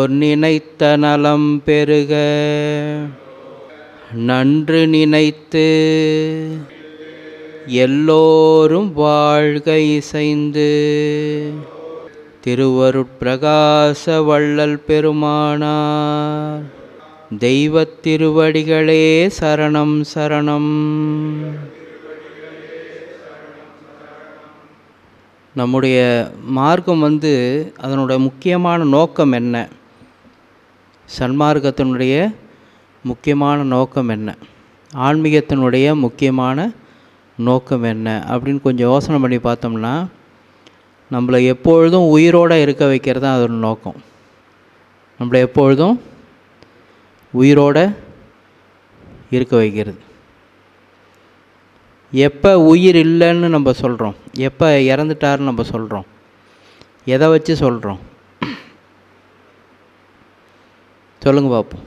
நல்லோர் நினைத்த நலம் பெருக நன்று நினைத்து எல்லோரும் வாழ்க இசைந்து திருவருட்பிரகாச வள்ளல் பெருமானார் தெய்வத் திருவடிகளே சரணம் சரணம். நம்முடைய மார்க்கம் அதனுடைய முக்கியமான நோக்கம் என்ன? சன்மார்க்கத்தினுடைய முக்கியமான நோக்கம் என்ன? ஆன்மீகத்தினுடைய முக்கியமான நோக்கம் என்ன அப்படின்னு கொஞ்சம் யோசனை பண்ணி பார்த்தோம்னா, நம்மளை எப்பொழுதும் உயிரோடு இருக்க வைக்கிறது தான் அதோட நோக்கம். நம்மளை எப்பொழுதும் உயிரோடு இருக்க வைக்கிறது. எப்போ உயிர் இல்லைன்னு நம்ம சொல்கிறோம், எப்போ இறந்துட்டாருன்னு நம்ம சொல்கிறோம், எதை வச்சு சொல்கிறோம்? சொல்லுங்க பார்ப்போம்.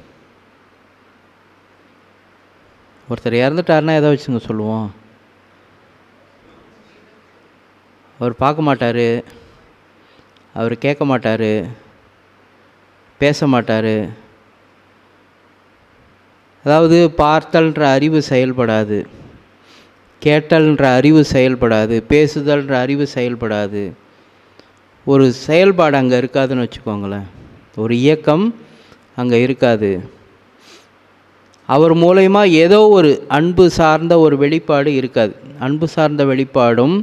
ஒருத்தர் இறந்துட்டாருன்னா எதை வச்சுங்க சொல்லுவோம்? அவர் பார்க்க மாட்டார், அவர் கேட்க மாட்டார், பேச மாட்டார். அதாவது பார்த்தல்ன்ற அறிவு செயல்படாது, கேட்டல்ன்ற அறிவு செயல்படாது, பேசுதல்ன்ற அறிவு செயல்படாது. ஒரு செயல்பாடு அங்கே இருக்காதுன்னு வச்சுக்கோங்களேன். ஒரு இயக்கம் அங்கே இருக்காது. அவர் மூலயமா ஏதோ ஒரு அன்பு சார்ந்த ஒரு வெளிப்பாடு இருக்காது. அன்பு சார்ந்த வெளிப்பாடும்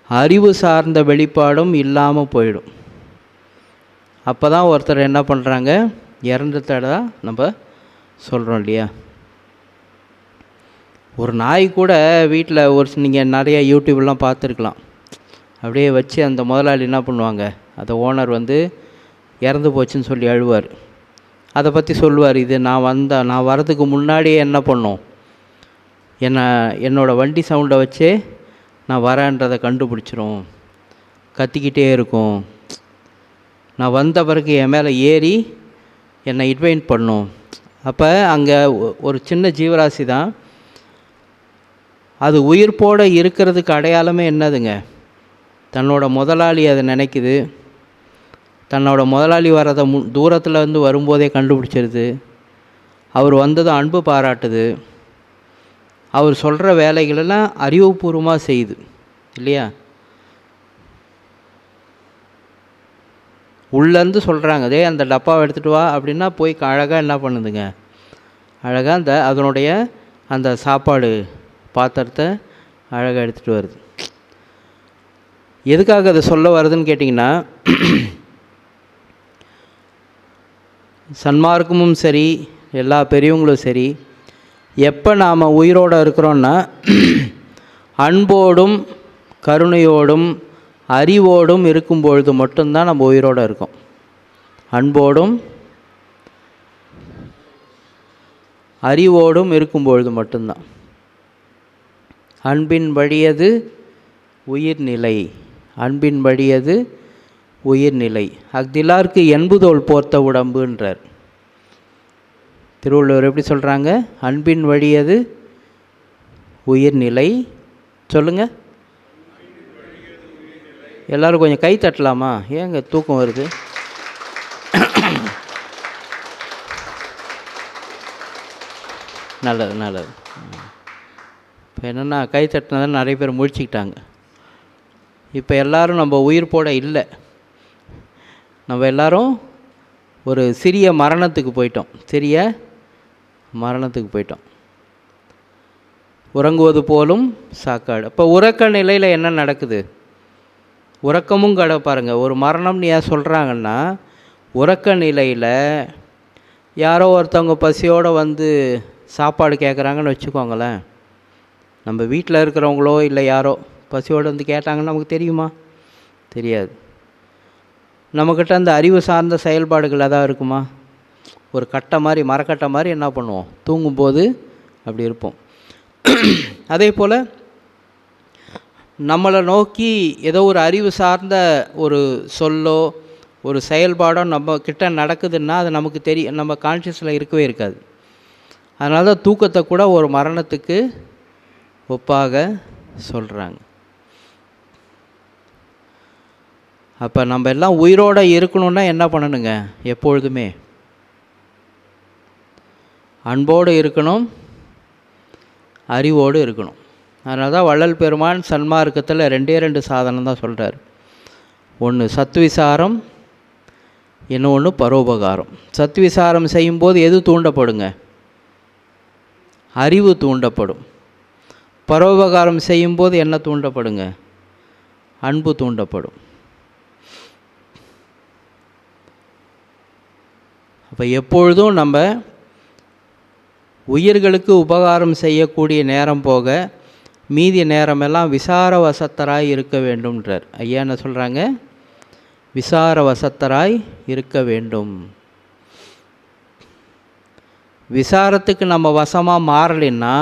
அறிவு சார்ந்த வெளிப்பாடும் இல்லாமல் போயிடும். அப்போ தான் ஒருத்தர் என்ன பண்ணுறாங்க, இறந்துட்டதா நம்ம சொல்கிறோம் இல்லையா? ஒரு நாய் கூட வீட்டில் நீங்கள் நிறைய யூடியூப்லாம் பார்த்துருக்கலாம். அப்படியே வச்சு அந்த முதலாளி என்ன பண்ணுவாங்க, அந்த ஓனர் இறந்து போச்சுன்னு சொல்லி அழுவார். அதை பற்றி சொல்லுவார், இது நான் வரதுக்கு முன்னாடியே என்ன பண்ணோம், என்னோடய வண்டி சவுண்டை வச்சே நான் வரேன்றதை கண்டுபிடிச்சிரும், கத்திக்கிட்டே இருக்கும். நான் வந்த பிறகு என் மேலே ஏறி என்னை இன்வைட் பண்ணும். அப்போ அங்கே ஒரு சின்ன ஜீவராசி தான், அது உயிர்ப்போடு இருக்கிறதுக்கு அடையாளமே என்னதுங்க? தன்னோட முதலாளி அதை நினைக்குது, தன்னோட முதலாளி வரதை தூரத்தில் வரும்போதே கண்டுபிடிச்சிருது, அவர் வந்ததும் அன்பு பாராட்டுது, அவர் சொல்கிற வேலைகளெல்லாம் அறிவுபூர்வமாக செய்யுது இல்லையா? உள்ளேருந்து சொல்கிறாங்க, அதே அந்த டப்பாவை எடுத்துகிட்டு வா அப்படின்னா போய் அழகாக என்ன பண்ணுதுங்க, அழகாக அதனுடைய அந்த சாப்பாடு பாத்திரத்தை அழகாக எடுத்துகிட்டு வருது. எதுக்காக அதை சொல்ல வருதுன்னு கேட்டிங்கன்னா, சன்மார்க்கமும் சரி, எல்லா பெரியவங்களும் சரி, எப்போ நாம் உயிரோடு இருக்கிறோன்னா அன்போடும் கருணையோடும் அறிவோடும் இருக்கும்பொழுது மட்டும்தான் நம்ம உயிரோடு இருக்கோம். அன்போடும் அறிவோடும் இருக்கும்பொழுது மட்டும்தான். அன்பின் வழியது உயிர்நிலை, அன்பின் வழியது உயிர்நிலை. அஃதிலார்க்கு என்புதோல் போர்த்த உடம்புன்றார் திருவள்ளுவர். எப்படி சொல்கிறாங்க? அன்பின் வழியது உயிர்நிலை. சொல்லுங்கள் எல்லோரும், கொஞ்சம் கை தட்டலாமா? ஏங்க தூக்கம் வருது? நல்லது நல்லது. இப்போ என்னென்னா, கை தட்டினதான் நிறைய பேர் முழிச்சிக்கிட்டாங்க. இப்போ எல்லோரும் நம்ம உயிர்ப்போட இல்லை, நம்ம எல்லோரும் ஒரு சிறிய மரணத்துக்கு போயிட்டோம். உறங்குவது போலும் சாக்காடு. இப்போ உறக்க நிலையில் என்ன நடக்குது? உறக்கமும் பாருங்கள். ஒரு மரணம்னு ஏன் சொல்கிறாங்கன்னா, உறக்க நிலையில் யாரோ ஒருத்தவங்க பசியோடு சாப்பாடு கேட்குறாங்கன்னு வச்சுக்கோங்களேன். நம்ம வீட்டில் இருக்கிறவங்களோ இல்லை யாரோ பசியோடு கேட்டாங்கன்னு நமக்கு தெரியுமா? தெரியாது. நம்மக்கிட்ட அந்த அறிவு சார்ந்த செயல்பாடுகள் எதாவது இருக்குமா? ஒரு கட்டை மாதிரி, மரக்கட்டை மாதிரி என்ன பண்ணுவோம், தூங்கும்போது அப்படி இருப்போம். அதே போல் நம்மளை நோக்கி ஏதோ ஒரு அறிவு சார்ந்த ஒரு சொல்லோ ஒரு செயல்பாடோ நம்ம கிட்ட நடக்குதுன்னா அது நமக்கு தெரியும், நம்ம கான்ஷியஸில் இருக்கவே இருக்காது. அதனால தான் தூக்கத்தை கூட ஒரு மரணத்துக்கு ஒப்பாக சொல்கிறாங்க. அப்போ நம்ம எல்லாம் உயிரோடு இருக்கணுன்னா என்ன பண்ணணுங்க? எப்பொழுதுமே அன்போடு இருக்கணும், அறிவோடு இருக்கணும். அதனால தான் வள்ளல் பெருமான் சன்மார்க்கத்தில் 2 சாதனம் தான் சொல்கிறார். ஒன்று சத்விசாரம், இன்னொன்று பரோபகாரம். சத்விசாரம் செய்யும்போது எது தூண்டப்படுங்க? அறிவு தூண்டப்படும். பரோபகாரம் செய்யும்போது என்ன தூண்டப்படுங்க? அன்பு தூண்டப்படும். அப்போ எப்பொழுதும் நம்ம உயிர்களுக்கு உபகாரம் செய்யக்கூடிய நேரம் போக மீதி நேரமெல்லாம் விசாரவசத்தராய் இருக்க வேண்டும்ன்றார். ஐயா என்ன சொல்கிறாங்க? விசாரவசத்தராய் இருக்க வேண்டும். விசாரத்துக்கு நம்ம வசமாக மாறலைன்னா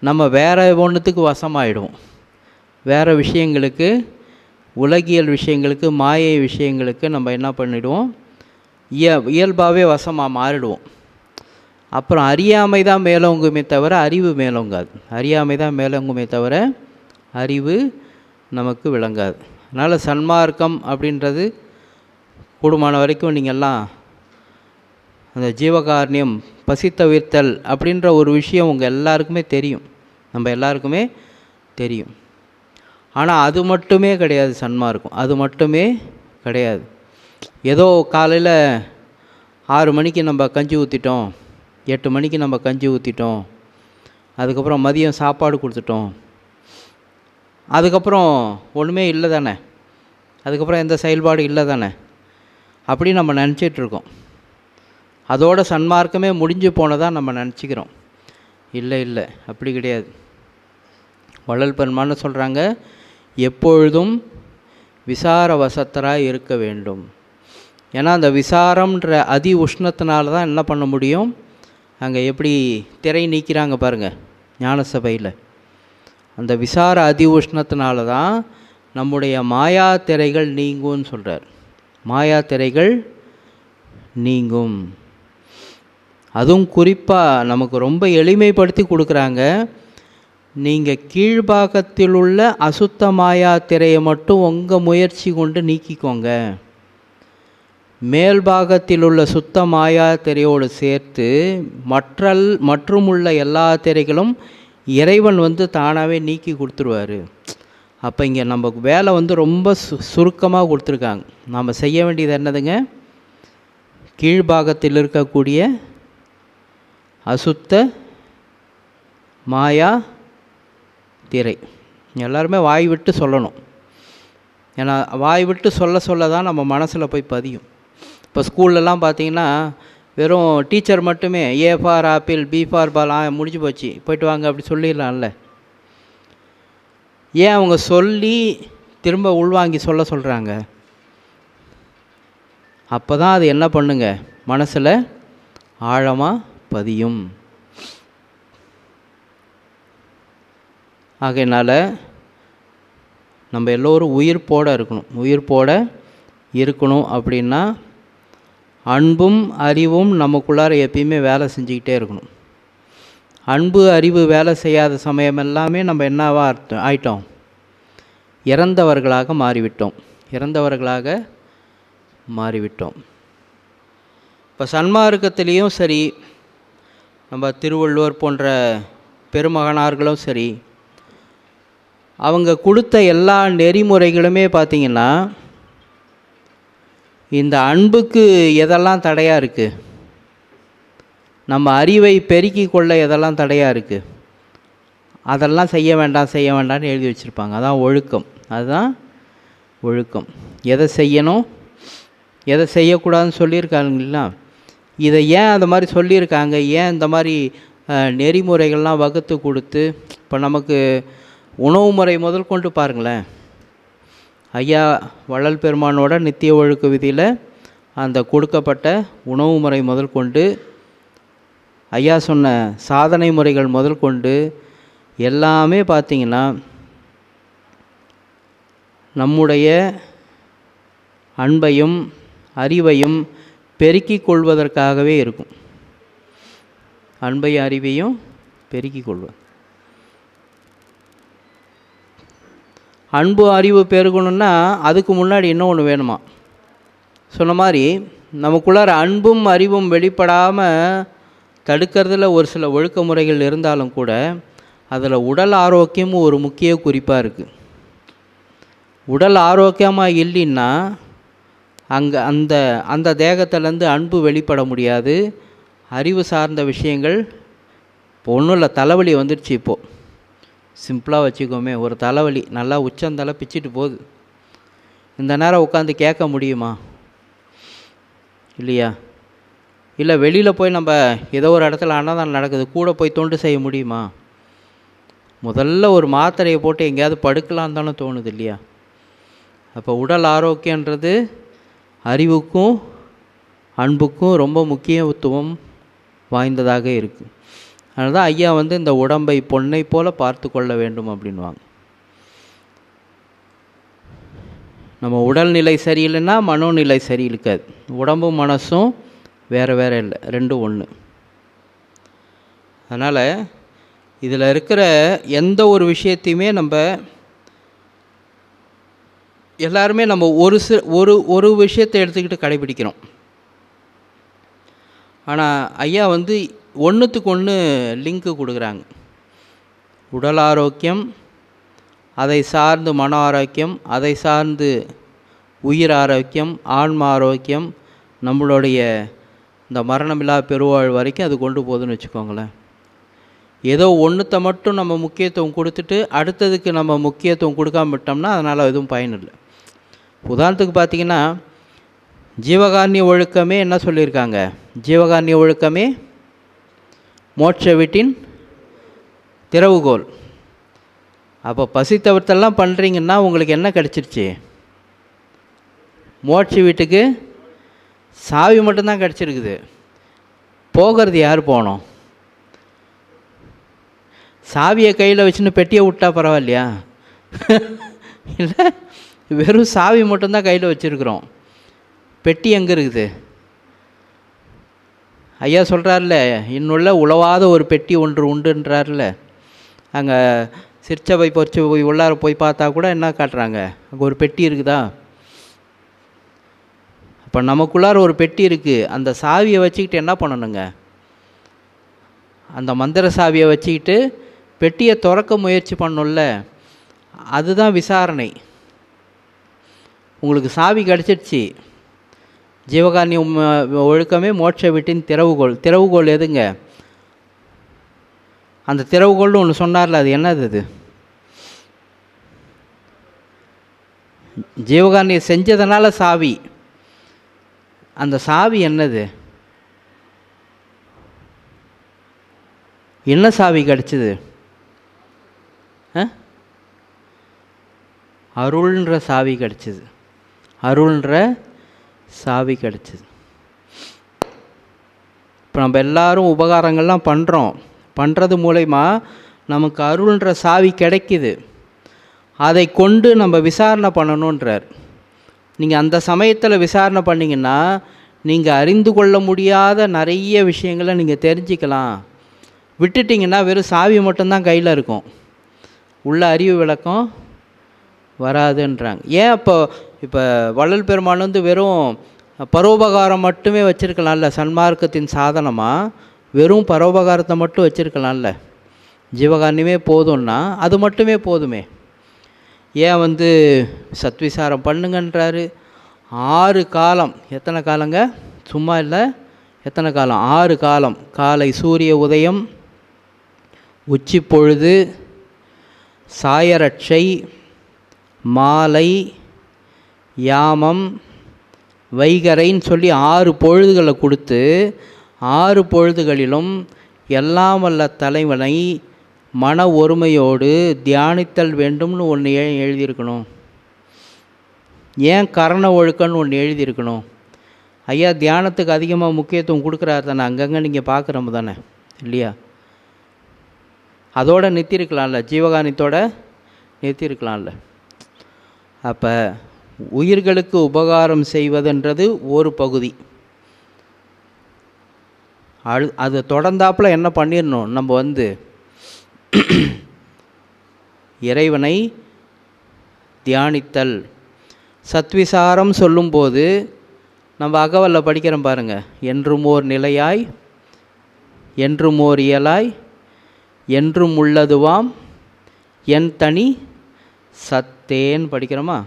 நம்ம வேறு ஒன்றுத்துக்கு வசமாயிடுவோம். வேறு விஷயங்களுக்கு, உலகியல் விஷயங்களுக்கு, மாயை விஷயங்களுக்கு நம்ம என்ன பண்ணிவிடுவோம்? இயல்பாகவே வசமாக மாறிடுவோம். அப்புறம் அறியாமை தான் மேலோங்குமே தவிர அறிவு மேலோங்காது. அறியாமை தான் மேலோங்குமே தவிர அறிவு நமக்கு விளங்காது. அதனால் சன்மார்க்கம் அப்படின்றது கூடுமான வரைக்கும் நீங்கள்லாம் அந்த ஜீவகாருண்யம், பசித்தவிர்த்தல் அப்படின்ற ஒரு விஷயம் உங்கள் எல்லாருக்குமே தெரியும், நம்ம எல்லாருக்குமே தெரியும். ஆனால் அது மட்டுமே கிடையாது சன்மார்க்கம். அது மட்டுமே கிடையாது. ஏதோ காலையில் 6 மணிக்கு நம்ம கஞ்சி ஊற்றிட்டோம், 8 மணிக்கு நம்ம கஞ்சி ஊற்றிட்டோம், அதுக்கப்புறம் மதியம் சாப்பாடு கொடுத்துட்டோம், அதுக்கப்புறம் ஒன்றுமே இல்லை தானே, அதுக்கப்புறம் எந்த செயல்பாடு இல்லை தானே, அப்படி நம்ம நினச்சிட்ருக்கோம். அதோட சன்மார்க்கமே முடிஞ்சு போனதாக நம்ம நினச்சிக்கிறோம். இல்லை, அப்படி கிடையாது. வள்ளல் பெருமான்னு சொல்கிறாங்க, எப்பொழுதும் விசாரவசத்தராக இருக்க வேண்டும். ஏன்னா அந்த விசாரம்ன்ற அதி உஷ்ணத்தினால தான் என்ன பண்ண முடியும்? அங்கே எப்படி திரை நீக்கிறாங்க பாருங்கள் ஞான சபையில். அந்த விசார அதி உஷ்ணத்தினால தான் நம்முடைய மாயா திரைகள் நீங்கும்னு சொல்கிறார். மாயா திரைகள் நீங்கும். அதுவும் குறிப்பாக நமக்கு ரொம்ப எளிமைப்படுத்தி கொடுக்குறாங்க. நீங்கள் கீழ்பாகத்தில் உள்ள அசுத்த மாயா திரையை மட்டும் உங்கள் முயற்சி கொண்டு நீக்கிக்கோங்க. மேல் பாகத்தில் உள்ள சுத்த மாயா திரையோடு சேர்த்து மற்றும் உள்ள எல்லா திரைகளும் இறைவன் தானாகவே நீக்கி கொடுத்துருவார். அப்போ இங்கே நமக்கு வேலை ரொம்ப சுருக்கமாக கொடுத்துருக்காங்க. நாம் செய்ய வேண்டியது என்னதுங்க? கீழ்பாகத்தில் இருக்கக்கூடிய அசுத்த மாயா திரை எல்லாருமே வாய் விட்டு சொல்லணும். ஏன்னா வாய் விட்டு சொல்ல தான் நம்ம மனசில் போய் பதியும். இப்போ ஸ்கூல்லலாம் பார்த்தீங்கன்னா வெறும் டீச்சர் மட்டுமே A for apple, B for ball, முடிஞ்சு போச்சு, போய்ட்டு வாங்க அப்படி சொல்லிடலாம்ல. ஏன் அவங்க சொல்லி திரும்ப உள்வாங்கி சொல்கிறாங்க? அப்போ தான் அது என்ன பண்ணுங்க, மனசில் ஆழமாக பதியும். ஆகையினால் நம்ம எல்லோரும் உயிர்ப்போடு இருக்கணும். அப்படின்னா அன்பும் அறிவும் நமக்குள்ளார எப்பயுமே வேலை செஞ்சுக்கிட்டே இருக்கணும். அன்பு அறிவு வேலை செய்யாத சமயம் எல்லாமே நம்ம என்னவா ஆயிட்டோம்? இறந்தவர்களாக மாறிவிட்டோம். இப்போ சன்மார்க்கத்திலையும் சரி, நம்ம திருவள்ளுவர் போன்ற பெருமகனார்களும் சரி, அவங்க கொடுத்த எல்லா நெறிமுறைகளுமே பார்த்திங்கன்னா இந்த அன்புக்கு எதெல்லாம் தடையாக இருக்குது, நம்ம அறிவை பெருக்கி கொள்ள எதெல்லாம் தடையாக இருக்குது, அதெல்லாம் செய்ய வேண்டாம்னு எழுதி வச்சுருப்பாங்க. அதான் ஒழுக்கம். அதுதான் ஒழுக்கம். எதை செய்யணும், எதை செய்யக்கூடாதுன்னு சொல்லியிருக்காங்களா? இதை ஏன் அந்த மாதிரி சொல்லியிருக்காங்க? ஏன் இந்த மாதிரி நெறிமுறைகள்லாம் வகுத்து கொடுத்து, இப்போ நமக்கு உணவு முறை முதல் கொண்டு பாருங்களேன். ஐயா வள்ளல் பெருமானோட நித்திய ஒழுக்க விதியில் அந்த கொடுக்கப்பட்ட உணவு முறை முதல் கொண்டு, ஐயா சொன்ன சாதனை முறைகள் முதல் கொண்டு எல்லாமே பார்த்திங்கன்னா நம்முடைய அன்பையும் அறிவையும் பெருக்கிக் கொள்வதற்காகவே இருக்கும். அன்பையும் அறிவையும் பெருக்கிக் கொள்வது. அன்பு அறிவு பெருகணுன்னா அதுக்கு முன்னாடி இன்னும் ஒன்று வேணுமா. சொன்ன மாதிரி நமக்குள்ளார அன்பும் அறிவும் வெளிப்படாமல் தடுக்கிறதுல ஒரு சில ஒழுக்க முறைகள் இருந்தாலும் கூட அதில் உடல் ஆரோக்கியமும் ஒரு முக்கிய குறிப்பாக இருக்குது. உடல் ஆரோக்கியமாக இல்லைன்னா அங்கே அந்த அந்த தேகத்திலேருந்து அன்பு வெளிப்பட முடியாது. அறிவு சார்ந்த விஷயங்கள் இப்போ ஒன்றும் இல்லை, தலைவலி வந்துடுச்சு. இப்போது சிம்பிளாக வச்சுக்கோமே, ஒரு தலைவலி நல்லா உச்சந்தலை பிச்சுட்டு போகுது. இந்த நேரம் உட்காந்து கேட்க முடியுமா? இல்லையா? இல்லை வெளியில் போய் நம்ம ஏதோ ஒரு இடத்துல அன்னதானம் நடக்குது, கூட போய் தொண்டு செய்ய முடியுமா? முதல்ல ஒரு மாத்திரையை போட்டு எங்கேயாவது படுக்கலான்னு தானே தோணுது இல்லையா? அப்போ உடல் ஆரோக்கியன்றது அறிவுக்கும் அன்புக்கும் ரொம்ப முக்கியத்துவம் வாய்ந்ததாக இருக்குது. அதனால தான் ஐயா இந்த உடம்பை பொன்னை போல பார்த்து கொள்ள வேண்டும் அப்படின்வாங்க. நம்ம உடல்நிலை சரியில்லைன்னா மனோநிலை சரி இருக்காது. உடம்பும் மனசும் வேறு வேறு இல்லை, ரெண்டும் ஒன்று. அதனால் இதில் இருக்கிற எந்த ஒரு விஷயத்தையுமே நம்ம எல்லாருமே நம்ம ஒரு விஷயத்தை எடுத்துக்கிட்டு கடைபிடிக்கிறோம். ஆனால் ஐயா ஒன்றுத்துக்கு ஒன்று லிங்க்கு கொடுக்குறாங்க. உடல் ஆரோக்கியம், அதை சார்ந்து மன ஆரோக்கியம், அதை சார்ந்து உயிர் ஆரோக்கியம், ஆன்ம ஆரோக்கியம், நம்மளுடைய இந்த மரணமில்லா பெருவாழ் வரைக்கும் அது கொண்டு போகுதுன்னு வச்சுக்கோங்களேன். ஏதோ ஒன்றுத்தை மட்டும் நம்ம முக்கியத்துவம் கொடுத்துட்டு அடுத்ததுக்கு நம்ம முக்கியத்துவம் கொடுக்காம விட்டோம்னா அதனால் எதுவும் பயனில்லை. உதாரணத்துக்கு பார்த்திங்கன்னா, ஜீவகாருண்ய ஒழுக்கமே என்ன சொல்லியிருக்காங்க? ஜீவகாருண்ய ஒழுக்கமே மோட்ச வீட்டின் திறவுகோல். அப்போ பசி தவிர்த்தெல்லாம் பண்ணுறீங்கன்னா உங்களுக்கு என்ன கிடச்சிருச்சு? மோட்ச வீட்டுக்கு சாவி மட்டும்தான் கிடச்சிருக்குது. போகிறது யார் போகணும்? சாவியை கையில் வச்சுன்னு பெட்டியை விட்டா பரவாயில்லையா? இல்லை, வெறும் சாவி மட்டும்தான் கையில் வச்சுருக்குறோம். பெட்டி எங்கே இருக்குது? ஐயா சொல்கிறார்ல, இன்னுள்ள உழவாத ஒரு பெட்டி ஒன்று உண்டுன்றார்ல. அங்கே சிற்சபை பொறிச்சு போய் உள்ளார போய் பார்த்தா கூட என்ன காட்டுறாங்க? அங்கே ஒரு பெட்டி இருக்குதா? அப்போ நமக்குள்ளார ஒரு பெட்டி இருக்குது. அந்த சாவியை வச்சுக்கிட்டு என்ன பண்ணணுங்க? அந்த மந்திர சாவியை வச்சுக்கிட்டு பெட்டியை திறக்க முயற்சி பண்ணணும்ல. அதுதான் விசாரணை. உங்களுக்கு சாவி கிடச்சிடுச்சு. ஜீவகாருண்யம் ஒழுக்கமே மோட்ச வீட்டின் திறவுகோல். திறவுகோல் எதுங்க? அந்த திறவுகோல்னு ஒன்று சொன்னார்ல, அது என்னது? அது ஜீவகாருண்யம் செஞ்சதுனால சாவி. அந்த சாவி என்னது? என்ன சாவி கிடச்சிது? அருள்ன்ற சாவி கிடச்சிது. அருள்ன்ற சாவி கிடச்சிது. இப்போ நம்ம எல்லாரும் உபகாரங்கள்லாம் பண்ணுறது மூலயமா நமக்கு அருள்ன்ற சாவி கிடைக்கிது. அதை கொண்டு நம்ம விசாரணை பண்ணணுன்றார். நீங்கள் அந்த சமயத்தில் விசாரணை பண்ணிங்கன்னா நீங்கள் அறிந்து கொள்ள முடியாத நிறைய விஷயங்களை நீங்கள் தெரிஞ்சிக்கலாம். விட்டுட்டிங்கன்னா வெறும் சாவி மட்டும்தான் கையில் இருக்கும், உள்ள அறிவு விளக்கம் வராதுன்றாங்க. ஏன் இப்போ வள்ளல் பெருமான் வெறும் பரோபகாரம் மட்டுமே வச்சுருக்கலாம்ல. சன்மார்க்கத்தின் சாதனமாக வெறும் பரோபகாரத்தை மட்டும் வச்சுருக்கலாம்ல. ஜீவகாருண்யமே போதும்னா அது மட்டுமே போதுமே. ஏன் சத்விசாரம் பண்ணுங்கன்றாரு. 6 காலம். எத்தனை காலங்க? சும்மா இல்லை, எத்தனை காலம்? 6 காலம். காலை சூரிய உதயம், உச்சி பொழுது, சாயரட்சை, மாலை, யாமம், வைகரைன்னு சொல்லி 6 பொழுதுகளை கொடுத்து 6 பொழுதுகளிலும் எல்லாம் வல்ல தலைவனை மன ஒருமையோடு தியானித்தல் வேண்டும்னு ஒன்று எழுதியிருக்கணும். ஏன் கரண ஒழுக்கம்னு ஒன்று எழுதியிருக்கணும்? ஐயா தியானத்துக்கு அதிகமாக முக்கியத்துவம் கொடுக்குறாரு தானே. அங்கங்கே நீங்கள் பார்க்குறோம் தானே இல்லையா? அதோடு நிறுத்தியிருக்கலாம்ல, ஜீவகாருண்யத்தோட நிறுத்தியிருக்கலாம்ல. அப்போ உயிர்களுக்கு உபகாரம் செய்வதுன்றது ஒரு பகுதி. அது தொடர்ந்தாப்பில் என்ன பண்ணிடணும்? நம்ம இறைவனை தியானித்தல். சத்விசாரம் சொல்லும்போது நம்ம அகவலில் படிக்கிறோம் பாருங்கள். என்றும் ஓர் நிலையாய், என்றும் ஓர் இயலாய், என்றும் உள்ளதுவாம் என் தனி சத்தேன்னு படிக்கிறோமா?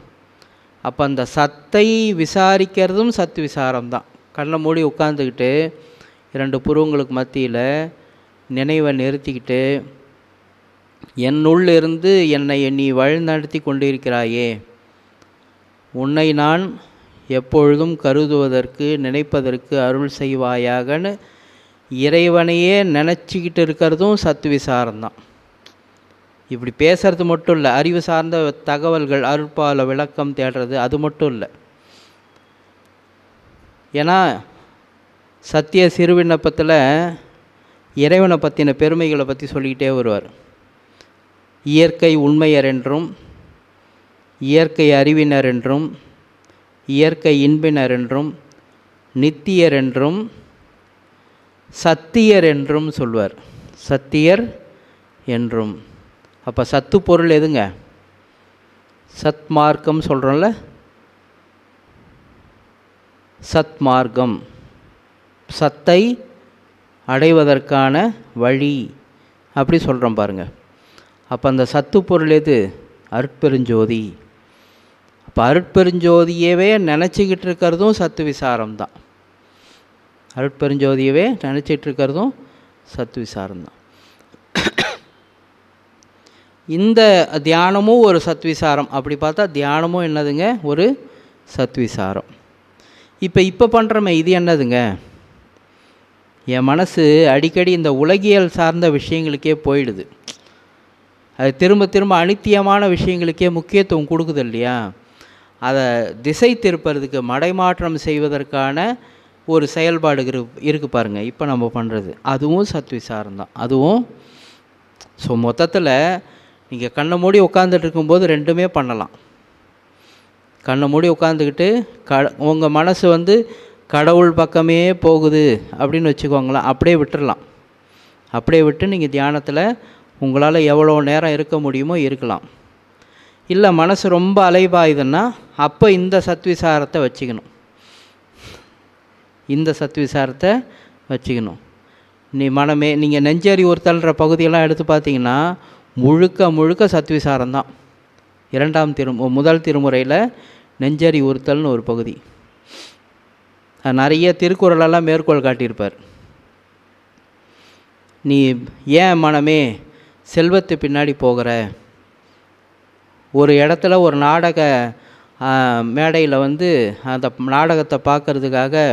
அப்போ அந்த சத்தை விசாரிக்கிறதும் சத் விசாரம்தான். கண்ணை மூடி உட்காந்துக்கிட்டு 2 புருவங்களுக்கு மத்தியில் நினைவை நிறுத்திக்கிட்டு, என்னுள் இருந்து என்னை நீ வழிநடத்தி கொண்டிருக்கிறாயே, உன்னை நான் எப்பொழுதும் கருதுவதற்கு நினைப்பதற்கு அருள் செய்வாயாகன்னு இறைவனையே நினச்சிக்கிட்டு இருக்கிறதும் சத்து விசாரம்தான். இப்படி பேசுறது மட்டும் இல்லை, அறிவு சார்ந்த தகவல்கள் அருட்பால விளக்கம் தேடுறது அது மட்டும் இல்லை. ஏன்னா சத்திய சிறுவிண்ணப்பத்தில் இறைவனை பற்றின பெருமைகளை பற்றி சொல்லிக்கிட்டே வருவார். இயற்கை உண்மையர் என்றும், இயற்கை அறிவினர் என்றும், இயற்கை இன்பினர் என்றும், நித்தியர் என்றும், சத்தியர் என்றும் சொல்வார். சத்தியர் என்றும். அப்போ சத்து பொருள் எதுங்க? சத் மார்க்கம் சொல்கிறோம்ல, சத் மார்க்கம், சத்தை அடைவதற்கான வழி அப்படி சொல்கிறோம் பாருங்கள். அப்போ அந்த சத்து பொருள் எது? அருட்பெருஞ்சோதி. அப்போ அருட்பெருஞ்சோதியவே நினச்சிக்கிட்டு இருக்கிறதும் சத்து விசாரம்தான். அருட்பெருஞ்சோதியவே நினச்சிட்டு இருக்கிறதும் சத்து விசாரம்தான். இந்த தியானமும் ஒரு சத்விசாரம். அப்படி பார்த்தா தியானமும் என்னதுங்க? ஒரு சத்விசாரம். இப்போ பண்ணுறமே இது என்னதுங்க? என் மனசு அடிக்கடி இந்த உலகியல் சார்ந்த விஷயங்களுக்கே போயிடுது. அது திரும்ப திரும்ப அனித்தியமான விஷயங்களுக்கே முக்கியத்துவம் கொடுக்குது இல்லையா? அதை திசை திருப்பறதுக்கு, மடைமாற்றம் செய்வதற்கான ஒரு செயல்பாடு இருக்குது பாருங்கள். இப்போ நம்ம பண்ணுறது அதுவும் சத்விசாரம்தான். அதுவும் ஸோ மொத்தத்தில் நீங்கள் கண்ணை மூடி உட்காந்துட்டு இருக்கும்போது ரெண்டுமே பண்ணலாம். கண்ணை மூடி உட்காந்துக்கிட்டு உங்கள் மனசு கடவுள் பக்கமே போகுது அப்படின்னு வச்சுக்கோங்களேன். அப்படியே விட்டுடலாம். அப்படியே விட்டு நீங்கள் தியானத்தில் உங்களால் எவ்வளோ நேரம் இருக்க முடியுமோ இருக்கலாம். இல்லை மனசு ரொம்ப அலைபாயுதுன்னா அப்போ இந்த சத்விசாரத்தை வச்சுக்கணும். இந்த சத்விசாரத்தை வச்சுக்கணும். நீ மனமே, நீங்கள் நெஞ்சறி ஒருத்தல்ன்ற பகுதியெல்லாம் எடுத்து பார்த்தீங்கன்னா முழுக்க முழுக்க சத்விசாரம்தான். முதல் திருமுறையில் நெஞ்சறி உறுத்தல்னு ஒரு பகுதி. நிறைய திருக்குறளெல்லாம் மேற்கோள் காட்டியிருப்பார். நீ ஏன் மனமே செல்வத்து பின்னாடி போகிற? ஒரு இடத்துல ஒரு நாடக மேடையில் அந்த நாடகத்தை பார்க்குறதுக்காக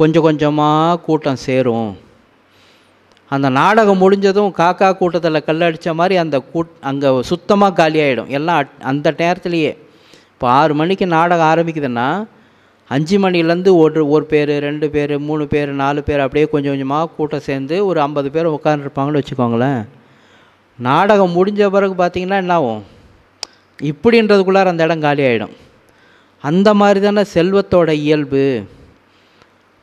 கொஞ்சம் கொஞ்சமாக கூட்டம் சேரும். அந்த நாடகம் முடிஞ்சதும் காக்கா கூட்டத்தில் கல்லடித்த மாதிரி அங்கே சுத்தமாக காலியாகிடும் எல்லாம் அந்த நேரத்துலையே. இப்போ 6 மணிக்கு நாடகம் ஆரம்பிக்குதுன்னா 5 மணிலேருந்து ஒரு பேர், 2 பேர், 3 பேர், 4 பேர் அப்படியே கொஞ்சம் கொஞ்சமாக கூட்டம் சேர்ந்து ஒரு 50 பேர் உட்காந்துருப்பாங்கன்னு வச்சுக்கோங்களேன். நாடகம் முடிஞ்ச பிறகு பார்த்திங்கன்னா என்ன ஆகும்? இப்படின்றதுக்குள்ளார அந்த இடம் காலி ஆகிடும். அந்த மாதிரி தானே செல்வத்தோட இயல்பு.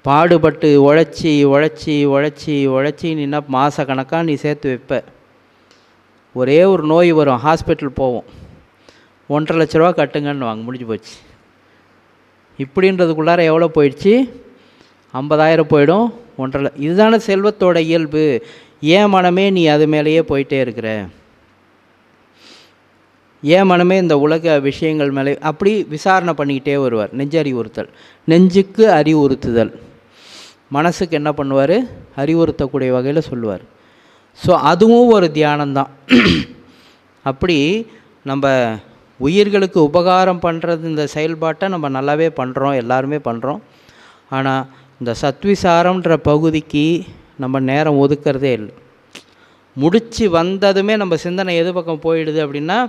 பாடுபட்டு உழைச்சி உழைச்சி உழைச்சி உழைச்சி நின்னா மாதக்கணக்காக நீ சேர்த்து வைப்ப. ஒரே ஒரு நோய் வரும், ஹாஸ்பிட்டல் போவோம், 1,50,000 லட்ச ரூபா கட்டுங்கன்னு வாங்க, முடிஞ்சு போச்சு. இப்படின்றதுக்குள்ளார எவ்வளோ போயிடுச்சு? 50,000 போயிடும், 1,50,000. இதுதானே செல்வத்தோட இயல்பு. ஏன் மனமே நீ அது மேலேயே போயிட்டே இருக்கிற? ஏன் மனமே இந்த உலக விஷயங்கள் மேலே அப்படி விசாரணை பண்ணிக்கிட்டே வருவார். நெஞ்சு அறிவுறுத்தல், நெஞ்சுக்கு அறிவுறுத்துதல். மனசுக்கு என்ன பண்ணுவார்? அறிவுறுத்தக்கூடிய வகையில் சொல்லுவார். ஸோ அதுவும் ஒரு தியானம்தான். அப்படி நம்ம உயிர்களுக்கு உபகாரம் பண்ணுறது, இந்த செயல்பாட்டை நம்ம நல்லாவே பண்ணுறோம், எல்லாருமே பண்ணுறோம். ஆனால் இந்த சத்விசாரம்ன்ற பகுதிக்கு நம்ம நேரம் ஒதுக்கிறதே இல்லை. முடித்து வந்ததுமே நம்ம சிந்தனை எது பக்கம் போயிடுது அப்படின்னா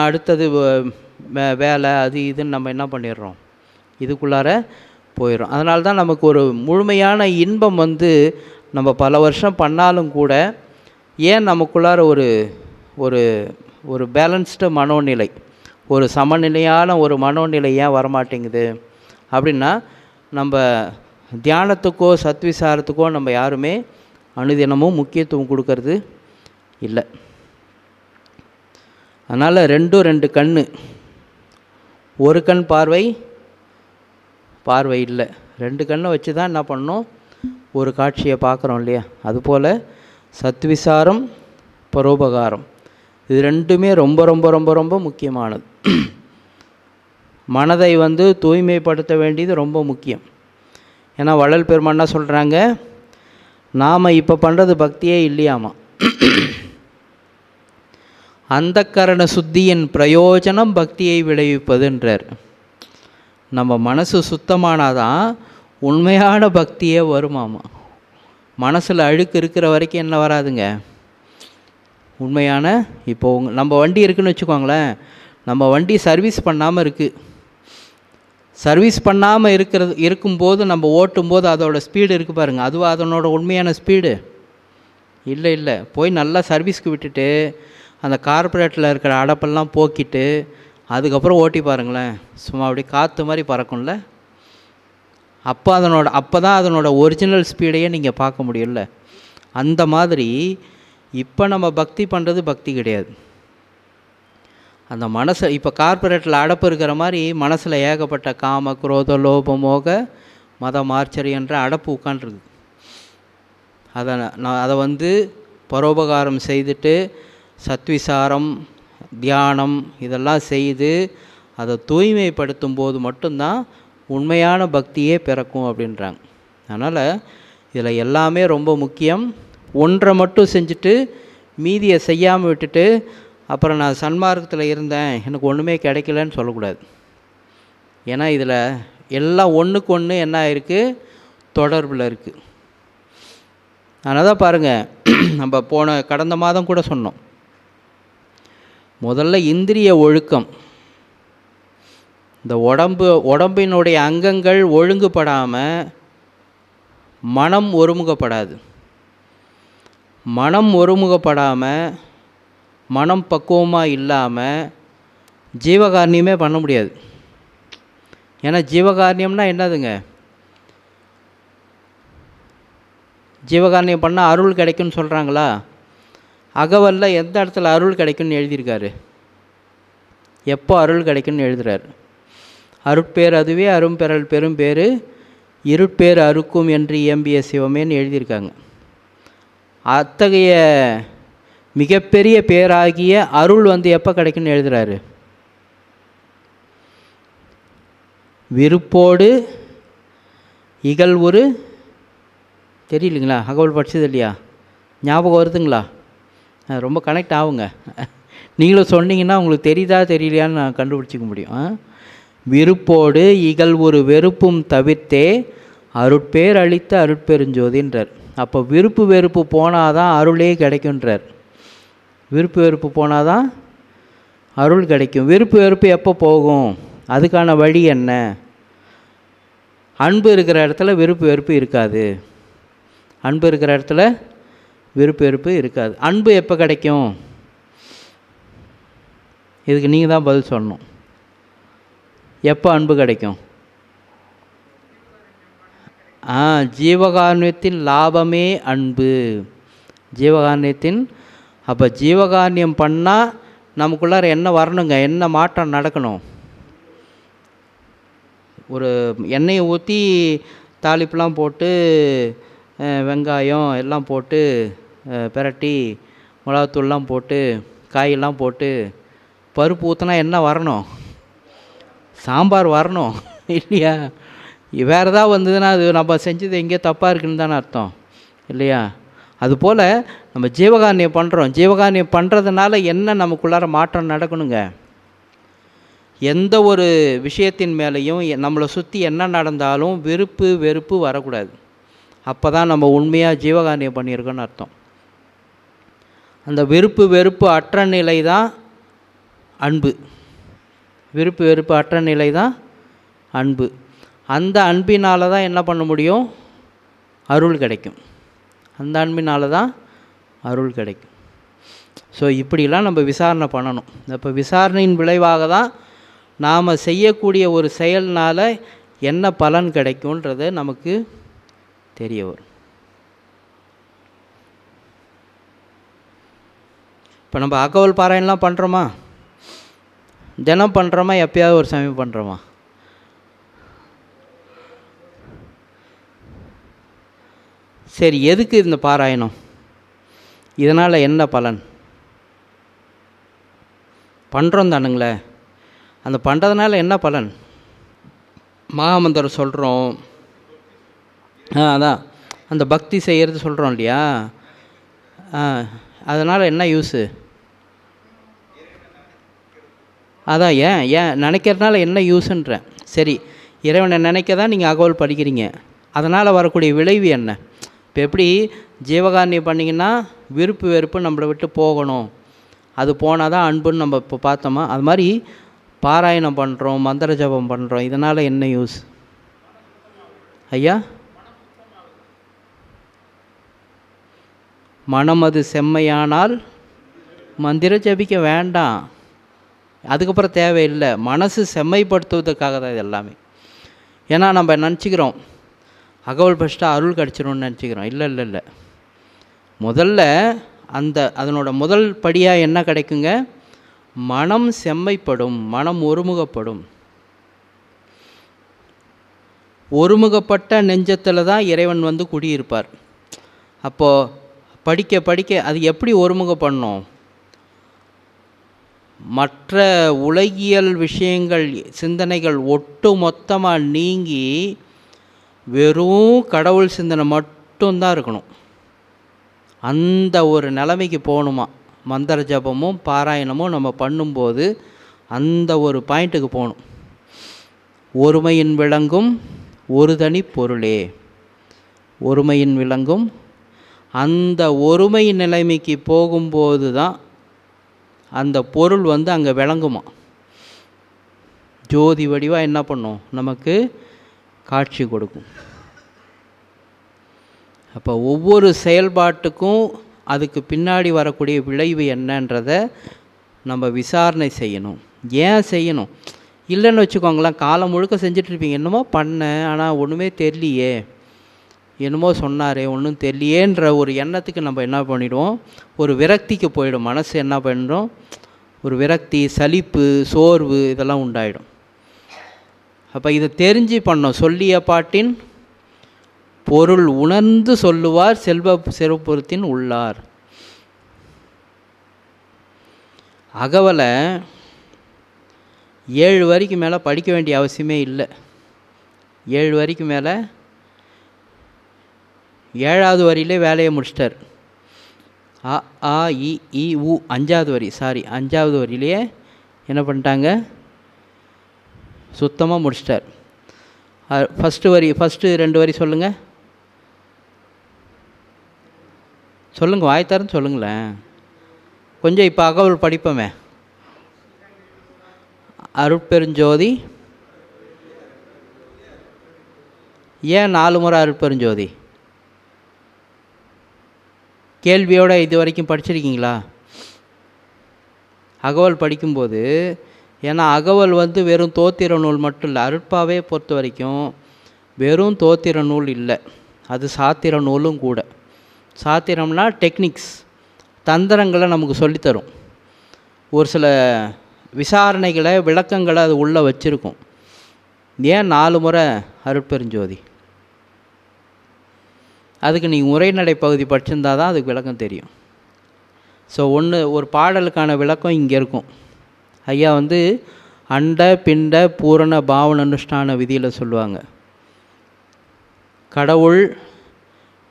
அடுத்தது வேலை அது இதுன்னு நம்ம என்ன பண்ணிடுறோம், இதுக்குள்ளார போயிடும். அதனால தான் நமக்கு ஒரு முழுமையான இன்பம் நம்ம பல வருஷம் பண்ணாலும் கூட ஏன் நமக்குள்ளார ஒரு ஒரு ஒரு பேலன்ஸ்டு மனோநிலை, ஒரு சமநிலையான ஒரு மனோநிலை ஏன் வரமாட்டேங்குது அப்படின்னா, நம்ம தியானத்துக்கோ சத்விசாரத்துக்கோ நம்ம யாருமே அனுதினமும் முக்கியத்துவம் கொடுக்கறது இல்லை. அதனால் 2 கண்ணு ஒரு கண் பார்வை இல்லை, 2 கண்ணை வச்சு தான் என்ன பண்ணணும், ஒரு காட்சியை பார்க்குறோம் இல்லையா? அதுபோல் சத்விசாரம், பரோபகாரம், இது ரெண்டுமே ரொம்ப ரொம்ப ரொம்ப ரொம்ப முக்கியமானது. மனதை தூய்மைப்படுத்த வேண்டியது ரொம்ப முக்கியம். ஏன்னா வள்ளல் பெருமான் என்ன சொல்கிறாங்க, நாம் இப்போ பண்ணுறது பக்தியே இல்லையாமா. அந்த கரண சுத்தியின் பிரயோஜனம் பக்தியை விளைவிப்பதுன்றார். நம்ம மனசு சுத்தமானாதான் உண்மையான பக்தியே வருமாமா. மனசில் அழுக்கு இருக்கிற வரைக்கும் என்ன வராதுங்க, உண்மையான. இப்போது நம்ம வண்டி இருக்குதுன்னு வச்சுக்கோங்களேன், நம்ம வண்டி சர்வீஸ் பண்ணாமல் இருக்குது. சர்வீஸ் பண்ணாமல் இருக்கும்போது நம்ம ஓட்டும்போது அதோட ஸ்பீடு இருக்குது பாருங்கள், அதுவா அதனோட உண்மையான ஸ்பீடு? இல்லை. போய் நல்லா சர்வீஸ்க்கு விட்டுட்டு அந்த கார்பரேட்டில் இருக்கிற அடப்பெல்லாம் போக்கிட்டு அதுக்கப்புறம் ஓட்டி பாருங்களேன், சும்மா அப்படி காற்று மாதிரி பறக்கும்ல. அப்போ தான் அதனோட ஒரிஜினல் ஸ்பீடையே நீங்கள் பார்க்க முடியும்ல. அந்த மாதிரி இப்போ நம்ம பக்தி பண்ணுறது பக்தி கிடையாது. அந்த மனசை இப்போ கார்பரேட்டில் அடப்பு இருக்கிற மாதிரி மனசில் ஏகப்பட்ட காம குரோத லோப மோக மதம் ஆச்சரியன்ற அடப்பு உட்காண்ட்ருக்கு. அதை பரோபகாரம் செய்துட்டு சத்விசாரம் தியானம் இதெல்லாம் செய்து அதை தூய்மைப்படுத்தும் போது மட்டும்தான் உண்மையான பக்தியே பிறக்கும் அப்படின்றாங்க. அதனால் இதில் எல்லாமே ரொம்ப முக்கியம். ஒன்றை மட்டும் செஞ்சுட்டு மீதியை செய்யாமல் விட்டுட்டு அப்புறம் நான் சன்மார்க்கத்தில் இருந்தேன் எனக்கு ஒன்றுமே கிடைக்கலன்னு சொல்லக்கூடாது. ஏன்னா இதில் எல்லாம் ஒன்றுக்கு ஒன்று என்ன ஆயிருக்கு, தொடர்பில் இருக்குது. அதனால் தான் பாருங்கள், நம்ம கடந்த மாதம் கூட சொன்னோம், முதல்ல இந்திரிய ஒழுக்கம். இந்த உடம்பினுடைய அங்கங்கள் ஒழுங்குபடாமல் மனம் ஒருமுகப்படாது. மனம் ஒருமுகப்படாமல் மனம் பக்குவமாக இல்லாமல் ஜீவகாரணியமே பண்ண முடியாது. ஏன்னா ஜீவகாரணியம்னா என்னதுங்க, ஜீவகாரணியம் பண்ணால் அருள் கிடைக்கும்னு சொல்கிறாங்களா? அகவல்ல எந்த இடத்துல அருள் கிடைக்கும்னு எழுதியிருக்காரு, எப்போ அருள் கிடைக்கும்னு எழுதுகிறார். அருட்பேர் அதுவே அரும்பெறல் பெரும் பேர் இருட்பேர் அறுக்கும் என்று இயம்பிய சிவமேன்னு எழுதியிருக்காங்க. அத்தகைய மிகப்பெரிய பேராகிய அருள் எப்போ கிடைக்கும்னு எழுதுகிறாரு, விருப்போடு இகழ்வுரு. தெரியலைங்களா? அகவல் படித்தது இல்லையா? ஞாபகம் வருதுங்களா? ரொம்ப கனெக்ட் ஆகுங்க. நீங்களும் சொன்னீங்கன்னா உங்களுக்கு தெரியுதா தெரியலையான்னு நான் கண்டுபிடிச்சிக்க முடியும். விருப்போடு இகழ்வுரு வெறுப்பும் தவிர்த்தே அருட்பேர் அளித்த அருட்பெருஞ்சோதின்றார். அப்போ விருப்பு வெறுப்பு போனால் தான் அருளே கிடைக்குன்றார். விருப்பு வெறுப்பு போனால் தான் அருள் கிடைக்கும். விருப்பு வெறுப்பு எப்போ போகும், அதுக்கான வழி என்ன? அன்பு இருக்கிற இடத்துல விருப்பு வெறுப்பு இருக்காது. அன்பு இருக்கிற இடத்துல விருப்பு வெறுப்பு இருக்காது. அன்பு எப்போ கிடைக்கும், இதுக்கு நீங்கள் தான் பதில் சொல்லணும். எப்போ அன்பு கிடைக்கும்? ஜீவகாருண்யத்தின் லாபமே அன்பு. ஜீவகாருண்யத்தின் அப்போ ஜீவகாருண்யம் பண்ணால் நமக்குள்ளார என்ன வரணுங்க, என்ன மாற்றம் நடக்கணும்? ஒரு எண்ணெயை ஊற்றி தாளிப்புலாம் போட்டு வெங்காயம் எல்லாம் போட்டு பிரட்டி மிளகாத்தூள்லாம் போட்டு காயெல்லாம் போட்டு பருப்பு ஊற்றினா என்ன வரணும்? சாம்பார் வரணும் இல்லையா? வேறு ஏதாவது வந்ததுன்னா அது நம்ம செஞ்சது எங்கேயோ தப்பாக இருக்குன்னு தானே அர்த்தம் இல்லையா? அதுபோல் நம்ம ஜீவகாருண்யம் பண்ணுறோம். ஜீவகாருண்யம் பண்ணுறதுனால என்ன நமக்குள்ளார மாற்றம் நடக்கணுங்க? எந்த ஒரு விஷயத்தின் மேலேயும் நம்மளை சுற்றி என்ன நடந்தாலும் விருப்பு வெறுப்பு வரக்கூடாது. அப்போ தான் நம்ம உண்மையாக ஜீவகாருண்யம் பண்ணியிருக்கோன்னு அர்த்தம். அந்த விருப்பு வெறுப்பு அற்ற நிலை தான் அன்பு. விருப்பு வெறுப்பு அற்ற நிலை தான் அன்பு. அந்த அன்பினால் தான் என்ன பண்ண முடியும், அருள் கிடைக்கும். அந்த அன்பினால் தான் அருள் கிடைக்கும். ஸோ இப்படிலாம் நம்ம விசாரணை பண்ணணும். இப்போ விசாரணையின் விளைவாக தான் நாம் செய்யக்கூடிய ஒரு செயல்னால் என்ன பலன் கிடைக்கும்ன்றது நமக்கு தெரிய வரும். இப்போ நம்ம அகவல் பாராயணம்லாம் பண்ணுறோமா? தினம் பண்ணுறோமா, எப்பயாவது ஒரு சமயம் பண்ணுறோமா? சரி, எதுக்கு இந்த பாராயணம்? இதனால் என்ன பலன்? பண்ணுறோம் தானுங்களே, அந்த பண்ணுறதுனால என்ன பலன்? மகாமந்திரம் சொல்கிறோம், அதான் அந்த பக்தி செய்கிறது சொல்கிறோம் இல்லையா? அதனால் என்ன யூஸு? அதான் ஏன் நினைக்கிறதுனால என்ன யூஸுன்றேன். சரி, இறைவனை நினைக்க தான் நீங்கள் அகவல் படிக்கிறீங்க, அதனால் வரக்கூடிய விளைவு என்ன? இப்போ எப்படி ஜீவகாரணியம் பண்ணிங்கன்னா விருப்பு வெறுப்பு நம்மளை விட்டு போகணும், அது போனால் தான் அன்புன்னு நம்ம இப்போ பார்த்தோமா, அது மாதிரி பாராயணம் பண்ணுறோம், மந்திர ஜபம் பண்ணுறோம், இதனால் என்ன யூஸ் ஐயா? மனம் அது செம்மையானால் மந்திர ஜபிக்க வேண்டாம், அதுக்கப்புறம் தேவையில்லை. மனசு செம்மைப்படுத்துவதற்காக தான் இது எல்லாமே. ஏன்னா நம்ம நினச்சிக்கிறோம் அகவல் ஃபஸ்ட்டு அருள் கிடச்சிரும்னு நினச்சிக்கிறோம். இல்லை இல்லை இல்லை, முதல்ல அதனோட முதல் படியாக என்ன கிடைக்குங்க? மனம் செம்மைப்படும், மனம் ஒருமுகப்படும். ஒருமுகப்பட்ட நெஞ்சத்தில் தான் இறைவன் வந்து குடியிருப்பார். அப்போது படிக்க படிக்க அது எப்படி ஒருமுகப்படணும்? மற்ற உலகியல் விஷயங்கள் சிந்தனைகள் ஒட்டு மொத்தமாக நீங்கி வெறும் கடவுள் சிந்தனை மட்டும்தான் இருக்கணும். அந்த ஒரு நிலைமைக்கு போகணுமா? மந்திர ஜபமும் பாராயணமும் நம்ம பண்ணும்போது அந்த ஒரு பாயிண்ட்டுக்கு போகணும். ஒருமையின் விளங்கும் ஒரு தனி பொருளே, ஒருமையின் விளங்கும் அந்த ஒருமை நிலைமைக்கு போகும்போது தான் அந்த பொருள் வந்து அங்கே விளங்குமா. ஜோதி வடிவாக என்ன பண்ணும்? நமக்கு காட்சி கொடுக்கும். அப்போ ஒவ்வொரு செயல்பாட்டுக்கும் அதுக்கு பின்னாடி வரக்கூடிய விளைவு என்னன்றதை நம்ம விசாரணை செய்யணும். ஏன் செய்யணும்? இல்லைன்னு வச்சுக்கோங்களேன், காலம் முழுக்க செஞ்சிட்ருப்பீங்க, என்னமோ பண்ணேன் ஆனால் ஒன்றுமே தெரியலையே, என்னமோ சொன்னாரே ஒன்றும் தெரியலேன்ற ஒரு எண்ணத்துக்கு நம்ம என்ன பண்ணிவிடுவோம்? ஒரு விரக்திக்கு போயிடும். மனசு என்ன பண்ணிடும்? ஒரு விரக்தி, சலிப்பு, சோர்வு இதெல்லாம் உண்டாயிடும். அப்போ இதை தெரிஞ்சு பண்ணோம். சொல்லிய பாட்டின் பொருள் உணர்ந்து சொல்லுவார் சிறப்புறத்தின் உள்ளார். அகவலை 7 வரிக்கு மேலே படிக்க வேண்டிய அவசியமே இல்லை. 7 வரிக்கு மேலே 7வது வரியிலே வேலையை முடிச்சிட்டார். அ ஆ இ ஈ உ 5வது வரி, 5வது வரியிலேயே என்ன பண்ணிட்டாங்க? சுத்தமாக முடிச்சிட்டார். ஃபஸ்ட்டு 2 வரி சொல்லுங்கள், வாய் தரன்னு சொல்லுங்களேன் கொஞ்சம். இப்போ அகவல் படிப்போமே. அருட்பெருஞ்சோதி, ஏன் 4 முறை அருட்பெருஞ்சோதி? கேள்வியோடு இது வரைக்கும் படிச்சிருக்கீங்களா? அகவல் படிக்கும்போது, ஏன்னா அகவல் வந்து வெறும் தோத்திர நூல் மட்டும் இல்லை, அருட்பாவே பொறுத்த வரைக்கும் வெறும் தோத்திர நூல் இல்லை, அது சாத்திர நூலும் கூட. சாத்திரம்னா டெக்னிக்ஸ், தந்திரங்களை நமக்கு சொல்லித்தரும். ஒரு சில விசாரணைகளை, விளக்கங்களை அது உள்ளே வச்சுருக்கும். ஏன் 4 முறை அருட்பெருஞ்சோதி? அதுக்கு நீங்கள் உரைநடை பகுதி படிச்சிருந்தா தான் அதுக்கு விளக்கம் தெரியும். ஸோ ஒரு பாடலுக்கான விளக்கம் இங்கே இருக்கும். ஐயா வந்து அண்ட பிண்ட பூரண பாவன அனுஷ்டான விதியில் சொல்லுவாங்க, கடவுள்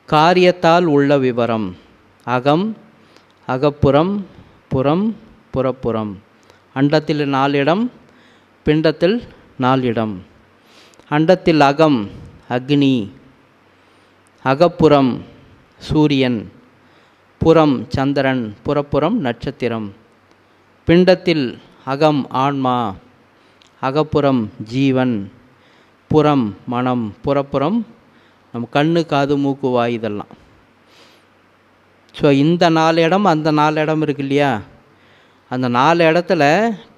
காரியத்தால் உள்ள விவரம், அகம் அகப்புறம், புறம் புறப்புறம், அண்டத்தில் 4 இடம், பிண்டத்தில் 4 இடம். அண்டத்தில் அகம் அக்னி, அகப்புறம் சூரியன், புறம் சந்திரன், புறப்புறம் நட்சத்திரம். பிண்டத்தில் அகம் ஆன்மா, அகப்புறம் ஜீவன், புறம் மனம், புறப்புறம் நம் கண்ணு காது மூக்கு வாய் இதெல்லாம். ஸோ இந்த 4 இடம், அந்த 4 இடம் இருக்கு இல்லையா? அந்த 4 இடத்துல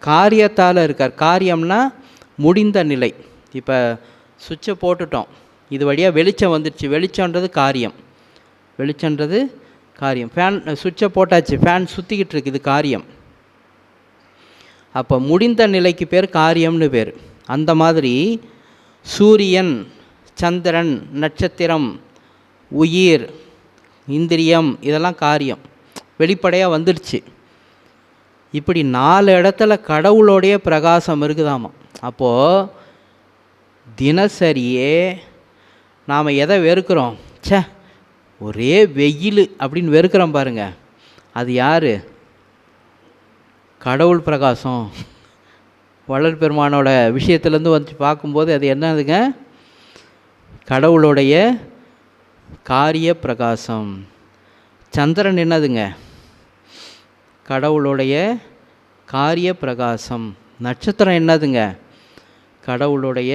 காரியத்தால் இருக்கார். காரியம்னா முடிந்த நிலை. இப்போ சுவிட்சை போட்டுட்டோம், இது வழியாக வெளிச்சம் வந்துடுச்சு, வெளிச்சன்றது காரியம், வெளிச்சன்றது காரியம். ஃபேன் சுவிட்சை போட்டாச்சு, ஃபேன் சுற்றிக்கிட்டு இருக்கு, இது காரியம். அப்போ முடிந்த நிலைக்கு பேர் காரியம்னு பேர். அந்த மாதிரி சூரியன், சந்திரன், நட்சத்திரம், உயிர், இந்திரியம் இதெல்லாம் காரியம், வெளிப்படையாக வந்துடுச்சு. இப்படி 4 இடத்துல கடவுளோடைய பிரகாசம் இருக்குதாமா. அப்போது தினசரியே நாம் எதை வெறுக்கிறோம்? ஒரே வெயில் அப்படின்னு வெறுக்கிறோம் பாருங்க, அது யார்? கடவுள் பிரகாசம். வள்ளல் பெருமானோட விஷயத்துலேருந்து வந்து பார்க்கும்போது அது என்னதுங்க? கடவுளுடைய காரிய பிரகாசம். சந்திரன் என்னதுங்க? கடவுளுடைய காரிய பிரகாசம். நட்சத்திரம் என்னதுங்க? கடவுளுடைய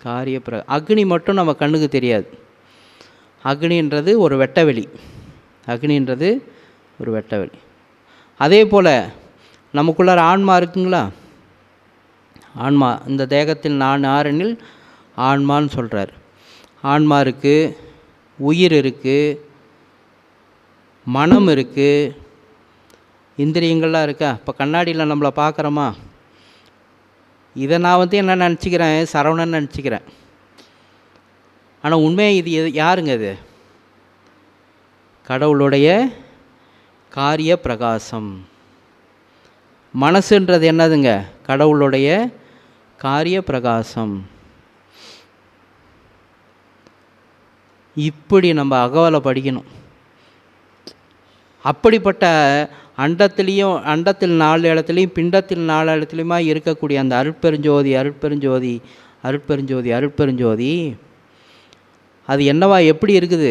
காரிய அக்னி மட்டும் நம்ம கண்ணுக்கு தெரியாது. அக்னின்றது ஒரு வெட்டவெளி. அக்னின்றது ஒரு வெட்டவெளி. அதே போல் நமக்குள்ளார ஆன்மா இருக்குங்களா? ஆன்மா, இந்த தேகத்தில் நான் ஆறெனில் ஆன்மான்னு சொல்கிறார். ஆன்மா இருக்குது, உயிர் இருக்குது, மனம் இருக்குது, இந்திரியங்கள்லாம் இருக்கா? இப்போ கண்ணாடியில் நம்மளை பார்க்குறோமா? இதை நான் என்ன நினச்சிக்கிறேன்? சரவணன் நினச்சிக்கிறேன். ஆனால் உண்மையாக இது யாருங்க? இது கடவுளுடைய காரிய பிரகாசம். மனசுன்றது என்னதுங்க? கடவுளுடைய காரிய பிரகாசம். இப்படி நம்ம அகவலை படிக்கணும். அப்படிப்பட்ட அண்டத்துலேயும், அண்டத்தில் 4 இடத்துலையும், பிண்டத்தில் 4 இடத்துலையுமா இருக்கக்கூடிய அந்த அருட்பெருஞ்சோதி, அருட்பெருஞ்சோதி, அருட்பெருஞ்சோதி, அருட்பெருஞ்சோதி அது என்னவா எப்படி இருக்குது?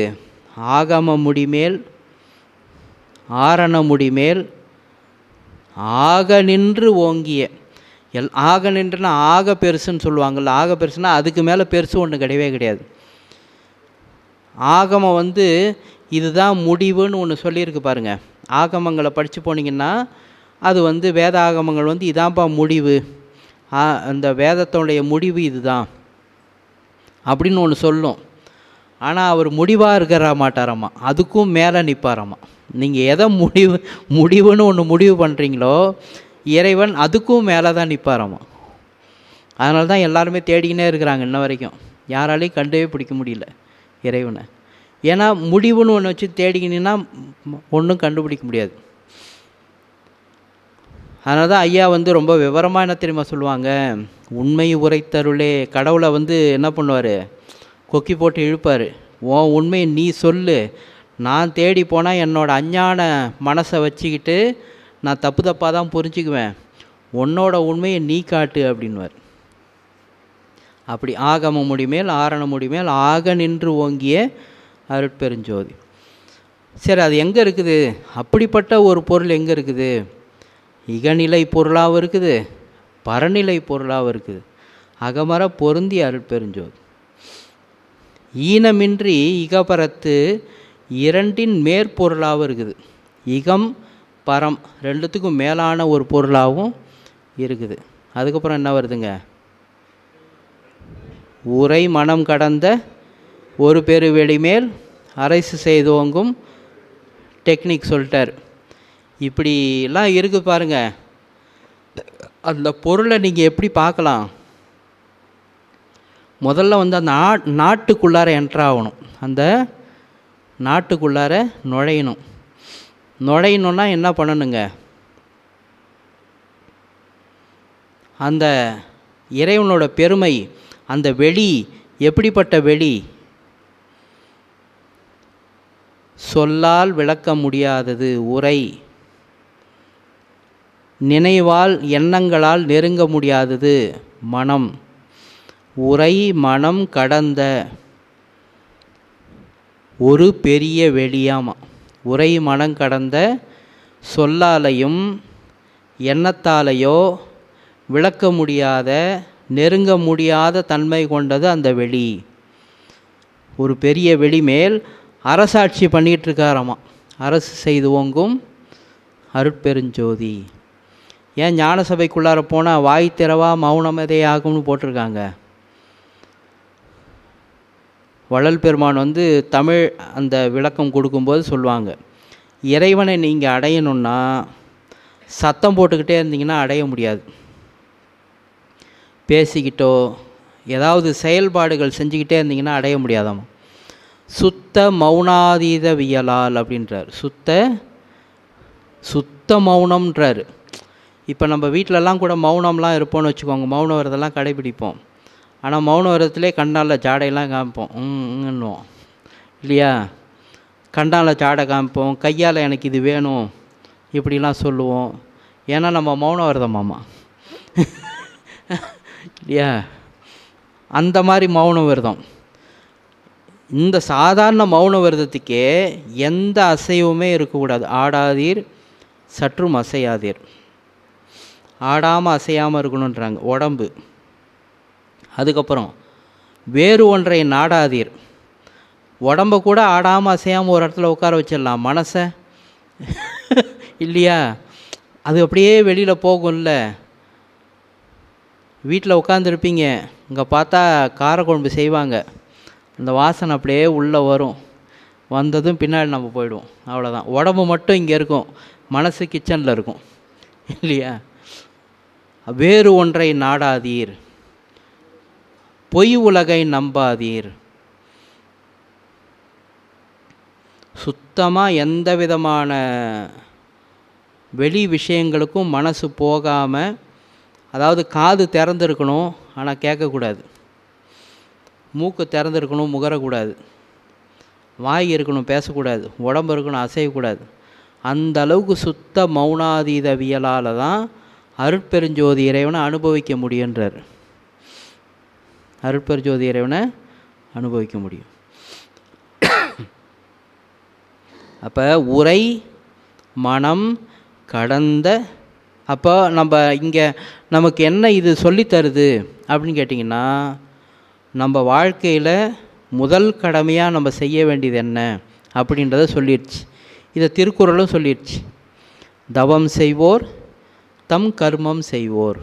ஆகம முடிமேல், ஆரண முடிமேல், ஆக நின்று ஓங்கிய. ஆக நின்றுனா ஆக பெருசுன்னு சொல்லுவாங்கள்ல. ஆக பெருசுனா அதுக்கு மேலே பெருசு ஒன்று கிடையவே கிடையாது. ஆகமம் இதுதான் முடிவுன்னு ஒன்று சொல்லியிருக்கு பாருங்கள். ஆகமங்களை படித்து போனீங்கன்னா அது வேத ஆகமங்கள் இதான்ப்பா முடிவு, அந்த வேதத்தோடைய முடிவு இதுதான் அப்படின்னு ஒன்று சொல்லும். ஆனால் அவர் முடிவாக இருக்கிற மாட்டாராம்மா, அதுக்கும் மேலே நிற்பாராம்மா. நீங்கள் எதை முடிவுன்னு ஒன்று முடிவு பண்ணுறீங்களோ இறைவன் அதுக்கும் மேலே தான் நிற்பாராம்மா. அதனால தான் எல்லாருமே தேடிக்கினே இருக்கிறாங்க இன்ன வரைக்கும். யாராலையும் கண்டே பிடிக்க முடியல இறைவனை. ஏன்னா முடிவுன்னு ஒன்று வச்சு தேடிக்கினீங்கன்னா ஒன்றும் கண்டுபிடிக்க முடியாது. அதனால தான் ஐயா ரொம்ப விவரமாக என்ன தெரியுமா சொல்லுவாங்க? உண்மை உரைத்தருளே. கடவுளை என்ன பண்ணுவார்? கொக்கி போட்டு இழுப்பார். உன் உண்மையை நீ சொல்லு, நான் தேடி போனால் என்னோடய அஞ்ஞான மனசை வச்சுக்கிட்டு நான் தப்பு தப்பாக தான் புரிஞ்சுக்குவேன், உன்னோட உண்மையை நீ காட்டு அப்படின்வார். அப்படி ஆகம முடிமேல், ஆரண முடிமேல், ஆக நின்று ஓங்கிய அருட்பெருஞ்சோதி. சரி, அது எங்கே இருக்குது? அப்படிப்பட்ட ஒரு பொருள் எங்கே இருக்குது? இகநிலை பொருளாகவும் இருக்குது, பரநிலை பொருளாகவும் இருக்குது. அகமர பொருந்தி அருட்பெருஞ்சோதி. ஈனமின்றி இகபரத்து இரண்டின் மேற்பொருளாகவும் இருக்குது. இகம் பரம் ரெண்டுத்துக்கும் மேலான ஒரு பொருளாகவும் இருக்குது. அதுக்கப்புறம் என்ன வருதுங்க? உரை மனம் கடந்த ஒரு பெரு வெளிமேல் அரசு செய்தோங்கும் டெக்னிக் சொல்லிட்டார். இப்படிலாம் இருக்குது பாருங்க. அந்த பொருளை நீங்கள் எப்படி பார்க்கலாம்? முதல்ல அந்த நாட்டுக்குள்ளார என்ட்ராகணும், அந்த நாட்டுக்குள்ளார நுழையணும். நுழையணுன்னா என்ன பண்ணணுங்க? அந்த இறைவனோட பெருமை, அந்த வெளி எப்படிப்பட்ட வெளி? சொல்லால் விளக்க முடியாதது உரை, நினைவால் எண்ணங்களால் நெருங்க முடியாதது மனம். உரை மனம் கடந்த ஒரு பெரிய வெளியாமா. உரை மனம் கடந்த, சொல்லாலையும் எண்ணத்தாலேயோ விளக்க முடியாத, நெருங்க முடியாத தன்மை கொண்டது அந்த வெளி. ஒரு பெரிய வெளி மேல் அரசாட்சி பண்ணிகிட்ருக்காராமா. அரசு செய்து ஓங்கும் அருட்பெருஞ்சோதி. ஏன் ஞான சபைக்குள்ளார போனால் வாய் திறவா மௌனமதே ஆகும்னு போட்டிருக்காங்க. வள்ளல் பெருமான் தமிழ் அந்த விளக்கம் கொடுக்கும்போது சொல்லுவாங்க, இறைவனை நீங்கள் அடையணுன்னா சத்தம் போட்டுக்கிட்டே இருந்தீங்கன்னா அடைய முடியாது. பேசிக்கிட்டோ ஏதாவது செயல்பாடுகள் செஞ்சுக்கிட்டே இருந்தீங்கன்னா அடைய முடியாதாம்மா. சுத்த மௌனாதீதவியலால் அப்படின்றார். சுத்த மௌனம்ன்றார். இப்போ நம்ம வீட்டிலலாம் கூட மௌனம்லாம் இருப்போம்னு வச்சுக்கோங்க, மௌன விரதெல்லாம் கடைபிடிப்போம். ஆனால் மௌன விரதத்திலே கண்ணால் ஜாடையெல்லாம் காமிப்போம், இன்னும் இல்லையா? கண்ணால் ஜாடை காமிப்போம், கையால் எனக்கு இது வேணும் இப்படிலாம் சொல்லுவோம். ஏன்னா நம்ம மௌன விரதமாம்மா இல்லையா? அந்த மாதிரி மௌன விரதம். இந்த சாதாரண மௌன விரதத்துக்கே எந்த அசைவுமே இருக்கக்கூடாது. ஆடாதீர் சற்றும் அசையாதீர். ஆடாமல் அசையாமல் இருக்கணுன்றாங்க உடம்பு. அதுக்கப்புறம் வேறு ஒன்றை நாடாதீர். உடம்பை கூட ஆடாமல் அசையாமல் ஒரு இடத்துல உட்கார வச்சிடலாம், மனசை இல்லையா? அது அப்படியே வெளியில் போகும்ல. வீட்டில் உட்காந்துருப்பீங்க, இங்கே பார்த்தா காரக்குழம்பு செய்வாங்க, அந்த வாசனை அப்படியே உள்ளே வரும், வந்ததும் பின்னாடி நம்ம போயிடுவோம், அவ்வளோதான். உடம்பு மட்டும் இங்கே இருக்கும், மனசு கிச்சனில் இருக்கும் இல்லையா? வேறு ஒன்றை நாடாதீர், பொய் உலகை நம்பாதீர். சுத்தமாக எந்த விதமான வெளி விஷயங்களுக்கும் மனசு போகாமல், அதாவது காது திறந்துருக்கணும் ஆனால் கேட்கக்கூடாது, மூக்கு திறந்துருக்கணும் முகரக்கூடாது, வாய் இருக்கணும் பேசக்கூடாது, உடம்பு இருக்கணும் அசையக்கூடாது. அந்த அளவுக்கு சுத்த மௌனாதீதவியலால் தான் அருட்பெருஞ்சோதி இறைவனை அனுபவிக்க முடியுன்றார். அருட்பெருஞ்சோதி இறைவனை அனுபவிக்க முடியும். அப்போ உரை மனம் கடந்த, அப்போ நம்ம இங்கே நமக்கு என்ன இது சொல்லித்தருது அப்படின்னு கேட்டிங்கன்னா, நம்ம வாழ்க்கையில் முதல் கடமையாக நம்ம செய்ய வேண்டியது என்ன அப்படின்றத சொல்லிடுச்சு. இதை திருக்குறளும் சொல்லிடுச்சு. தவம் செய்வோர் தம் கர்மம் செய்வோர்.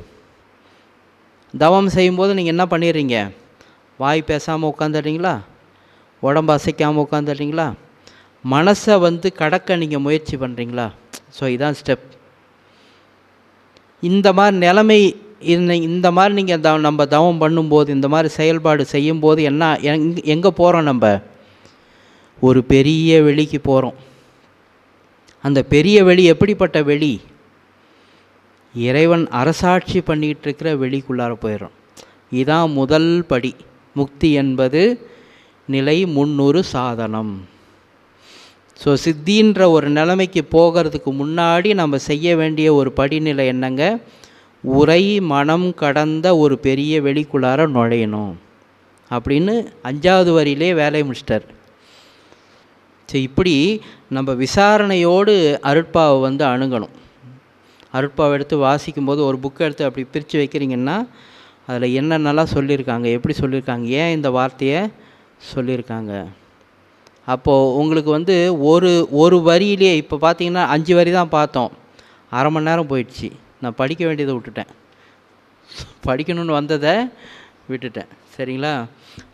தவம் செய்யும்போது நீங்கள் என்ன பண்ணிடுறீங்க? வாய் பேசாமல் உட்காந்துடுறீங்களா? உடம்பு அசைக்காமல் உட்காந்துடுறீங்களா? மனசை கடக்க நீங்கள் முயற்சி பண்ணுறீங்களா? ஸோ இதான் ஸ்டெப். இந்த மாதிரி நிலைமை இந்த மாதிரி நீங்கள் நம்ம தவம் பண்ணும்போது, இந்த மாதிரி செயல்பாடு செய்யும்போது என்ன எங்கே போகிறோம்? நம்ம ஒரு பெரிய வெளிக்கு போகிறோம். அந்த பெரிய வெளி எப்படிப்பட்ட வெளி? இறைவன் அரசாட்சி பண்ணிகிட்டு இருக்கிற வெளிக்குள்ளார போயிடும். இதுதான் முதல் படி. முக்தி என்பது நிலை 300 சாதனம். ஸோ சித்தின்ற ஒரு நிலைமைக்கு போகிறதுக்கு முன்னாடி நம்ம செய்ய வேண்டிய ஒரு படிநிலை என்னங்க? உரை மனம் கடந்த ஒரு பெரிய வெளிக்குள்ளார நுழையணும் அப்படின்னு 5வது வரியிலே வேலையை முடிச்சிட்டார். சரி, இப்படி நம்ம விசாரணையோடு அருட்பாவை அணுகணும். அருட்பாவை எடுத்து வாசிக்கும்போது ஒரு புக்கை எடுத்து அப்படி பிரித்து வைக்கிறீங்கன்னா அதில் என்னென்னலாம் சொல்லியிருக்காங்க, எப்படி சொல்லியிருக்காங்க, ஏன் இந்த வார்த்தையை சொல்லியிருக்காங்க. அப்போது உங்களுக்கு ஒரு வரியிலே இப்போ பார்த்தீங்கன்னா 5 வரி தான் பார்த்தோம், அரை மணி நேரம் போயிடுச்சு. நான் படிக்க வேண்டியதை விட்டுட்டேன், படிக்கணும்னு வந்ததை விட்டுட்டேன். சரிங்களா?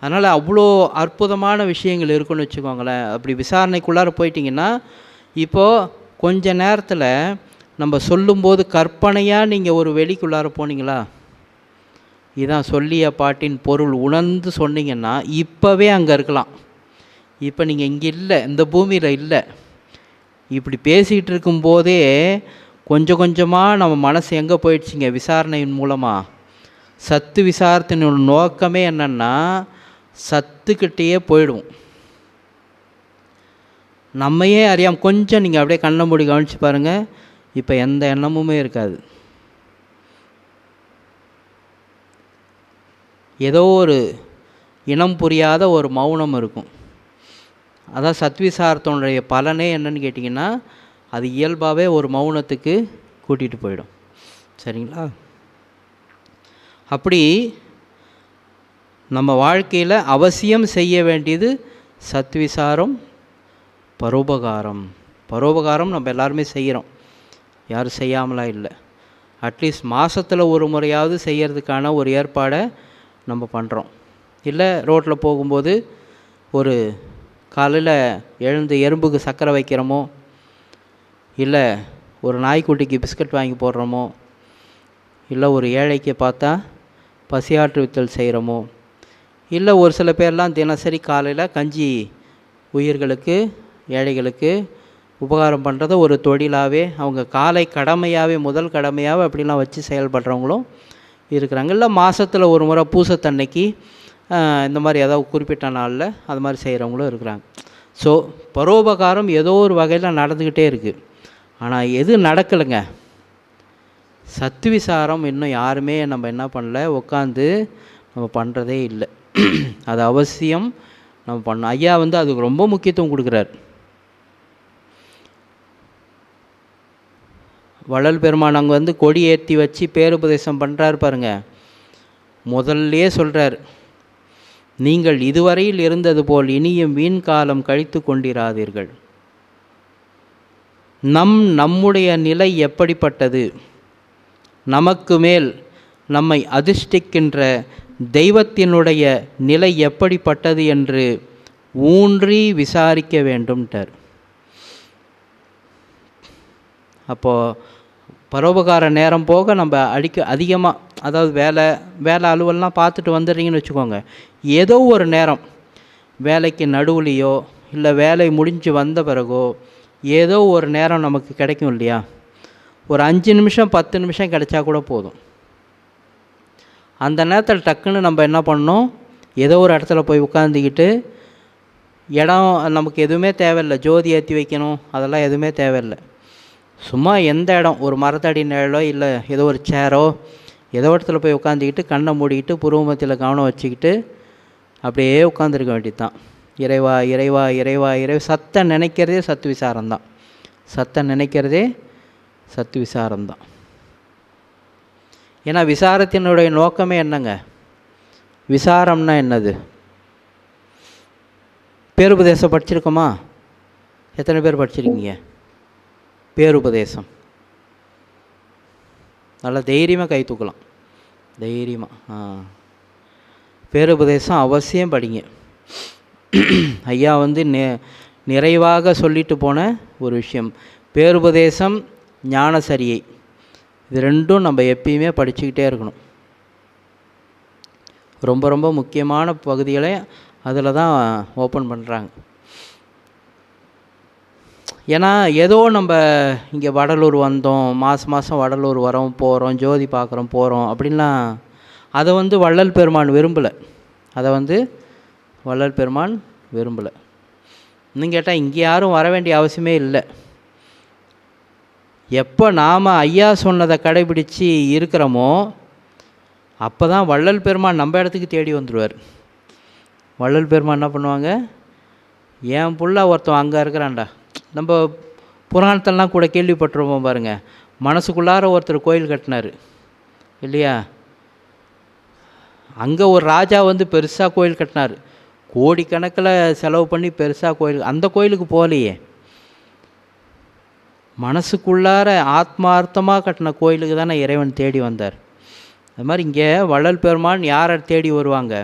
அதனால் அவ்வளோ அற்புதமான விஷயங்கள் இருக்குன்னு வச்சுக்கோங்களேன். அப்படி விசாரணைக்குள்ளார போயிட்டிங்கன்னா, இப்போது கொஞ்ச நேரத்தில் நம்ம சொல்லும்போது கற்பனையாக நீங்கள் ஒரு வெளிக்குள்ளார போனீங்களா, இதான் சொல்லிய பாட்டின் பொருள் உணர்ந்து சொன்னீங்கன்னா இப்போவே அங்கே இருக்கலாம். இப்போ நீங்கள் இங்கே இல்லை, இந்த பூமியில் இல்லை. இப்படி பேசிகிட்டு இருக்கும்போதே கொஞ்சம் கொஞ்சமாக நம்ம மனசு எங்கே போயிடுச்சிங்க? விசாரணையின் மூலமாக. சத்து விசாரத்தினோட நோக்கமே என்னென்னா சத்துக்கிட்டேயே போயிடுவோம். நம்மையே அறியாமல் கொஞ்சம் நீங்கள் அப்படியே கண்ணை மூடி கவனித்து பாருங்கள், இப்போ எந்த எண்ணமுமே இருக்காது. ஏதோ ஒரு இனம் புரியாத ஒரு மௌனம் இருக்கும். அதான் சத்விசாரத்தினுடைய பலனே என்னன்னு கேட்டிங்கன்னா, அது இயல்பாகவே ஒரு மௌனத்துக்கு கூட்டிகிட்டு போயிடும். சரிங்களா? அப்படி நம்ம வாழ்க்கையில் அவசியம் செய்ய வேண்டியது சத்விசாரம், பரோபகாரம். பரோபகாரம் நம்ம எல்லாருமே செய்கிறோம், யாரும் செய்யாமலாம் இல்லை. அட்லீஸ்ட் மாதத்தில் ஒரு முறையாவது செய்கிறதுக்கான ஒரு ஏற்பாடை நம்ம பண்ணுறோம். இல்லை ரோட்டில் போகும்போது ஒரு காலையில் எழுந்து எறும்புக்கு சர்க்கரை வைக்கிறோமோ, இல்லை ஒரு நாய்க்குட்டிக்கு பிஸ்கட் வாங்கி போடுறோமோ, இல்லை ஒரு ஏழைக்கு பார்த்தா பசியாற்றுவித்தல் செய்கிறோமோ, இல்லை ஒரு சில பேர்லாம் தினசரி காலையில் கஞ்சி உயிர்களுக்கு, ஏழைகளுக்கு உபகாரம் பண்ணுறத ஒரு தொழிலாகவே அவங்க காலை கடமையாகவே, முதல் கடமையாகவே அப்படிலாம் வச்சு செயல்படுறவங்களும் இருக்கிறாங்க. இல்லை மாதத்தில் ஒரு முறை பூசத்தன்னைக்கு இந்த மாதிரி ஏதாவது குறிப்பிட்ட நாளில் அது மாதிரி செய்கிறவங்களும் இருக்கிறாங்க. ஸோ பரோபகாரம் ஏதோ ஒரு வகையில் நடந்துக்கிட்டே இருக்குது. ஆனால் எது நடக்கலைங்க, சத்விசாரம் இன்னும் யாருமே நம்ம என்ன பண்ணல, உட்காந்து நம்ம பண்ணுறதே இல்லை. அது அவசியம் நம்ம பண்ணோம். ஐயா வந்து அதுக்கு ரொம்ப முக்கியத்துவம் கொடுக்குறார். வள்ளல் பெருமான் அங்கே வந்து கொடி ஏற்றி வச்சு பேருபதேசம் பண்ணுறாரு பாருங்க. முதல்லையே சொல்கிறார், நீங்கள் இதுவரையில் இருந்தது போல் இனியும் வீண் காலம் கழித்து கொண்டிராதீர்கள். நம்முடைய நிலை எப்படிப்பட்டது, நமக்கு மேல் நம்மை அதிர்ஷ்டிக்கின்ற தெய்வத்தினுடைய நிலை எப்படிப்பட்டது என்று ஊன்றி விசாரிக்க வேண்டும்ட்டார். அப்போது பரோபகார நேரம் போக நம்ம அதிகமாக, அதாவது வேலை அலுவலாம் பார்த்துட்டு வந்துடுறீங்கன்னு வச்சுக்கோங்க, ஏதோ ஒரு நேரம் வேலைக்கு நடுவுலையோ இல்லை வேலை முடிஞ்சு வந்த பிறகோ ஏதோ ஒரு நேரம் நமக்கு கிடைக்கும் இல்லையா, ஒரு 5 நிமிஷம் 10 நிமிஷம் கிடைச்சா கூட போதும். அந்த நேரத்தில் டக்குன்னு நம்ம என்ன பண்ணணும், ஏதோ ஒரு இடத்துல போய் உட்காந்துக்கிட்டு, இடம் நமக்கு எதுவுமே தேவையில்லை, ஜோதி ஏற்றி வைக்கணும் அதெல்லாம் எதுவுமே தேவையில்லை. சும்மா எந்த இடம், ஒரு மரத்தடி நிழலோ இல்லை ஏதோ ஒரு சேரோ ஏதோ இடத்துல போய் உட்காந்துக்கிட்டு கண்ணை மூடிக்கிட்டு புருவமத்தில் கவனம் வச்சுக்கிட்டு அப்படியே உட்காந்துருக்க வேண்டியது தான். இறைவா இறைவா இறைவா இறைவா, சத்தம் நினைக்கிறதே சத்து விசாரம்தான். சத்தம் நினைக்கிறதே சத்து விசாரம்தான். ஏன்னா விசாரத்தினுடைய நோக்கமே என்னங்க, விசாரம்னா என்னது? பேருபதேசம் படிச்சிருக்கோமா? எத்தனை பேர் படிச்சிருக்கீங்க பேருபதேசம்? நல்லா தைரியமாக கை தூக்கலாம், தைரியமாக. பேருபதேசம் அவசியம் படிங்க. ஐயா வந்து நிறைவாக சொல்லிட்டு போன ஒரு விஷயம், பேருபதேசம் ஞானசரியை, இது ரெண்டும் நம்ம எப்பயுமே படிச்சுக்கிட்டே இருக்கணும். ரொம்ப ரொம்ப முக்கியமான பகுதிகளை அதில் தான் ஓப்பன் பண்ணுறாங்க. ஏன்னா ஏதோ நம்ம இங்கே வடலூர் வந்தோம், மாதம் வடலூர் வரோம் போகிறோம், ஜோதி பார்க்குறோம் போகிறோம் அப்படின்லாம் அதை வந்து வள்ளல் பெருமான் விரும்பலை. அதை வந்து வள்ளல் பெருமான் விரும்பலை. இன்னும் கேட்டால் இங்கே யாரும் வர வேண்டிய அவசியமே இல்லை. எப்போ நாம் ஐயா சொன்னதை கடைபிடித்து இருக்கிறோமோ அப்போ தான் வள்ளல் பெருமான் நம்ம இடத்துக்கு தேடி வந்துடுவார். வள்ளல் பெருமான் என்ன பண்ணுவாங்க, என் புள்ள ஒருத்தன் அங்கே இருக்கிறான்டா, நம்ம புராணத்தெல்லாம் கூட கேள்விப்பட்டிருப்போம் பாருங்கள், மனசுக்குள்ளார ஒருத்தர் கோயில் கட்டினார் இல்லையா, அங்கே ஒரு ராஜா வந்து பெருசாக கோயில் கட்டினார், கோடிக்கணக்கில் செலவு பண்ணி பெருசாக கோயில், அந்த கோயிலுக்கு போகலையே, மனசுக்குள்ளார ஆத்மார்த்தமாக கட்டின கோயிலுக்கு தானே இறைவன் தேடி வந்தார். அது மாதிரி இங்கே வள்ளல் பெருமான் யாரை தேடி வருவாங்க,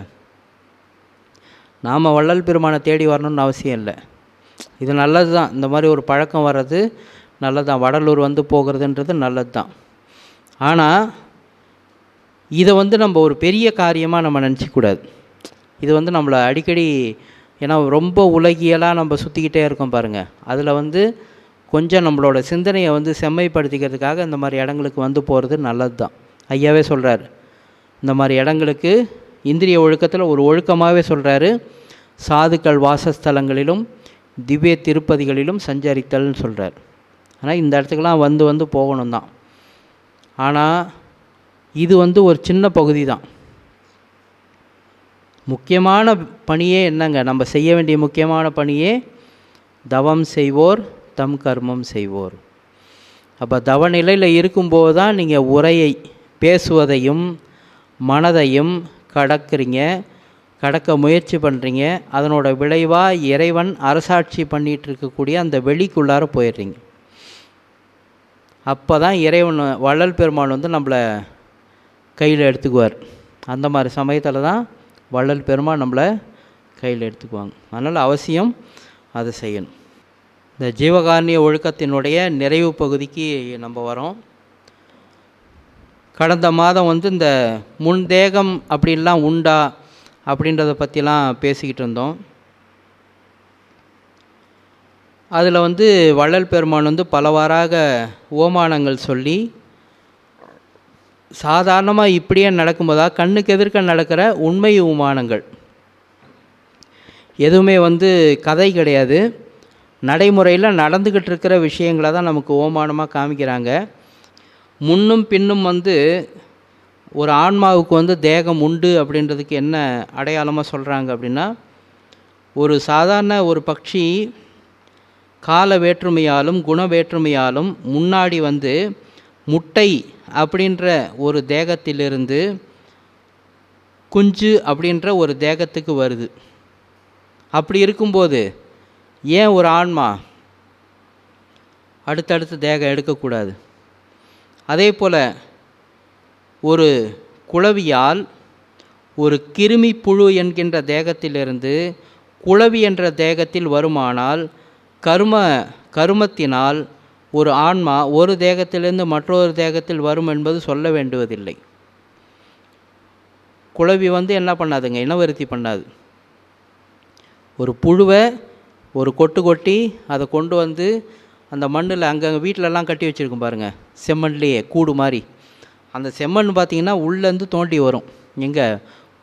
நாம் வள்ளல் பெருமானை தேடி வரணும்னு அவசியம் இல்லை. இது நல்லது தான், இந்த மாதிரி ஒரு பழக்கம் வர்றது நல்லது தான், வடலூர் வந்து போகிறதுன்றது நல்லது தான். ஆனால் இதை வந்து நம்ம ஒரு பெரிய காரியமாக நம்ம நினச்சிக்கூடாது. இது வந்து நம்மளை அடிக்கடி, ஏன்னா ரொம்ப உலகியலாக நம்ம சுற்றிக்கிட்டே இருக்கோம் பாருங்கள், அதில் வந்து கொஞ்சம் நம்மளோட சிந்தனையை வந்து செம்மைப்படுத்திக்கிறதுக்காக இந்த மாதிரி இடங்களுக்கு வந்து போகிறது நல்லது தான். ஐயாவே சொல்கிறார், இந்த மாதிரி இடங்களுக்கு இந்திரிய ஒழுக்கத்தில் ஒரு ஒழுக்கமாகவே சொல்கிறாரு, சாதுக்கள் வாசஸ்தலங்களிலும் திவ்ய திருப்பதிகளிலும் சஞ்சரித்தல்னு சொல்கிறார். ஆனால் இந்த இடத்துக்கெலாம் வந்து வந்து போகணும் தான். ஆனால் இது வந்து ஒரு சின்ன பகுதி தான். முக்கியமான பணியே என்னங்க, நம்ம செய்ய வேண்டிய முக்கியமான பணியே தவம் செய்வோர் தம் கர்மம் செய்வோர். அப்போ தவநிலையில் இருக்கும்போது தான் நீங்கள் உரையை பேசுவதையும் மனதையும் கடக்க முயற்சி பண்ணுறீங்க. அதனோட விளைவாக இறைவன் அரசாட்சி பண்ணிகிட்டு இருக்கக்கூடிய அந்த வெளிக்குள்ளார போயிடுறீங்க. அப்போ தான் இறைவன் வள்ளல் பெருமான் வந்து நம்மளை கையில் எடுத்துக்குவார். அந்த மாதிரி சமயத்தில் தான் வள்ளல் பெருமான் நம்மளை கையில் எடுத்துக்குவாங்க. அதனால் அவசியம் அதை செய்யணும். இந்த ஜீவகாருண்ய ஒழுக்கத்தினுடைய நிறைவு பகுதிக்கு நம்ம வரோம். கடந்த மாதம் வந்து இந்த முன்தேகம் அப்படின்லாம் உண்டா அப்படின்றத பற்றிலாம் பேசிக்கிட்டு இருந்தோம். அதில் வந்து வள்ளல் பெருமான் வந்து பலவாறாக ஓமானங்கள் சொல்லி சாதாரணமாக இப்படியே நடக்கும்போதா கண்ணுக்கு எதிர்க்க நடக்கிற உண்மை உமானங்கள், எதுவுமே வந்து கதை கிடையாது, நடைமுறையில் நடந்துக்கிட்டு இருக்கிற விஷயங்களை தான் நமக்கு ஓமானமாக காமிக்கிறாங்க. முன்னும் பின்னும் வந்து ஒரு ஆன்மாவுக்கு வந்து தேகம் உண்டு அப்படின்றதுக்கு என்ன அடையாளமாக சொல்கிறாங்க அப்படின்னா, ஒரு சாதாரண ஒரு பட்சி கால வேற்றுமையாலும் குண வேற்றுமையாலும் முன்னாடி வந்து முட்டை அப்படின்ற ஒரு தேகத்திலிருந்து குஞ்சு அப்படின்ற ஒரு தேகத்துக்கு வருது. அப்படி இருக்கும்போது ஏன் ஒரு ஆன்மா அடுத்தடுத்து தேகம் எடுக்கக்கூடாது? அதே போல் ஒரு குளவியால் ஒரு கிருமி புழு என்கின்ற தேகத்திலிருந்து குளவி என்ற தேகத்தில் வருமானால் கருமத்தினால் ஒரு ஆன்மா ஒரு தேகத்திலிருந்து மற்றொரு தேகத்தில் வரும் என்பது சொல்ல வேண்டுவதில்லை. குளவி வந்து என்ன பண்ணாதுங்க, இனவருத்தி பண்ணாது. ஒரு புழுவை ஒரு கொட்டி அதை கொண்டு வந்து அந்த மண்ணில் அங்கங்கே வீட்டிலலாம் கட்டி வச்சுருக்கும் பாருங்கள், செம்மண்லேயே கூடு மாதிரி. அந்த செம்மண் பார்த்திங்கன்னா உள்ளேருந்து தோண்டி வரும், எங்கே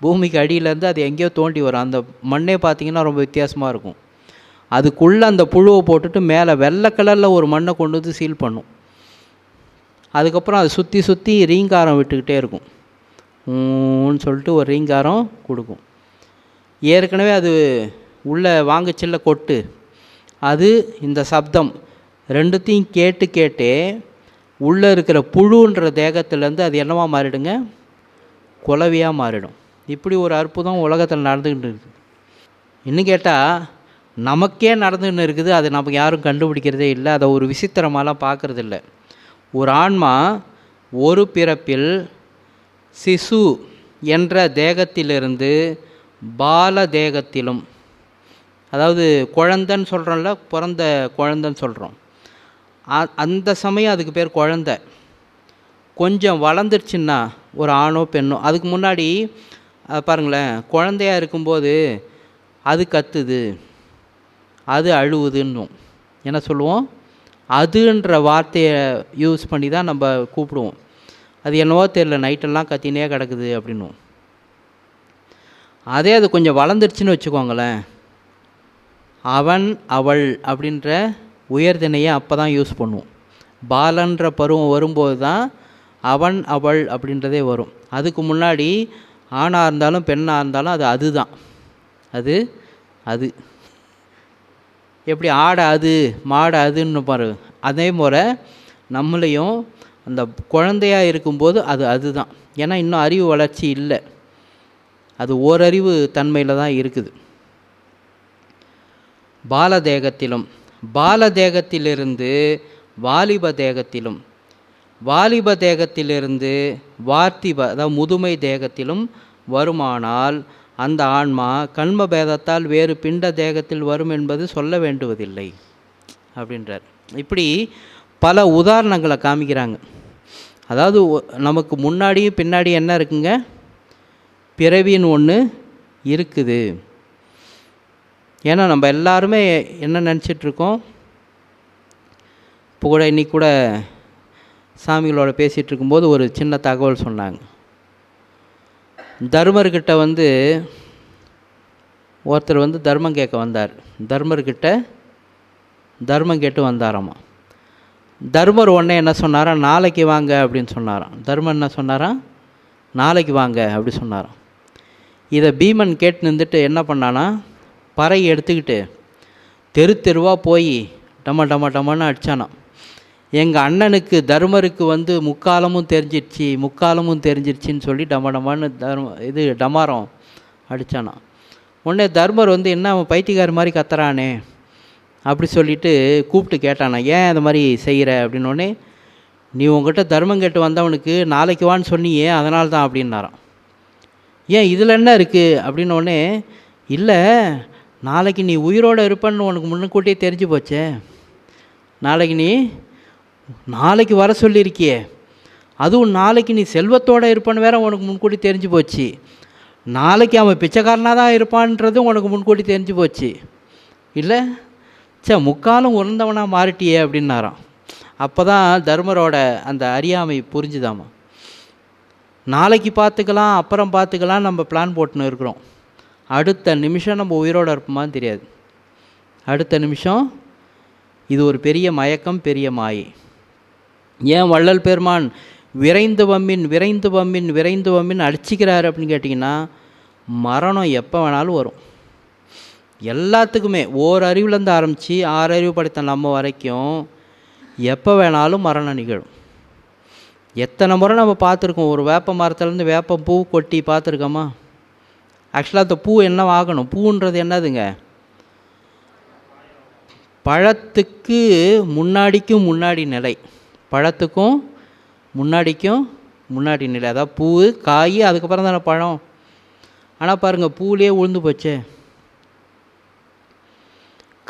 பூமிக்கு அடியிலேருந்து அது எங்கேயோ தோண்டி வரும். அந்த மண்ணே பார்த்திங்கன்னா ரொம்ப வித்தியாசமாக இருக்கும். அதுக்குள்ளே அந்த புழுவை போட்டுட்டு மேலே வெள்ளை கலரில் ஒரு மண்ணை கொண்டு வந்து சீல் பண்ணும். அதுக்கப்புறம் அதை சுற்றி சுற்றி ரீங்காரம் விட்டுக்கிட்டே இருக்கும். ன்னு சொல்லிட்டு ஒரு ரீங்காரம் கொடுக்கும். ஏற்கனவே அது உள்ளே வாங்கச்சில்ல கொட்டு, அது இந்த சப்தம் ரெண்டுத்தையும் கேட்டே உள்ளே இருக்கிற புழுன்ற தேகத்துலேருந்து அது என்னவா மாறிடுங்க, குளவியாக மாறிடும். இப்படி ஒரு அற்புதம் உலகத்தில் நடந்துக்கிட்டு இருக்குது. இன்னும் கேட்டால் நமக்கே நடந்துன்னு இருக்குது, அது நமக்கு யாரும் கண்டுபிடிக்கிறதே இல்லை, அதை ஒரு விசித்திரமாலாம் பார்க்குறது இல்லை. ஒரு ஆன்மா ஒரு பிறப்பில் சிசு என்ற தேகத்திலிருந்து பால தேகத்திலும், அதாவது குழந்தைன்னு சொல்கிறோம்ல, பிறந்த குழந்தைன்னு சொல்கிறோம், அந்த சமயம் அதுக்கு பேர் குழந்தை. கொஞ்சம் வளர்ந்துருச்சுன்னா ஒரு ஆணோ பெண்ணோ, அதுக்கு முன்னாடி பாருங்களேன், குழந்தையாக இருக்கும்போது அது கத்துது, அது அழுவுதுன்னும் என்ன சொல்லுவோம், அதுன்ற வார்த்தையை யூஸ் பண்ணி தான் நம்ம கூப்பிடுவோம். அது என்னவோ தெரியல, நைட்டெல்லாம் கத்தினே கிடக்குது அப்படின்னும். அதே அது கொஞ்சம் வளர்ந்துருச்சுன்னு வச்சுக்கோங்களேன், அவன் அவள் அப்படின்ற உயர்திணையை அப்போ தான் யூஸ் பண்ணுவோம். பாலன்ற பருவம் வரும்போது தான் அவன் அவள் அப்படின்றதே வரும். அதுக்கு முன்னாடி ஆணாக இருந்தாலும் பெண்ணாக இருந்தாலும் அது அதுதான். அது எப்படி ஆடை அது மாடை அதுன்னு பாரு, அதே முறை நம்மளையும் அந்த குழந்தையாக இருக்கும்போது அதுதான். ஏன்னா இன்னும் அறிவு வளர்ச்சி இல்லை, அது ஓரறிவு தன்மையில் தான் இருக்குது. பாலதேகத்திலும், பாலதேகத்திலிருந்து வாலிப தேகத்திலும், வாலிப தேகத்திலிருந்து வார்த்திப அதாவது முதுமை தேகத்திலும் வருமானால் அந்த ஆன்மா கண்ம பேதத்தால் வேறு பிண்ட தேகத்தில் வரும் என்பது சொல்ல வேண்டுவதில்லை அப்படின்றார். இப்படி பல உதாரணங்களை காமிக்கிறாங்க. அதாவது நமக்கு முன்னாடியும் பின்னாடி என்ன இருக்குங்க, பிறவின்னு ஒன்று இருக்குது. ஏன்னா நம்ம எல்லாருமே என்ன நினச்சிட்ருக்கோம், இப்போ கூட இன்றைக்கி கூட சாமிகளோட பேசிகிட்டு இருக்கும்போது ஒரு சின்ன தகவல் சொன்னாங்க. தர்மர்கிட்ட வந்து ஒருத்தர் வந்து தர்மம் கேட்க வந்தார். தர்மர்கிட்ட தர்மம் கேட்டு வந்தாராம்மா. தர்மர் உடனே என்ன சொன்னாராம், நாளைக்கு வாங்க அப்படின்னு சொன்னாராம். தர்மர் என்ன சொன்னாராம், நாளைக்கு வாங்க அப்படி சொன்னாராம். இதை பீமன் கேட்டு நின்றுட்டு என்ன பண்ணானா, பறை எடுத்துக்கிட்டு தெருவாக போய் டமன்னு அடித்தானான். எங்கள் அண்ணனுக்கு தர்மருக்கு வந்து முக்காலமும் தெரிஞ்சிருச்சின்னு சொல்லி டமன்னு டமாரம் அடித்தானான். உடனே தர்மர் வந்து என்ன அவன் பைத்தியக்கார மாதிரி கத்துறானே அப்படி சொல்லிட்டு கூப்பிட்டு கேட்டானா, ஏன் அந்த மாதிரி செய்கிற அப்படின்னோடனே, நீ உங்ககிட்ட தர்மம் கேட்டு வந்தவனுக்கு நாளைக்கு வான்னு சொன்னியே அதனால தான் அப்படின்னாரான். ஏன் இதில் என்ன இருக்குது அப்படின்னோடனே, இல்லை நாளைக்கு நீ உயிரோடு இருப்பன்னு உனக்கு முன்னுக்கூட்டியே தெரிஞ்சு போச்சே, நாளைக்கு வர சொல்லியிருக்கியே, அதுவும் நாளைக்கு நீ செல்வத்தோடு இருப்பான்னு வேற உனக்கு முன்கூட்டி தெரிஞ்சு போச்சு. நாளைக்கு அவன் பிச்சைக்காரனாக தான் இருப்பான்றதும் உனக்கு முன்கூட்டி தெரிஞ்சு போச்சு இல்லை. முக்காலும் உணர்ந்தவனாக மாறிட்டியே அப்படின்னாராம். அப்போ தான் தர்மரோட அந்த அறியாமை புரிஞ்சுதாமா. நாளைக்கு பார்த்துக்கலாம், அப்புறம் பார்த்துக்கலாம் நம்ம பிளான் போட்டுன்னு இருக்கிறோம். அடுத்த நிமிஷம் நம்ம உயிரோடு இருப்போமான்னு தெரியாது. அடுத்த நிமிஷம் இது ஒரு பெரிய மயக்கம், பெரிய மாயை. ஏன் வள்ளல் பெருமான் விரைந்து வம்மின் விரைந்து வம்மின் விரைந்து வம்மின் அடிச்சிக்கிறாரு அப்படின்னு கேட்டிங்கன்னா, மரணம் எப்போ வேணாலும் வரும். எல்லாத்துக்குமே ஓரறிவுலேருந்து ஆரம்பித்து 6 அறிவு படைத்த நம்ம வரைக்கும் எப்போ வேணாலும் மரணம் நிகழும். எத்தனை முறை நம்ம பார்த்துருக்கோம். ஒரு வேப்ப மரத்துலேருந்து வேப்ப பூ கொட்டி பார்த்துருக்கோமா? ஆக்சுவலாக அந்த பூ என்ன ஆகணும்? பூன்றது என்னதுங்க? பழத்துக்கு முன்னாடிக்கும் முன்னாடி நிலை, பழத்துக்கும் முன்னாடிக்கும் முன்னாடி நிலை. அதாவது பூ காய் அதுக்கப்புறம் தானே பழம். ஆனால் பாருங்கள், பூவிலே உளுந்து போச்சே,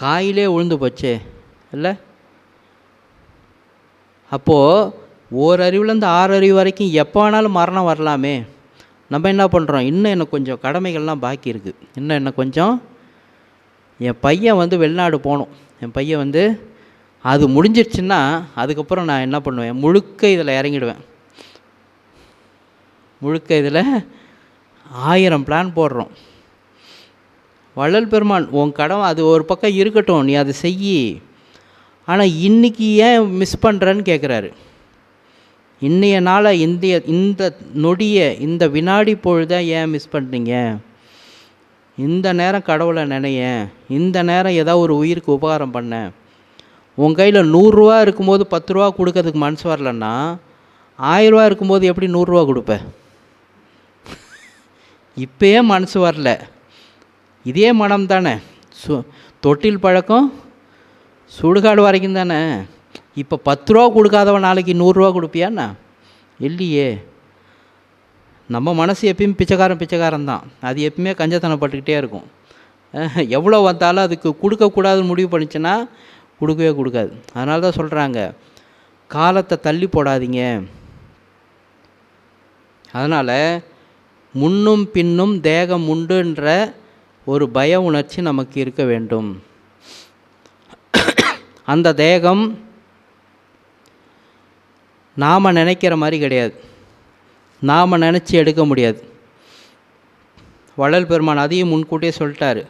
காயிலே உளுந்து போச்சே இல்லை. அப்போது ஓரறிவுலேருந்து 6 அறிவு வரைக்கும் எப்போ வேணாலும் மரணம் வரலாமே. நம்ம என்ன பண்ணுறோம்? இன்னும் எனக்கு கொஞ்சம் கடமைகள்லாம் பாக்கி இருக்குது, இன்னும் என்ன கொஞ்சம். என் பையன் வந்து வெளிநாடு போகணும், என் பையன் வந்து அது முடிஞ்சிடுச்சுன்னா அதுக்கப்புறம் நான் என்ன பண்ணுவேன்? முழுக்க இதில் இறங்கிடுவேன். முழுக்க இதில் 1000 பிளான் போடுறோம். வள்ளல் பெருமான் உன் கடமை அது ஒரு பக்கம் இருக்கட்டும், நீ அதை செய். ஆனால் இன்றைக்கி ஏன் மிஸ் பண்ணுறேன்னு கேட்குறாரு. இன்றைய நாளை, இந்த நொடியை, இந்த வினாடி பொழுதை ஏன் மிஸ் பண்ணுறீங்க? இந்த நேரம் கடவுளை நினைய, இந்த நேரம் ஏதாவது ஒரு உயிருக்கு உபகாரம் பண்ண. உன் கையில் 100 ரூபா இருக்கும்போது 10 ரூபா கொடுக்கறதுக்கு மனசு வரலன்னா 1000 ரூபா இருக்கும்போது எப்படி 100 ரூபா கொடுப்ப? இப்போயே மனசு வரல. இதே மனம் தானே, தொட்டில் பழக்கம் சுடுகாடு வரைக்கும் தானே. இப்போ 10 ரூபா கொடுக்காதவன் நாளைக்கு 100 ரூபா கொடுப்பியாண்ணா? இல்லையே. நம்ம மனசு எப்பயும் பிச்சைக்காரன் தான். அது எப்பயுமே கஞ்சத்தனப்பட்டுக்கிட்டே இருக்கும். எவ்வளோ வந்தாலும் அதுக்கு கொடுக்கக்கூடாதுன்னு முடிவு பண்ணிச்சுன்னா கொடுக்கவே கொடுக்காது. அதனால தான் சொல்கிறாங்க, காலத்தை தள்ளி போடாதீங்க. அதனால் முன்னும் பின்னும் தேகம் உண்டுன்ற ஒரு பய உணர்ச்சி நமக்கு இருக்க வேண்டும். அந்த தேகம் நாம் நினைக்கிற மாதிரி கிடையாது, நாம் நினச்சி எடுக்க முடியாது. வள்ளல் பெருமான் அதையும் முன்கூட்டியே சொல்லிட்டாரு.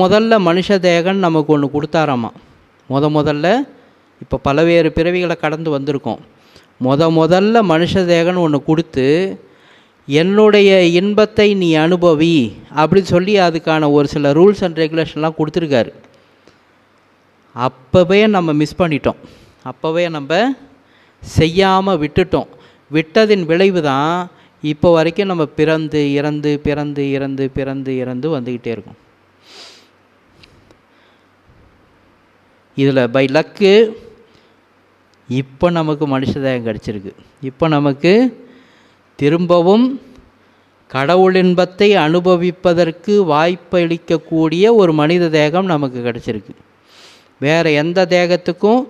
முதல்ல மனுஷ தேகன் நமக்கு ஒன்று கொடுத்தாராமா. முதல்ல இப்போ பலவேறு பிறவிகளை கடந்து வந்திருக்கோம். முதல்ல மனுஷ தேகன் ஒன்று கொடுத்து, என்னுடைய இன்பத்தை நீ அனுபவி அப்படின்னு சொல்லி அதுக்கான ஒரு சில ரூல்ஸ் அண்ட் ரெகுலேஷன்லாம் கொடுத்துருக்காரு. அப்போவே நம்ம மிஸ் பண்ணிட்டோம், அப்போவே நம்ம செய்யாமல் விட்டுட்டோம். விட்டதின் விளைவு தான் இப்போ வரைக்கும் நம்ம பிறந்து இறந்து பிறந்து இறந்து பிறந்து இறந்து வந்துக்கிட்டே இருக்கோம். இதில் பை லக்கு இப்போ நமக்கு மனுஷ தேகம் கிடச்சிருக்கு. இப்போ நமக்கு திரும்பவும் கடவுள் இன்பத்தை அனுபவிப்பதற்கு வாய்ப்பளிக்கக்கூடிய ஒரு மனித தேகம் நமக்கு கிடச்சிருக்கு. வேறு எந்த தேகத்துக்கும்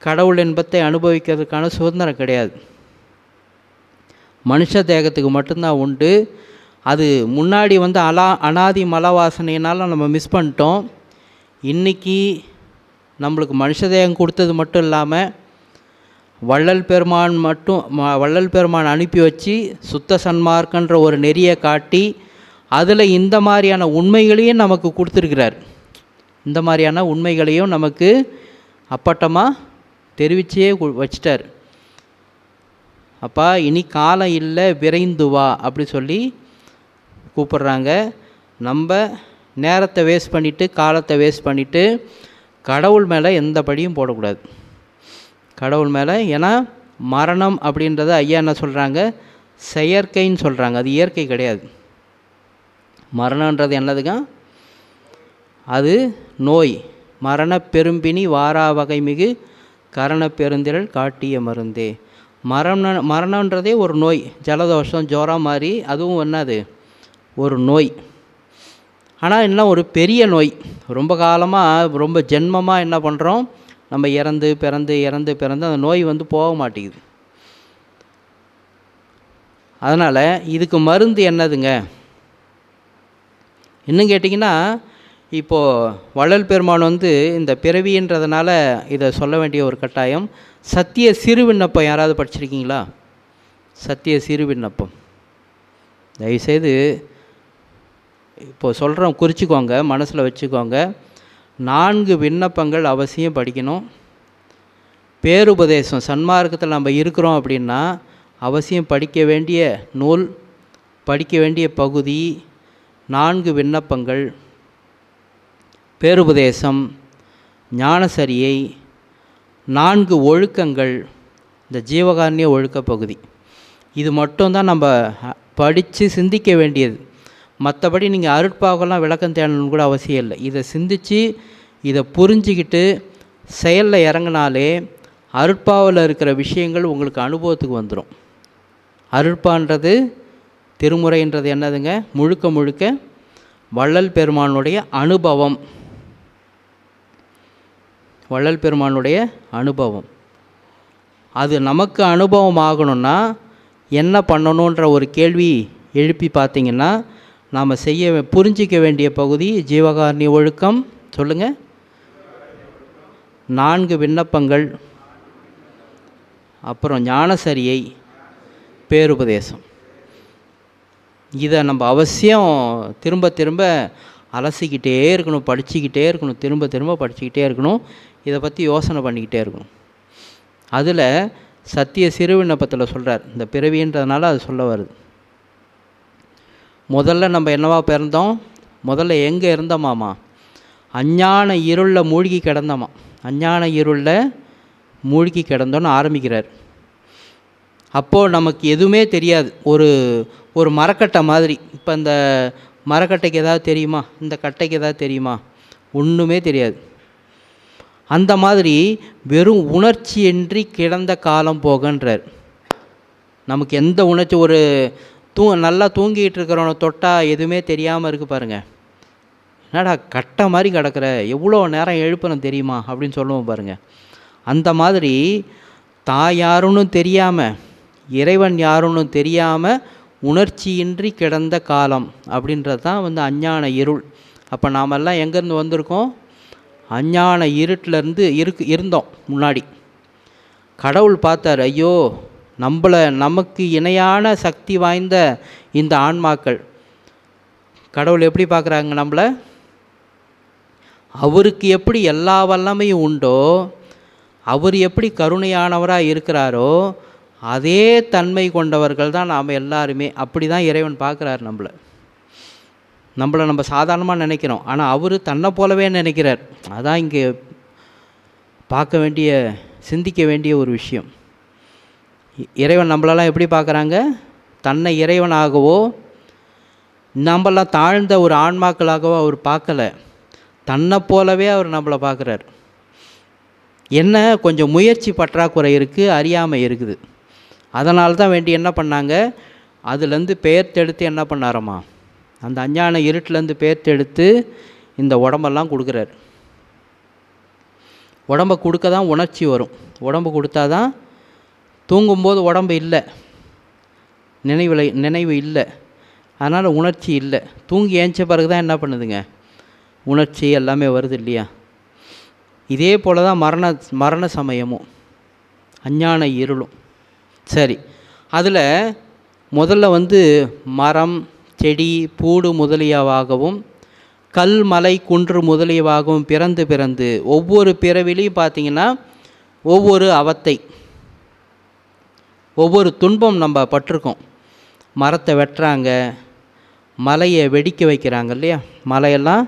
கடவுள் இன்பத்தை அனுபவிக்கிறதுக்கான சுதந்திரம் கிடையாது. மனுஷ தேகத்துக்கு மட்டும்தான் உண்டு. அது முன்னாடி வந்து அனாதி மல வாசனையினால் நம்ம மிஸ் பண்ணிட்டோம். இன்றைக்கி நம்மளுக்கு மனுஷ தேகம் கொடுத்தது மட்டும் இல்லாமல் வள்ளல் பெருமான் அனுப்பி வச்சு சுத்த சன்மார்க்கன்ற ஒரு நெறியை காட்டி அதில் இந்த மாதிரியான உண்மைகளையும் நமக்கு கொடுத்துருக்கிறார். இந்த மாதிரியான உண்மைகளையும் நமக்கு அப்பட்டமாக தெரிவிச்சே வச்சிட்டார். அப்பா இனி காலம் இல்லை, விரைந்து வா அப்படி சொல்லி கூப்பிட்றாங்க. நம்ம நேரத்தை வேஸ்ட் பண்ணிவிட்டு, காலத்தை வேஸ்ட் பண்ணிவிட்டு கடவுள் மேலே எந்த படியும் போடக்கூடாது. கடவுள் மேலே, ஏன்னா மரணம் அப்படின்றத ஐயா என்ன சொல்கிறாங்க, செயற்கைன்னு சொல்கிறாங்க. அது இயற்கை கிடையாது. மரணன்றது என்னதுங்க? அது நோய். மரண பெரும்பினி வாரா வகை மிகு கரண பெருந்திரள் காட்டிய மருந்தே. மரணன்றதே ஒரு நோய். ஜலதோஷம் ஜுரம் மாதிரி அதுவும் என்னது ஒரு நோய். ஆனால் என்ன ஒரு பெரிய நோய். ரொம்ப காலமாக ரொம்ப ஜென்மமாக என்ன பண்ணுறோம், நம்ம இறந்து பிறந்து அந்த நோய் வந்து போக மாட்டேங்குது. அதனால் இதுக்கு மருந்து என்னதுங்க? இன்னும் கேட்டிங்கன்னா, இப்போது வள்ளல் பெருமான் வந்து இந்த பிறவின்றதுனால இதை சொல்ல வேண்டிய ஒரு கட்டாயம். சத்திய சிறு விண்ணப்பம் யாராவது படிச்சிருக்கீங்களா? சத்திய சிறு விண்ணப்பம் தயவுசெய்து இப்போது சொல்கிறோம், குறிச்சிக்கோங்க, மனசில் வச்சுக்கோங்க. 4 விண்ணப்பங்கள் அவசியம் படிக்கணும். பேருபதேசம் சன்மார்க்கத்தில் நம்ம இருக்கிறோம் அப்படின்னா அவசியம் படிக்க வேண்டிய நூல், படிக்க வேண்டிய பகுதி 4 விண்ணப்பங்கள்: பேருபதேசம், ஞானசரியை, 4 ஒழுக்கங்கள், இந்த ஜீவகாருண்ய ஒழுக்க பகுதி. இது மட்டும்தான் நம்ம படித்து சிந்திக்க வேண்டியது. மற்றபடி நீங்கள் அருட்பாவெல்லாம் விளக்கம் தேடணும்னு கூட அவசியம் இல்லை. இதை சிந்தித்து இதை புரிஞ்சிக்கிட்டு செயலில் இறங்கினாலே அருட்பாவில் இருக்கிற விஷயங்கள் உங்களுக்கு அனுபவத்துக்கு வந்துடும். அருட்பான்றது, திருமுறைன்றது என்னதுங்க? முழுக்க முழுக்க வள்ளல் பெருமானுடைய அனுபவம். வள்ளல் பெருமானுடைய அனுபவம். அது நமக்கு அனுபவம் ஆகணும்னா என்ன பண்ணணுன்ற ஒரு கேள்வி எழுப்பி பார்த்தீங்கன்னா, நாம் புரிஞ்சிக்க வேண்டிய பகுதி ஜீவகாருண்ய ஒழுக்கம். சொல்லுங்கள். 4 விண்ணப்பங்கள், அப்புறம் ஞானசரியை, பேருபதேசம். இதை நம்ம அவசியம் திரும்ப திரும்ப அலசிக்கிட்டே இருக்கணும், படிச்சுக்கிட்டே இருக்கணும், திரும்ப திரும்ப படிச்சுக்கிட்டே இருக்கணும். இதை பற்றி யோசனை பண்ணிக்கிட்டே இருக்கணும். அதில் சத்திய சிறு விண்ணப்பத்தில் சொல்கிறார், இந்த பிறவின்றதுனால அது சொல்ல வருது. முதல்ல நம்ம என்னவா பிறந்தோம்? முதல்ல எங்கே இருந்தோமாமா? அஞ்ஞான இருளில் மூழ்கி கிடந்தோமா. அஞ்ஞான இருளில் மூழ்கி கிடந்தோன்னு ஆரம்பிக்கிறார். அப்போது நமக்கு எதுவுமே தெரியாது. ஒரு மரக்கட்டை மாதிரி. இப்போ இந்த மரக்கட்டைக்கு ஏதாவது தெரியுமா? இந்த கட்டைக்கு ஏதாவது தெரியுமா? ஒன்றுமே தெரியாது. அந்த மாதிரி வெறும் உணர்ச்சியின்றி கிடந்த காலம் போகன்றார். நமக்கு எந்த உணர்ச்சி, ஒரு நல்லா தூங்கிட்டு இருக்கிறவனை தொட்டால் எதுவுமே தெரியாமல் இருக்குது பாருங்கள். என்னடா கட்டை மாதிரி கிடக்கிற, எவ்வளோ நேரம் எழுப்பணும் தெரியுமா அப்படின்னு சொல்லுவோம் பாருங்கள். அந்த மாதிரி தான் யாருன்னு தெரியாமல், இறைவன் யாருன்னு தெரியாமல் உணர்ச்சியின்றி கிடந்த காலம் அப்படின்றது தான் அஞ்ஞான இருள். அப்போ நாமெல்லாம் எங்கேருந்து வந்திருக்கோம்? அஞ்ஞான இருட்டிலேருந்து இருந்தோம். முன்னாடி கடவுள் பார்த்தார், ஐயோ நமக்கு இணையான சக்தி வாய்ந்த இந்த ஆன்மாக்கள். கடவுள் எப்படி பார்க்குறாங்க நம்மளை? அவருக்கு எப்படி எல்லா வல்லமையும் உண்டோ, அவர் எப்படி கருணையானவராக இருக்கிறாரோ அதே தன்மை கொண்டவர்கள் தான் நாம் எல்லாருமே. அப்படி தான் இறைவன் பார்க்குறார் நம்மளை. நம்ம சாதாரணமாக நினைக்கிறோம், ஆனால் அவர் தன்னை போலவே நினைக்கிறார். அதான் இங்கே பார்க்க வேண்டிய, சிந்திக்க வேண்டிய ஒரு விஷயம். இறைவன் நம்மளெல்லாம் எப்படி பார்க்குறாங்க? தன்னை இறைவனாகவோ நம்மளாம் தாழ்ந்த ஒரு ஆன்மாக்களாகவோ அவர் பார்க்கலை. தன்னை போலவே அவர் நம்மளை பார்க்குறார். என்ன கொஞ்சம் முயற்சி பற்றாக்குறை இருக்குது, அறியாமை இருக்குது. அதனால தான் வேண்டி என்ன பண்ணாங்க, அதுலேருந்து பெயர்த்தெடுத்து என்ன பண்ணாரம்மா, அந்த அஞ்ஞான இருட்டிலேருந்து பெயர்த்தெடுத்து இந்த உடம்பெல்லாம் கொடுக்குறார். உடம்பை கொடுக்க தான் உணர்ச்சி வரும். உடம்பு கொடுத்தா தான், தூங்கும்போது உடம்பு இல்லை, நினைவு இல்லை, அதனால் உணர்ச்சி இல்லை. தூங்கி ஏஞ்ச பிறகு தான் என்ன பண்ணுதுங்க, உணர்ச்சி எல்லாமே வருது இல்லையா? இதே போல் தான் மரண சமயமும் அஞ்ஞான இருளும். சரி, அதில் முதல்ல மரம், செடி, பூடு முதலியவாகவும் கல், மலை, குன்று முதலியவாகவும் பிறந்து ஒவ்வொரு பிறவிலையும் பார்த்திங்கன்னா ஒவ்வொரு அவத்தை, ஒவ்வொரு துன்பம் நம்ம பட்டிருக்கோம். மரத்தை வெட்டுறாங்க, மலையை வெடிக்க வைக்கிறாங்க இல்லையா? மலையெல்லாம்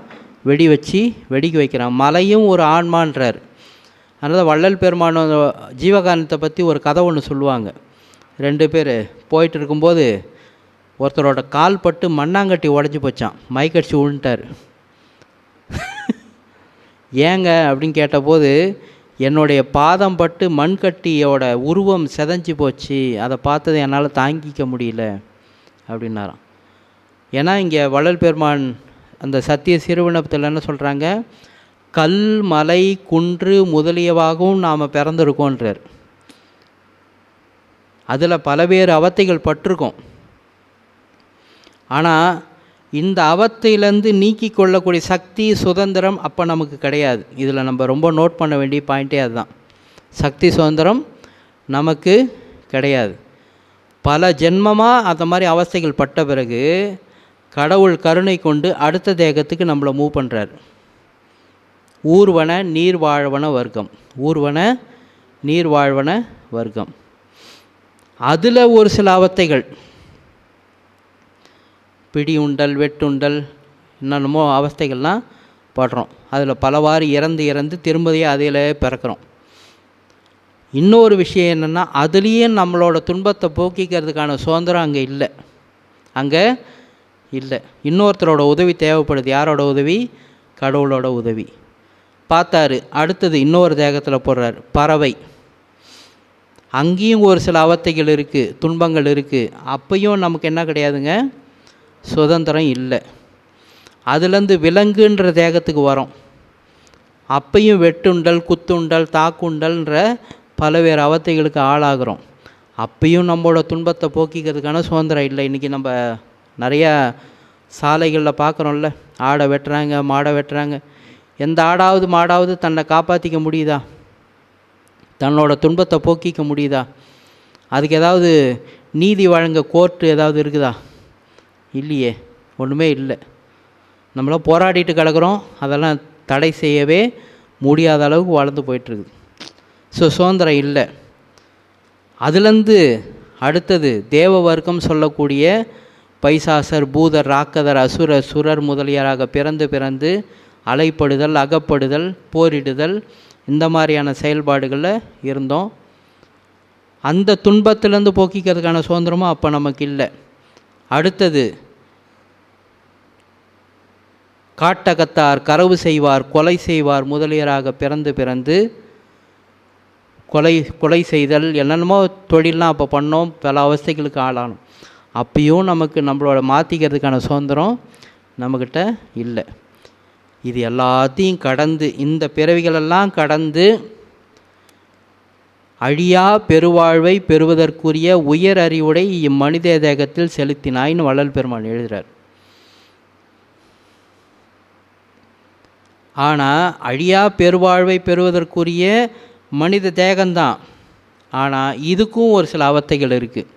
வெடிக்க வைக்கிறாங்க. மலையும் ஒரு ஆன்மான்றார். அதனால் வள்ளல் பெருமான ஜீவகாரணத்தை பற்றி ஒரு கதை ஒன்று சொல்லுவாங்க. 2 பேர் போயிட்டு இருக்கும்போது ஒருத்தரோட கால் பட்டு மண்ணாங்கட்டி உடஞ்சி போச்சான், மைக்கடிச்சு விழுந்துட்டார். ஏங்க அப்படின்னு கேட்டபோது, என்னுடைய பாதம் பட்டு மண்கட்டியோட உருவம் செதஞ்சு போச்சு, அதை பார்த்ததை என்னால் தாங்கிக்க முடியல அப்படின்னாராம். ஏன்னா இங்கே வள்ளல் பெருமான் அந்த சத்திய சிறுவிண்ணப்பத்தில் என்ன சொல்கிறாங்க, கல், மலை, குன்று முதலியவாகவும் நாம் பிறந்திருக்கோன்றார். அதில் பலவேறு அவத்தைகள் பட்டிருக்கோம். ஆனால் இந்த அவத்தையிலேருந்து நீக்கி கொள்ளக்கூடிய சக்தி சுதந்திரம் அப்போ நமக்கு கிடையாது. இதில் நம்ம ரொம்ப நோட் பண்ண வேண்டிய பாயிண்ட்டே அதுதான். சக்தி சுதந்திரம் நமக்கு கிடையாது. பல ஜென்மமாக அந்த மாதிரி அவஸ்தைகள் பட்ட பிறகு கடவுள் கருணை கொண்டு அடுத்த தேகத்துக்கு நம்மளை மூவ் பண்ணுறார். ஊர்வன நீர்வாழ்வன வர்க்கம், ஊர்வன நீர்வாழ்வன வர்க்கம். அதில் ஒரு சில அவத்தைகள், பிடி உண்டல், வெட்டுண்டல், என்னென்னமோ அவஸ்தைகள்லாம் படுறோம். அதில் பலவாறு இறந்து இறந்து திரும்பதியே அதில் பிறக்கிறோம். இன்னொரு விஷயம் என்னென்னா, அதுலேயும் நம்மளோட துன்பத்தை போக்கிக்கிறதுக்கான சுதந்திரம் அங்கே இல்லை. அங்கே இல்லை. இன்னொருத்தரோட உதவி தேவைப்படுது. யாரோட உதவி? கடவுளோட உதவி. பார்த்தாரு, அடுத்தது இன்னொரு தேகத்தில் போடுறார், பறவை. அங்கேயும் ஒரு சில அவத்தைகள் இருக்குது, துன்பங்கள் இருக்குது. அப்பையும் நமக்கு என்ன கிடையாதுங்க, சுதந்திரம் இல்லை. அதுலேருந்து விலங்குன்ற தேகத்துக்கு வரோம். அப்பையும் வெட்டுண்டல், குத்துண்டல், தாக்குண்டல்ன்ற பலவேறு அவத்தைகளுக்கு ஆளாகிறோம். அப்பையும் நம்மளோட துன்பத்தை போக்கிக்கிறதுக்கான சுதந்திரம் இல்லை. இன்றைக்கி நம்ம நிறையா சாலைகளில் பார்க்குறோம்ல, ஆடை வெட்டுறாங்க, மாடை வெட்டுறாங்க. எந்த ஆடாவது மாடாவது தன்னை காப்பாற்றிக்க முடியுதா? தன்னோட துன்பத்தை போக்கிக்க முடியுதா? அதுக்கு ஏதாவது நீதி வழங்க கோர்ட்டு ஏதாவது இருக்குதா? இல்லையே, ஒன்றுமே இல்லை. நம்மளாம் போராடிட்டு கிடக்கிறோம். அதெல்லாம் தடை செய்யவே முடியாத அளவுக்கு வளர்ந்து போயிட்டுருக்குது. ஸோ சுதந்திரம் இல்லை. அதுலேருந்து அடுத்தது தேவ வர்க்கம் சொல்லக்கூடிய பைசாசர், பூதர், ராக்கதர், அசுரர், சுரர் முதலியராக பிறந்து பிறந்து அலைப்படுதல், அகப்படுதல், போரிடுதல், இந்த மாதிரியான செயல்பாடுகளில் இருந்தோம். அந்த துன்பத்திலேருந்து போக்கிக்கிறதுக்கான சுதந்திரமும் அப்போ நமக்கு இல்லை. அடுத்தது காட்டகத்தார், கரவு செய்வார், கொலை செய்வார் முதலியராக பிறந்து பிறந்து கொலை செய்தல், என்னென்னமோ தொழிலெலாம் அப்போ பண்ணோம். பல அவஸ்தைகளுக்கு ஆளானோம். அப்பயும் நமக்கு நம்மளோட மாற்றிக்கிறதுக்கான சுதந்திரம் நம்மக்கிட்ட இல்லை. இது எல்லாத்தையும் கடந்து, இந்த பிறவிகளெல்லாம் கடந்து அழியா பெருவாழ்வை பெறுவதற்குரிய உயர் அறிவுடை இம்மனித தேகத்தில் செலுத்தினாயின்னு வள்ளல் பெருமான் எழுதுகிறார். ஆனால் அழியா பெருவாழ்வை பெறுவதற்குரிய மனித தேகம்தான். ஆனால் இதுக்கும் ஒரு சில அவத்தைகள் இருக்குது.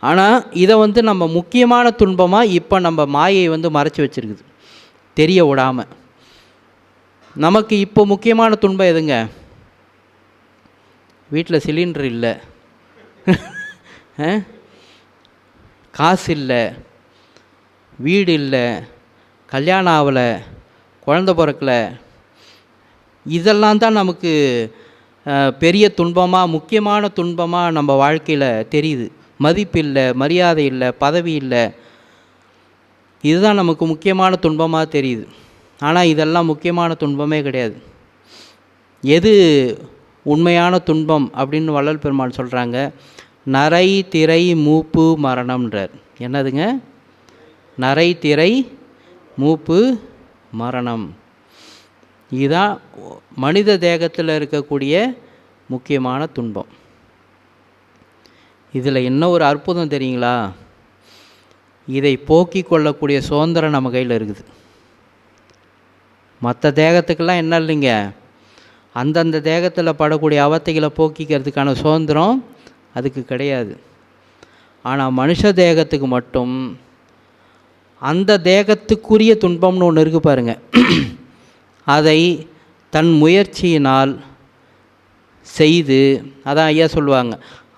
ஆனால் இதை நம்ம முக்கியமான துன்பமாக இப்போ நம்ம மாயை மறைச்சி வச்சுருக்குது, தெரிய விடாமல். நமக்கு இப்போ முக்கியமான துன்பம் எதுங்க? வீட்டில் சிலிண்டர் இல்லை, காசு இல்லை, வீடு இல்லை, கல்யாணம் ஆகலை, குழந்த பிறக்கலை. இதெல்லாம் தான் நமக்கு பெரிய துன்பமாக, முக்கியமான துன்பமாக நம்ம வாழ்க்கையில் தெரியுது. மதிப்பு இல்லை, மரியாதை இல்லை, பதவி இல்லை. இதுதான் நமக்கு முக்கியமான துன்பமாக தெரியுது. ஆனால் இதெல்லாம் முக்கியமான துன்பமே கிடையாது. எது உண்மையான துன்பம் அப்படின்னு வள்ளல் பெருமாள் சொல்கிறாங்க? நரை, திரை, மூப்பு, மரணம்ன்றார். என்னதுங்க? நரை, திரை, மூப்பு, மரணம். இதுதான் மனித தேகத்தில் இருக்கக்கூடிய முக்கியமான துன்பம். இதில் என்ன ஒரு அற்புதம் தெரியுங்களா? இதை போக்கி கொள்ளக்கூடிய சுதந்திரம் நம்ம கையில் இருக்குது. மற்ற தேகத்துக்கெல்லாம் என்ன இல்லைங்க, அந்தந்த தேகத்தில் படக்கூடிய அவத்தைகளை போக்கிக்கிறதுக்கான சுதந்திரம் அதுக்கு கிடையாது. ஆனால் மனுஷ தேகத்துக்கு மட்டும் அந்த தேகத்துக்குரிய துன்பம்னு ஒன்று இருக்குது பாருங்கள். அதை தன் முயற்சியினால் செய்து, அதான் ஐயா சொல்லுவாங்க,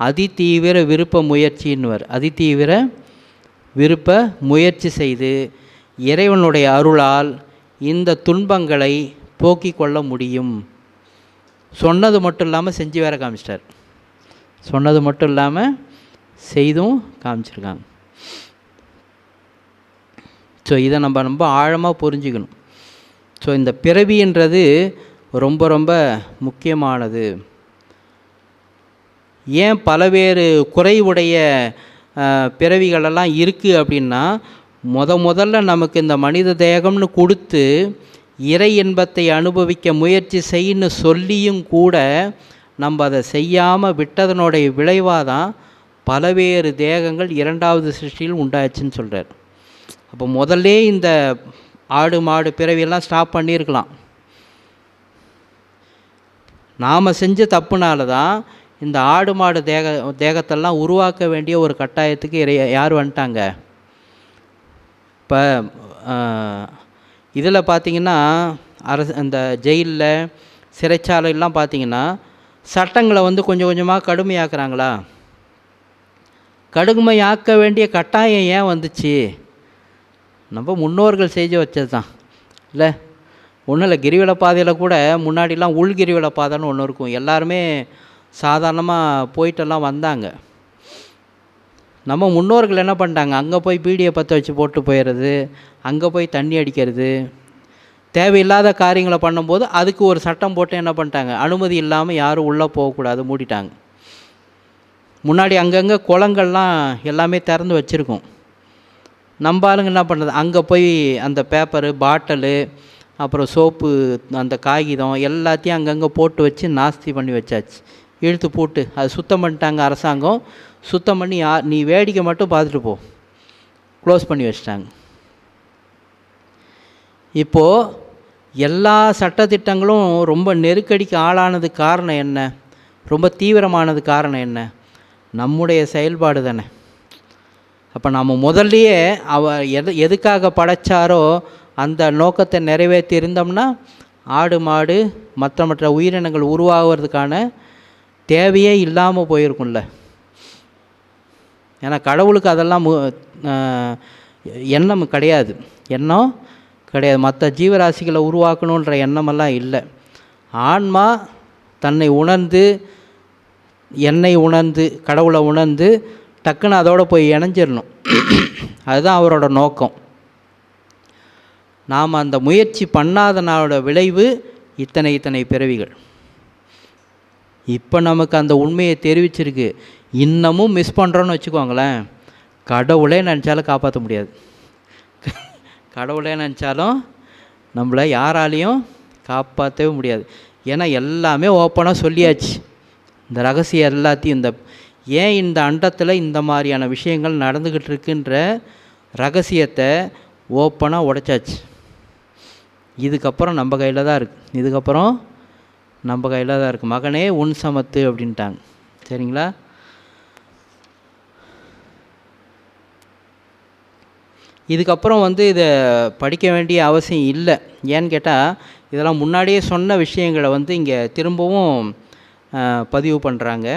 அதிதீவிர விருப்ப முயற்சின்னுவர். அதிதீவிர விருப்ப முயற்சி செய்து இறைவனுடைய அருளால் இந்த துன்பங்களை போக்கிக் கொள்ள முடியும். சொன்னது மட்டும் இல்லாமல் செஞ்சு வேற காமிச்சிட்டார். சொன்னது மட்டும் இல்லாமல் செய்தும் காமிச்சிருக்காங்க. ஸோ இதை நம்ம ரொம்ப ஆழமாக புரிஞ்சுக்கணும். ஸோ இந்த பிறவின்றது ரொம்ப ரொம்ப முக்கியமானது. ஏன் பலவேறு குறைவுடைய பிறவிகளெல்லாம் இருக்குது அப்படின்னா, முதல்ல நமக்கு இந்த மனித தேகம்னு கொடுத்து இறை இன்பத்தை அனுபவிக்க முயற்சி செய்யன்னு சொல்லியும் கூட நம்ம அதை செய்யாமல் விட்டதனுடைய விளைவாக தான் பலவேறு தேகங்கள் இரண்டாவது சிருஷ்டியில் உண்டாச்சுன்னு சொல்கிறார். அப்போ முதல்ல இந்த ஆடு மாடு பிறவியெல்லாம் ஸ்டாப் பண்ணியிருக்கலாம். நாம் செஞ்ச தப்புனால தான் இந்த ஆடு மாடு தேகத்தெல்லாம் உருவாக்க வேண்டிய ஒரு கட்டாயத்துக்கு யார் வந்துட்டாங்க. இப்போ இதில் பார்த்திங்கன்னா இந்த ஜெயிலில் சிறைச்சாலையெல்லாம் பார்த்திங்கன்னா சட்டங்களை கொஞ்சம் கொஞ்சமாக கடுமையாக்குறாங்களா? கடுமையாக்க வேண்டிய கட்டாயம் ஏன் வந்துச்சு? நம்ம முன்னோர்கள் செஞ்சு வச்சது தான் இல்லை. ஒன்றும் இல்லை, கிரிவல பாதையில் கூட முன்னாடிலாம் உள்கிரிவல பாதைன்னு ஒன்று இருக்கும். எல்லாருமே சாதாரணமாக போயிட்டெல்லாம் வந்தாங்க. நம்ம முன்னோர்கள் என்ன பண்ணிட்டாங்க, அங்கே போய் பீடியை பற்ற வச்சு போட்டு போயிடுறது, அங்கே போய் தண்ணி அடிக்கிறது, தேவையில்லாத காரியங்களை பண்ணும்போது அதுக்கு ஒரு சட்டம் போட்டு என்ன பண்ணிட்டாங்க, அனுமதி இல்லாமல் யாரும் உள்ளே போகக்கூடாது, மூடிட்டாங்க. முன்னாடி அங்கங்கே குளங்கள்லாம் எல்லாமே திறந்து வச்சுருக்கோம். நம்ம ஆளுங்க என்ன பண்ணுறது, அங்கே போய் அந்த பேப்பரு பாட்டலு அப்புறம் சோப்பு அந்த காகிதம் எல்லாத்தையும் அங்கங்கே போட்டு வச்சு நாஸ்தி பண்ணி வச்சாச்சு. இழுத்து போட்டு அது சுத்தம் பண்ணிட்டாங்க அரசாங்கம். சுத்தம் பண்ணி நீ வேடிக்கை மட்டும் பார்த்துட்டு போ, க்ளோஸ் பண்ணி வச்சிட்டாங்க. இப்போது எல்லா சட்டத்திட்டங்களும் ரொம்ப நெருக்கடிக்கு ஆளானது காரணம் என்ன, ரொம்ப தீவிரமானது காரணம் என்ன, நம்முடைய செயல்பாடு தானே. அப்போ நம்ம முதல்லையே எதுக்காக படைச்சாரோ அந்த நோக்கத்தை நிறைவேற்றி இருந்தோம்னா ஆடு மாடு மற்ற உயிரினங்கள் உருவாகிறதுக்கான தேவையே இல்லாமல் போயிருக்கும்ல. ஏன்னா கடவுளுக்கு அதெல்லாம் எண்ணம் கிடையாது, எண்ணம் கிடையாது. மற்ற ஜீவராசிகளை உருவாக்கணுன்ற எண்ணமெல்லாம் இல்லை. ஆன்மா தன்னை உணர்ந்து, என்னை உணர்ந்து, கடவுளை உணர்ந்து டக்குன்னு அதோடு போய் இணைஞ்சிடணும். அதுதான் அவரோட நோக்கம். நாம் அந்த முயற்சி பண்ணாதனோட விளைவு இத்தனை பிறவிகள். இப்போ நமக்கு அந்த உண்மையை தெரிவிச்சிருக்கு. இன்னமும் மிஸ் பண்ணுறோன்னு வச்சுக்கோங்களேன், கடவுளே நினச்சாலும் காப்பாற்ற முடியாது. கடவுளே நினச்சாலும் நம்மளை யாராலையும் காப்பாற்றவே முடியாது. ஏன்னா எல்லாமே ஓப்பனாக சொல்லியாச்சு. இந்த ரகசியம் எல்லாத்தையும், ஏன் இந்த அண்டத்தில் இந்த மாதிரியான விஷயங்கள் நடந்துக்கிட்டு இருக்குன்ற ரகசியத்தை ஓப்பனாக உடைச்சாச்சு. இதுக்கப்புறம் நம்ம கையில் தான் இருக்குது. மகனே உன் சமத்து அப்படின்ட்டாங்க. சரிங்களா? இதுக்கப்புறம் இதை படிக்க வேண்டிய அவசியம் இல்லை. ஏன்னு கேட்டால் இதெல்லாம் முன்னாடியே சொன்ன விஷயங்களை இங்கே திரும்பவும் பதிவு பண்ணுறாங்க.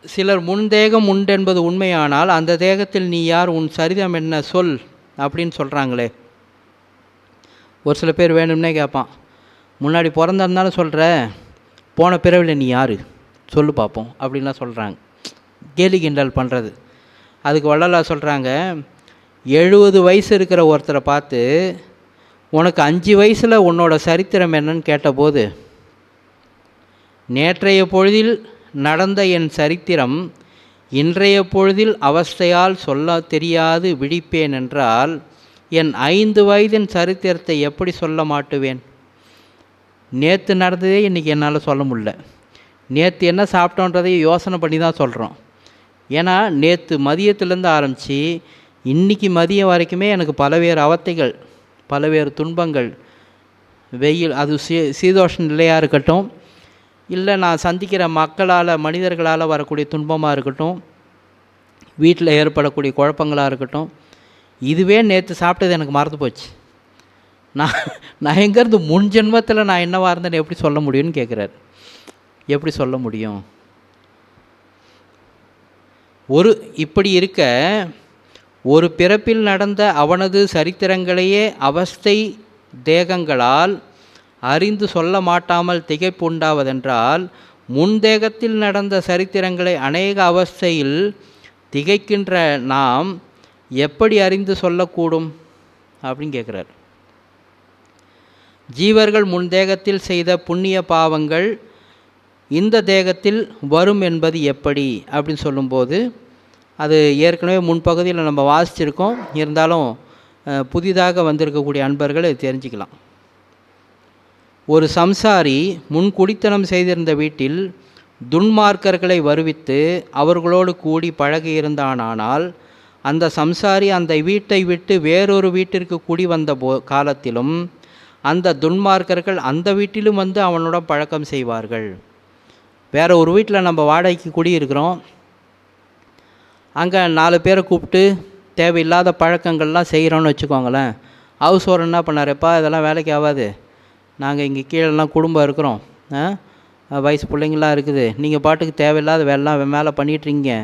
சிலர் முன் தேகம் உண்டென்பது உண்மையானால் அந்த தேகத்தில் நீ யார், உன் சரிதம் என்ன சொல் அப்படின்னு சொல்கிறாங்களே. ஒரு சில பேர் வேணும்னே கேட்பான், முன்னாடி பிறந்திருந்தாலும் சொல்கிற, போன பிறவியில் நீ யார் சொல்லு பார்ப்போம் அப்படின்லாம் சொல்கிறாங்க. கேலி கிண்டல் பண்ணுறது. அதுக்கு வள்ளலார் சொல்கிறாங்க, 70 வயசு இருக்கிற ஒருத்தரை பார்த்து உனக்கு 5 வயசில் உன்னோட சரித்திரம் என்னன்னு கேட்டபோது, நேற்றைய பொழுதில் நடந்த என் சரித்திரம் இன்றைய பொழுதில் அவஸ்தையால் சொல்ல தெரியாது விழிப்பேன் என்றால் என் 5 வயதின் சரித்திரத்தை எப்படி சொல்ல மாட்டுவேன்? நேற்று நடந்ததே இன்றைக்கி என்னால் சொல்ல முடியல. நேற்று என்ன சாப்பிட்டோன்றதையும் யோசனை பண்ணி தான் சொல்கிறோம். ஏன்னா நேற்று மதியத்துலேருந்து ஆரம்பித்து இன்றைக்கி மதியம் வரைக்குமே எனக்கு பலவேறு அவத்தைகள், பலவேறு துன்பங்கள், வெயில், அது சீதோஷ நிலையாக இருக்கட்டும், இல்லை நான் சந்திக்கிற மனிதர்களால் வரக்கூடிய துன்பமாக இருக்கட்டும், வீட்டில் ஏற்படக்கூடிய குழப்பங்களாக இருக்கட்டும், இதுவே நேற்று சாப்பிட்டது எனக்கு மறந்து போச்சு. நான் எங்கேருந்து முன் ஜென்மத்தில் நான் என்னவாக இருந்தேன்னு எப்படி சொல்ல முடியும்னு கேட்குறாரு. எப்படி சொல்ல முடியும்? இப்படி இருக்க ஒரு பிறப்பில் நடந்த அவனது சரித்திரங்களையே அவஸ்தை தேகங்களால் அறிந்து சொல்ல மாட்டாமல் திகைப்பு உண்டாவதென்றால் முன்தேகத்தில் நடந்த சரித்திரங்களை அநேக அவஸ்தையில் திகைக்கின்ற நாம் எப்படி அறிந்து சொல்லக்கூடும் அப்படின்னு கேட்குறார். ஜீவர்கள் முன்தேகத்தில் செய்த புண்ணிய பாவங்கள் இந்த தேகத்தில் வரும் என்பது எப்படி அப்படின்னு சொல்லும்போது, அது ஏற்கனவே முன்பகுதியில் நம்ம வாசிச்சிருக்கோம். இருந்தாலும் புதிதாக வந்திருக்கக்கூடிய அன்பர்கள் தெரிஞ்சுக்கலாம். ஒரு சம்சாரி முன் குடித்தனம் செய்திருந்த வீட்டில் துன்மார்க்கர்களை வருவித்து அவர்களோடு கூடி பழகியிருந்தானால் அந்த சம்சாரி அந்த வீட்டை விட்டு வேறொரு வீட்டிற்கு குடி வந்த காலத்திலும் அந்த துன்மார்க்கர்கள் அந்த வீட்டிலும் வந்து அவனோட பழக்கம் செய்வார்கள். வேறு ஒரு வீட்டில் நம்ம வாடகைக்கு குடியிருக்கிறோம், அங்கே 4 பேரை கூப்பிட்டு தேவையில்லாத பழக்கங்கள்லாம் செய்கிறோன்னு வச்சுக்கோங்களேன். ஹவுஸ் ஓனர் என்ன பண்ணாருப்பா, இதெல்லாம் வேலைக்கு ஆகாது, நாங்கள் இங்கே கீழெல்லாம் குடும்பம் இருக்கிறோம், வயசு பிள்ளைங்களாம் இருக்குது, நீங்கள் பாட்டுக்கு தேவையில்லாத வேலைலாம் மேலே பண்ணிகிட்ருங்க,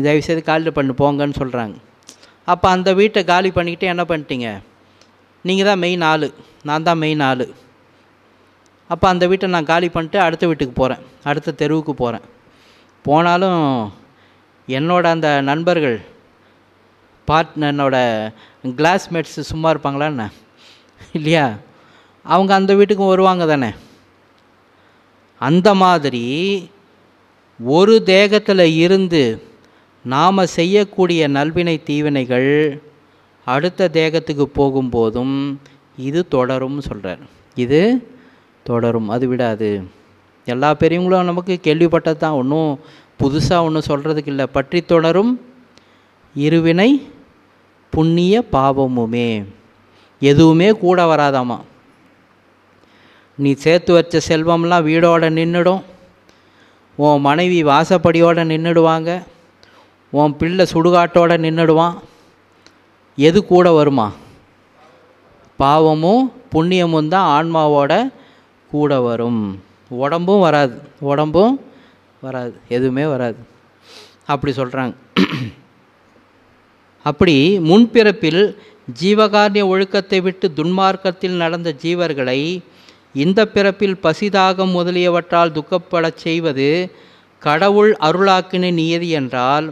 தயவுசெய்து காலி பண்ணி போங்கன்னு சொல்கிறாங்க. அப்போ அந்த வீட்டை காலி பண்ணிக்கிட்டு என்ன பண்ணிட்டீங்க, நீங்கள் தான் மெயின் ஆள், நான் தான் மெயின் ஆள். அப்போ அந்த வீட்டை நான் காலி பண்ணிட்டு அடுத்த வீட்டுக்கு போகிறேன், அடுத்த தெருவுக்கு போகிறேன். போனாலும் என்னோட அந்த நண்பர்கள் என்னோட கிளாஸ்மேட்ஸ் சும்மா இருப்பாங்களா என்ன, இல்லையா? அவங்க அந்த வீட்டுக்கும் வருவாங்க தானே. அந்த மாதிரி ஒரு தேகத்தில் இருந்து நாம் செய்யக்கூடிய நல்வினை தீவினைகள் அடுத்த தேகத்துக்கு போகும்போதும் இது தொடரும் சொல்கிறார். இது தொடரும், அது விடாது. எல்லா பெரியவங்களும் நமக்கு கேள்விப்பட்டது தான், ஒன்றும் புதுசாக ஒன்றும் சொல்கிறதுக்கு இல்லை. பற்றி தொடரும் இருவினை புண்ணிய பாவமுமே, எதுவுமே கூட வராதாமா. நீ சேர்த்து வச்ச செல்வம்லாம் வீடோடு நின்றுடும், உன் மனைவி வாசப்படியோடு நின்றுடுவாங்க, உன் பிள்ளை சுடுகாட்டோடு நின்றுடுவான். எது கூட வருமா? பாவமும் புண்ணியமும் தான் ஆன்மாவோட கூட வரும். உடம்பும் வராது, உடம்பும் வராது, எதுவுமே வராது. அப்படி சொல்கிறாங்க. அப்படி முன்பிறப்பில் ஜீவகாரிய ஒழுக்கத்தை விட்டு துன்மார்க்கத்தில் நடந்த ஜீவர்களை இந்த பிறப்பில் பசிதாகம் முதலியவற்றால் துக்கப்படச் செய்வது கடவுள் அருளாக்கின நியதி என்றால்,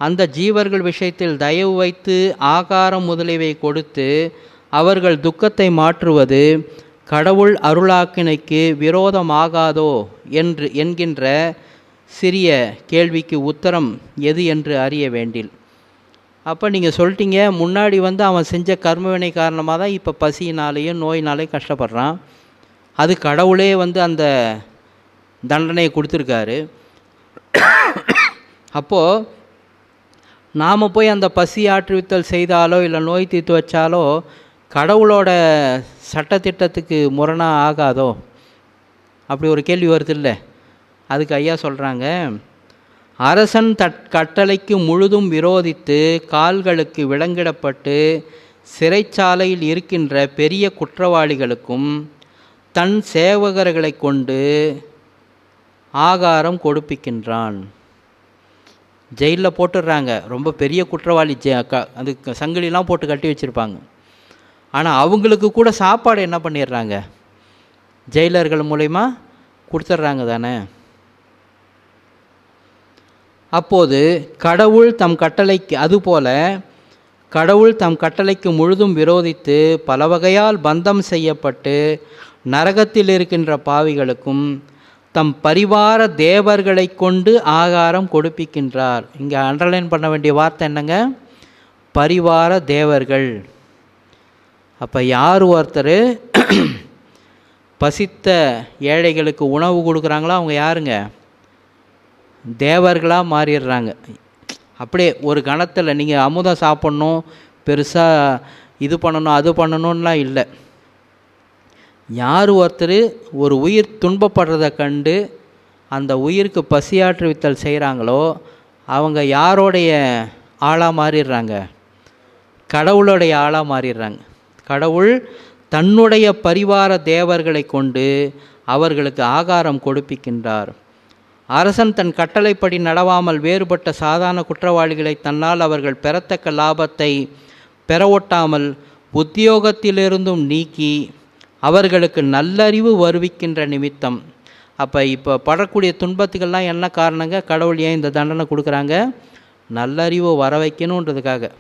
அந்த ஜீவர்கள் விஷயத்தில் தயவு வைத்து ஆகாரம் முதலியவை கொடுத்து அவர்கள் துக்கத்தை மாற்றுவது கடவுள் அருளாக்கினைக்கு விரோதமாகாதோ என்கின்ற சிறிய கேள்விக்கு உத்தரம் எது என்று அறிய வேண்டில். அப்போ நீங்கள் சொல்லிட்டீங்க, முன்னாடி வந்து அவன் செஞ்ச கர்மவினை காரணமாக தான் இப்போ பசியினாலேயும் நோயினாலேயும் கஷ்டப்படுறான், அது கடவுளே வந்து அந்த தண்டனையை கொடுத்துருக்காரு. அப்போது நாம் போய் அந்த பசி ஆற்றுவித்தல் செய்தாலோ இல்லை நோய் தீர்த்து வச்சாலோ கடவுளோட சட்டத்திட்டத்துக்கு முரணாக ஆகாதோ? அப்படி ஒரு கேள்வி வருது இல்லை? அதுக்கு ஐயா சொல்கிறாங்க, அரசன் கட்டளைக்கு முழுதும் விரோதித்து கால்களுக்கு விலங்கிடப்பட்டு சிறைச்சாலையில் இருக்கின்ற பெரிய குற்றவாளிகளுக்கும் தன் சேவகர்களை கொண்டு ஆகாரம் கொடுப்பிக்கின்றான். ஜெயிலில் போட்டுடுறாங்க, ரொம்ப பெரிய குற்றவாளி, அதுக்கு சங்கிலிலாம் போட்டு கட்டி வச்சுருப்பாங்க. ஆனால் அவங்களுக்கு கூட சாப்பாடு என்ன பண்ணிடுறாங்க, ஜெயிலர்கள் மூலயமா கொடுத்துட்றாங்க தானே. அப்போது கடவுள் தம் கட்டளைக்கு, அதுபோல கடவுள் தம் கட்டளைக்கு முழுதும் விரோதித்து பல வகையால் பந்தம் செய்யப்பட்டு நரகத்தில் இருக்கின்ற பாவிகளுக்கும் தம் பரிவார தேவர்களை கொண்டு ஆகாரம் கொடுப்பிக்கின்றார். இங்கே அண்டர்லைன் பண்ண வேண்டிய வார்த்தை என்னங்க? பரிவார தேவர்கள். அப்போ யார் ஒருத்தர் பசித்த ஏழைகளுக்கு உணவு கொடுக்குறாங்களோ அவங்க யாருங்க? தேவர்களாக மாறிடுறாங்க. அப்படியே ஒரு கணத்தில் நீங்கள் அமுதம் சாப்பிட்ணும், பெருசாக இது பண்ணணும் அது பண்ணணும்லாம் இல்லை. யார் ஒருத்தர் ஒரு உயிர் துன்பப்படுறதை கண்டு அந்த உயிருக்கு பசியாற்றுவித்தல் செய்கிறாங்களோ அவங்க யாரோடைய ஆளாக மாறிடுறாங்க? கடவுளுடைய ஆளாக மாறிடுறாங்க. கடவுள் தன்னுடைய பரிவார தேவர்களை கொண்டு அவர்களுக்கு ஆகாரம் கொடுப்பிக்கின்றார். அரசன் தன் கட்டளைப்படி நடவாமல் வேறுபட்ட சாதாரண குற்றவாளிகளை தன்னால் அவர்கள் பெறத்தக்க லாபத்தை பெறவொட்டாமல் உத்தியோகத்திலிருந்தும் நீக்கி அவர்களுக்கு நல்லறிவு வருவிக்கின்ற நிமித்தம். அப்போ இப்போ படக்கூடிய துன்பத்துக்கெல்லாம் என்ன காரணங்க? கடவுள் ஏன் இந்த தண்டனை கொடுக்குறாங்க? நல்லறிவு வர வைக்கணுன்றதுக்காக,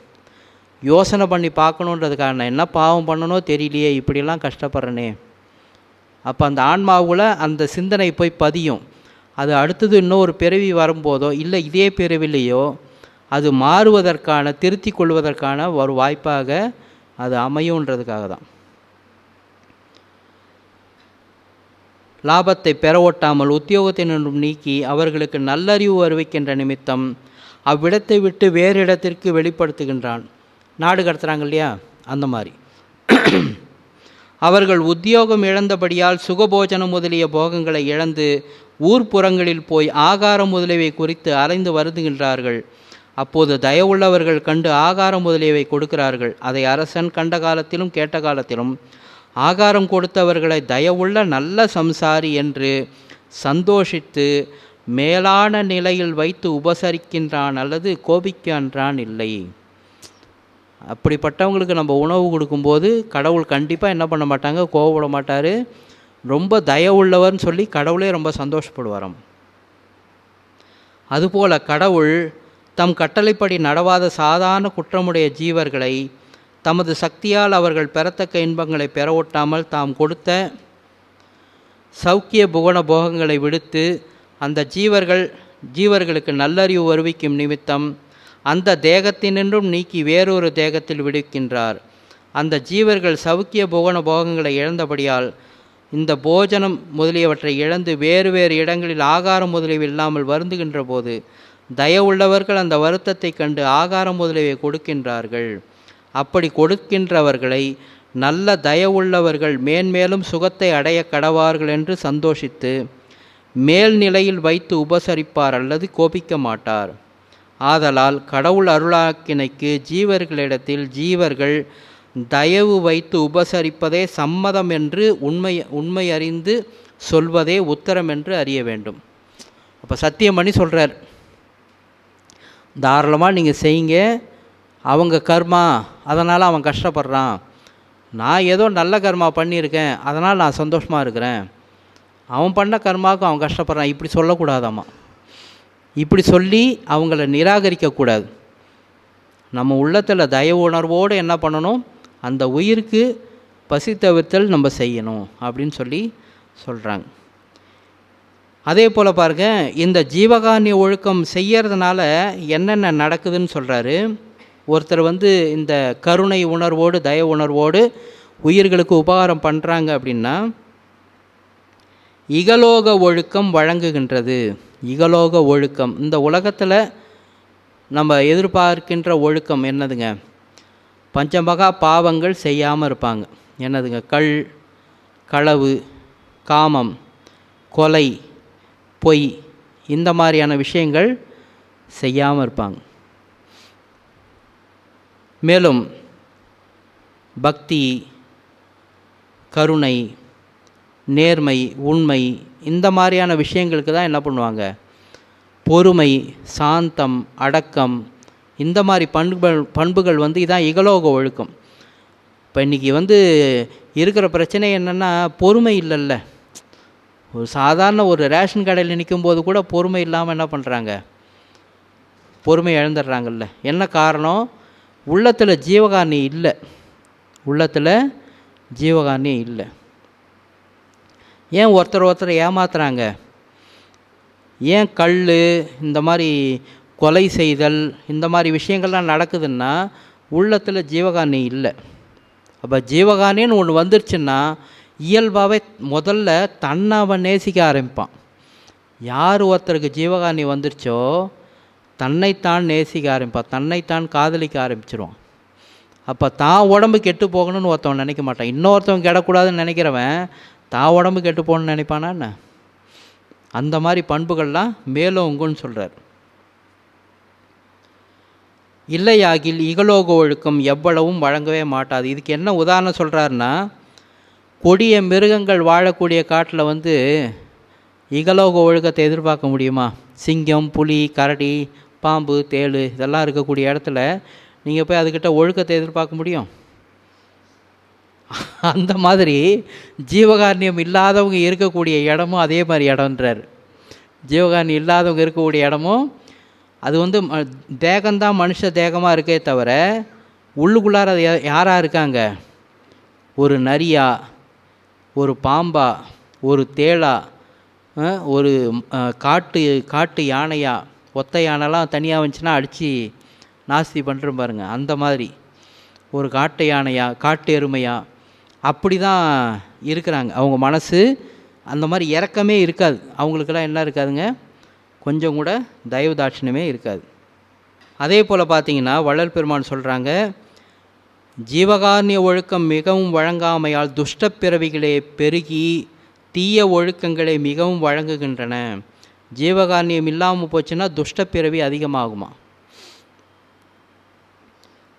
யோசனை பண்ணி பார்க்கணுன்றதுக்காக. நான் என்ன பாவம் பண்ணணும் தெரியலையே, இப்படிலாம் கஷ்டப்படுறனே. அப்போ அந்த ஆன்மாவில் அந்த சிந்தனை போய் பதியும். அது அடுத்தது இன்னொரு பிறவி வரும்போதோ இல்லை இதே பிறவிலையோ அது மாறுவதற்கான, திருத்தி கொள்வதற்கான ஒரு வாய்ப்பாக அது அமையுன்றதுக்காக தான். லாபத்தை பெற ஒட்டாமல் உத்தியோகத்தினின்றும் நீக்கி அவர்களுக்கு நல்லறிவு வருவிக்கின்ற நிமித்தம் அவ்விடத்தை விட்டு வேறு இடத்திற்கு வெளிப்படுத்துகின்றான். நாடு கடத்துகிறாங்க இல்லையா, அந்த மாதிரி. அவர்கள் உத்தியோகம் இழந்தபடியால் சுகபோஜனம் முதலிய போகங்களை இழந்து ஊர்ப்புறங்களில் போய் ஆகாரம் முதலியவை குறித்து அலைந்து வருதுகின்றார்கள். அப்போது தயவுள்ளவர்கள் கண்டு ஆகாரம் முதலியவை கொடுக்கிறார்கள். அதை அரசன் கண்ட காலத்திலும் கேட்ட காலத்திலும் ஆகாரம் கொடுத்தவர்களை தயவுள்ள நல்ல சம்சாரி என்று சந்தோஷித்து மேலான நிலையில் வைத்து உபசரிக்கின்றான் அல்லது கோபிக்கின்றான் இல்லை. அப்படிப்பட்டவங்களுக்கு நம்ம உணவு கொடுக்கும்போது கடவுள் கண்டிப்பாக என்ன பண்ண மாட்டாங்க, கோவப்பட மாட்டார். ரொம்ப தயவுள்ளவர்னு சொல்லி கடவுளே ரொம்ப சந்தோஷப்படுவாராம். அதுபோல் கடவுள் தம் கட்டளைப்படி நடவாத சாதாரண குற்றமுடைய ஜீவர்களை தமது சக்தியால் அவர்கள் பெறத்தக்க இன்பங்களை பெற ஒட்டாமல் தாம் கொடுத்த சௌக்கிய புவன போகங்களை விடுத்து அந்த ஜீவர்களுக்கு நல்லறிவு வருவிக்கும் நிமித்தம் அந்த தேகத்தினின்றும் நீக்கி வேறொரு தேகத்தில் விடுக்கின்றார். அந்த ஜீவர்கள் சௌக்கிய புவன போகங்களை இழந்தபடியால் இந்த போஜனம் முதலியவற்றை இழந்து வேறு வேறு இடங்களில் ஆகாரம் முதலியவை இல்லாமல் வருந்துகின்ற போது தயவுள்ளவர்கள் அந்த வருத்தத்தை கண்டு ஆகாரம் முதலியவை கொடுக்கின்றார்கள். அப்படி கொடுக்கின்றவர்களை நல்ல தயவுள்ளவர்கள் மேன்மேலும் சுகத்தை அடைய கடவார்கள் என்று சந்தோஷித்து மேல்நிலையில் வைத்து உபசரிப்பார் அல்லது கோபிக்க மாட்டார். ஆதலால் கடவுள் அருளாக்கினைக்கு ஜீவர்களிடத்தில் ஜீவர்கள் தயவு வைத்து உபசரிப்பதே சம்மதம் என்று உண்மை அறிந்து சொல்வதே உத்தரம் என்று அறிய வேண்டும். அப்போ சத்தியமணி சொல்கிறார், தாராளமாக நீங்கள் செய்யுங்க, அவங்க கர்மா அதனால் அவன் கஷ்டப்படுறான், நான் ஏதோ நல்ல கர்மா பண்ணியிருக்கேன் அதனால் நான் சந்தோஷமாக இருக்கிறேன், அவன் பண்ண கர்மாவுக்கு அவன் கஷ்டப்படுறான், இப்படி சொல்லக்கூடாதாம்மா. இப்படி சொல்லி அவங்கள நிராகரிக்கக்கூடாது. நம்ம உள்ளத்தில் தயவு உணர்வோடு என்ன பண்ணணும், அந்த உயிருக்கு பசி தவிர்த்தல் நம்ம செய்யணும் அப்படின்னு சொல்லி சொல்கிறாங்க. அதே போல் பாருங்க, இந்த ஜீவகாருண்ய ஒழுக்கம் செய்யறதுனால என்னென்ன நடக்குதுன்னு சொல்கிறாரு. ஒருத்தர் இந்த கருணை உணர்வோடு தயவு உணர்வோடு உயிர்களுக்கு உபகாரம் பண்ணுறாங்க அப்படின்னா இகலோக ஒழுக்கம் வழங்குகின்றது. இகலோக ஒழுக்கம், இந்த உலகத்தில் நம்ம எதிர்பார்க்கின்ற ஒழுக்கம் என்னதுங்க, பஞ்சமகா பாவங்கள் செய்யாமல் இருப்பாங்க. என்னதுங்க, களவு, காமம், கொலை, பொய், இந்த மாதிரியான விஷயங்கள் செய்யாமல் இருப்பாங்க. மேலும் பக்தி, கருணை, நேர்மை, உண்மை, இந்த மாதிரியான விஷயங்களுக்கு தான் என்ன பண்ணுவாங்க, பொறுமை, சாந்தம், அடக்கம், இந்த மாதிரி பண்புகள் இதான் இகலோக ஒழுக்கம். இப்போ இன்றைக்கி இருக்கிற பிரச்சனை என்னென்னா பொறுமை இல்லைல்ல. ஒரு சாதாரண ஒரு ரேஷன் கடையில் நிற்கும்போது கூட பொறுமை இல்லாமல் என்ன பண்ணுறாங்க, பொறுமை இழந்துடுறாங்கல்ல. என்ன காரணம், உள்ளத்தில் ஜீவகாருண்யம் இல்லை. உள்ளத்தில் ஜீவகாருண்யம் இல்லை. ஏன் ஒருத்தர் ஏமாத்துறாங்க, ஏன் இந்த மாதிரி கொலை செய்தல் இந்த மாதிரி விஷயங்கள்லாம் நடக்குதுன்னா உள்ளத்தில் ஜீவகாருண்யம் இல்லை. அப்போ ஜீவகாருண்யம்னு ஒன்று வந்துருச்சுன்னா இயல்பாகவே முதல்ல தன்னை அவன் நேசிக்க ஆரம்பிப்பான். யார் ஒருத்தருக்கு ஜீவகாருண்யம் வந்துருச்சோ தன்னைத்தான் நேசிக்க ஆரம்பிப்பான், தன்னைத்தான் காதலிக்க ஆரம்பிச்சிருவான். அப்போ தான் உடம்பு கெட்டு போகணும்னு ஒருத்தவன் நினைக்க மாட்டான். இன்னொருத்தவன் கெடக்கூடாதுன்னு நினைக்கிறவன் தான் உடம்பு கெட்டு போகணுன்னு நினைப்பானா என்ன? அந்த மாதிரி பண்புகள்லாம் மேலோங்குன்னு சொல்கிறார். இல்லையாகில் இகலோக ஒழுக்கம் எவ்வளவும் வழங்கவே மாட்டாது. இதுக்கு என்ன உதாரணம் சொல்கிறாருன்னா, கொடிய மிருகங்கள் வாழக்கூடிய காட்டில் இகலோக ஒழுக்கத்தை எதிர்பார்க்க முடியுமா? சிங்கம், புலி, கரடி, பாம்பு, தேள் இதெல்லாம் இருக்கக்கூடிய இடத்துல நீங்கள் போய் அதுக்கிட்ட ஒழுக்கத்தை எதிர்பார்க்க முடியும்? அந்த மாதிரி ஜீவகாருண்யம் இல்லாதவங்க இருக்கக்கூடிய இடமும் அதே மாதிரி இடம்ன்றார். ஜீவகாருண்யம் இல்லாதவங்க இருக்கக்கூடிய இடமும் அது தேகம்தான் மனுஷ தேகமாக இருக்கே தவிர உள்ளுக்குள்ளார அது யாராக இருக்காங்க, ஒரு நரியா, ஒரு பாம்பா, ஒரு தேளா, ஒரு காட்டு யானையா, ஒத்த யானைலாம் தனியாக வந்துச்சுன்னா அடித்து நாஸ்தி பண்ணுற பாருங்க, அந்த மாதிரி ஒரு காட்டு யானையா, காட்டு எருமையா, அப்படி தான் இருக்கிறாங்க. அவங்க மனசு அந்த மாதிரி இரக்கமே இருக்காது. அவங்களுக்கெல்லாம் என்ன இருக்காதுங்க, கொஞ்சம் கூட தயவு தாட்சிணமே இருக்காது. அதே போல் பார்த்தீங்கன்னா வள்ளல் பெருமான் சொல்கிறாங்க, ஜீவகாருண்ய ஒழுக்கம் மிகவும் வழங்காமையால் துஷ்ட பிறவிகளே பெருகி தீய ஒழுக்கங்களை மிகவும் வழங்குகின்றன. ஜீவகாருண்யம் இல்லாமல் போச்சுன்னா துஷ்ட பிறவி அதிகமாகுமா.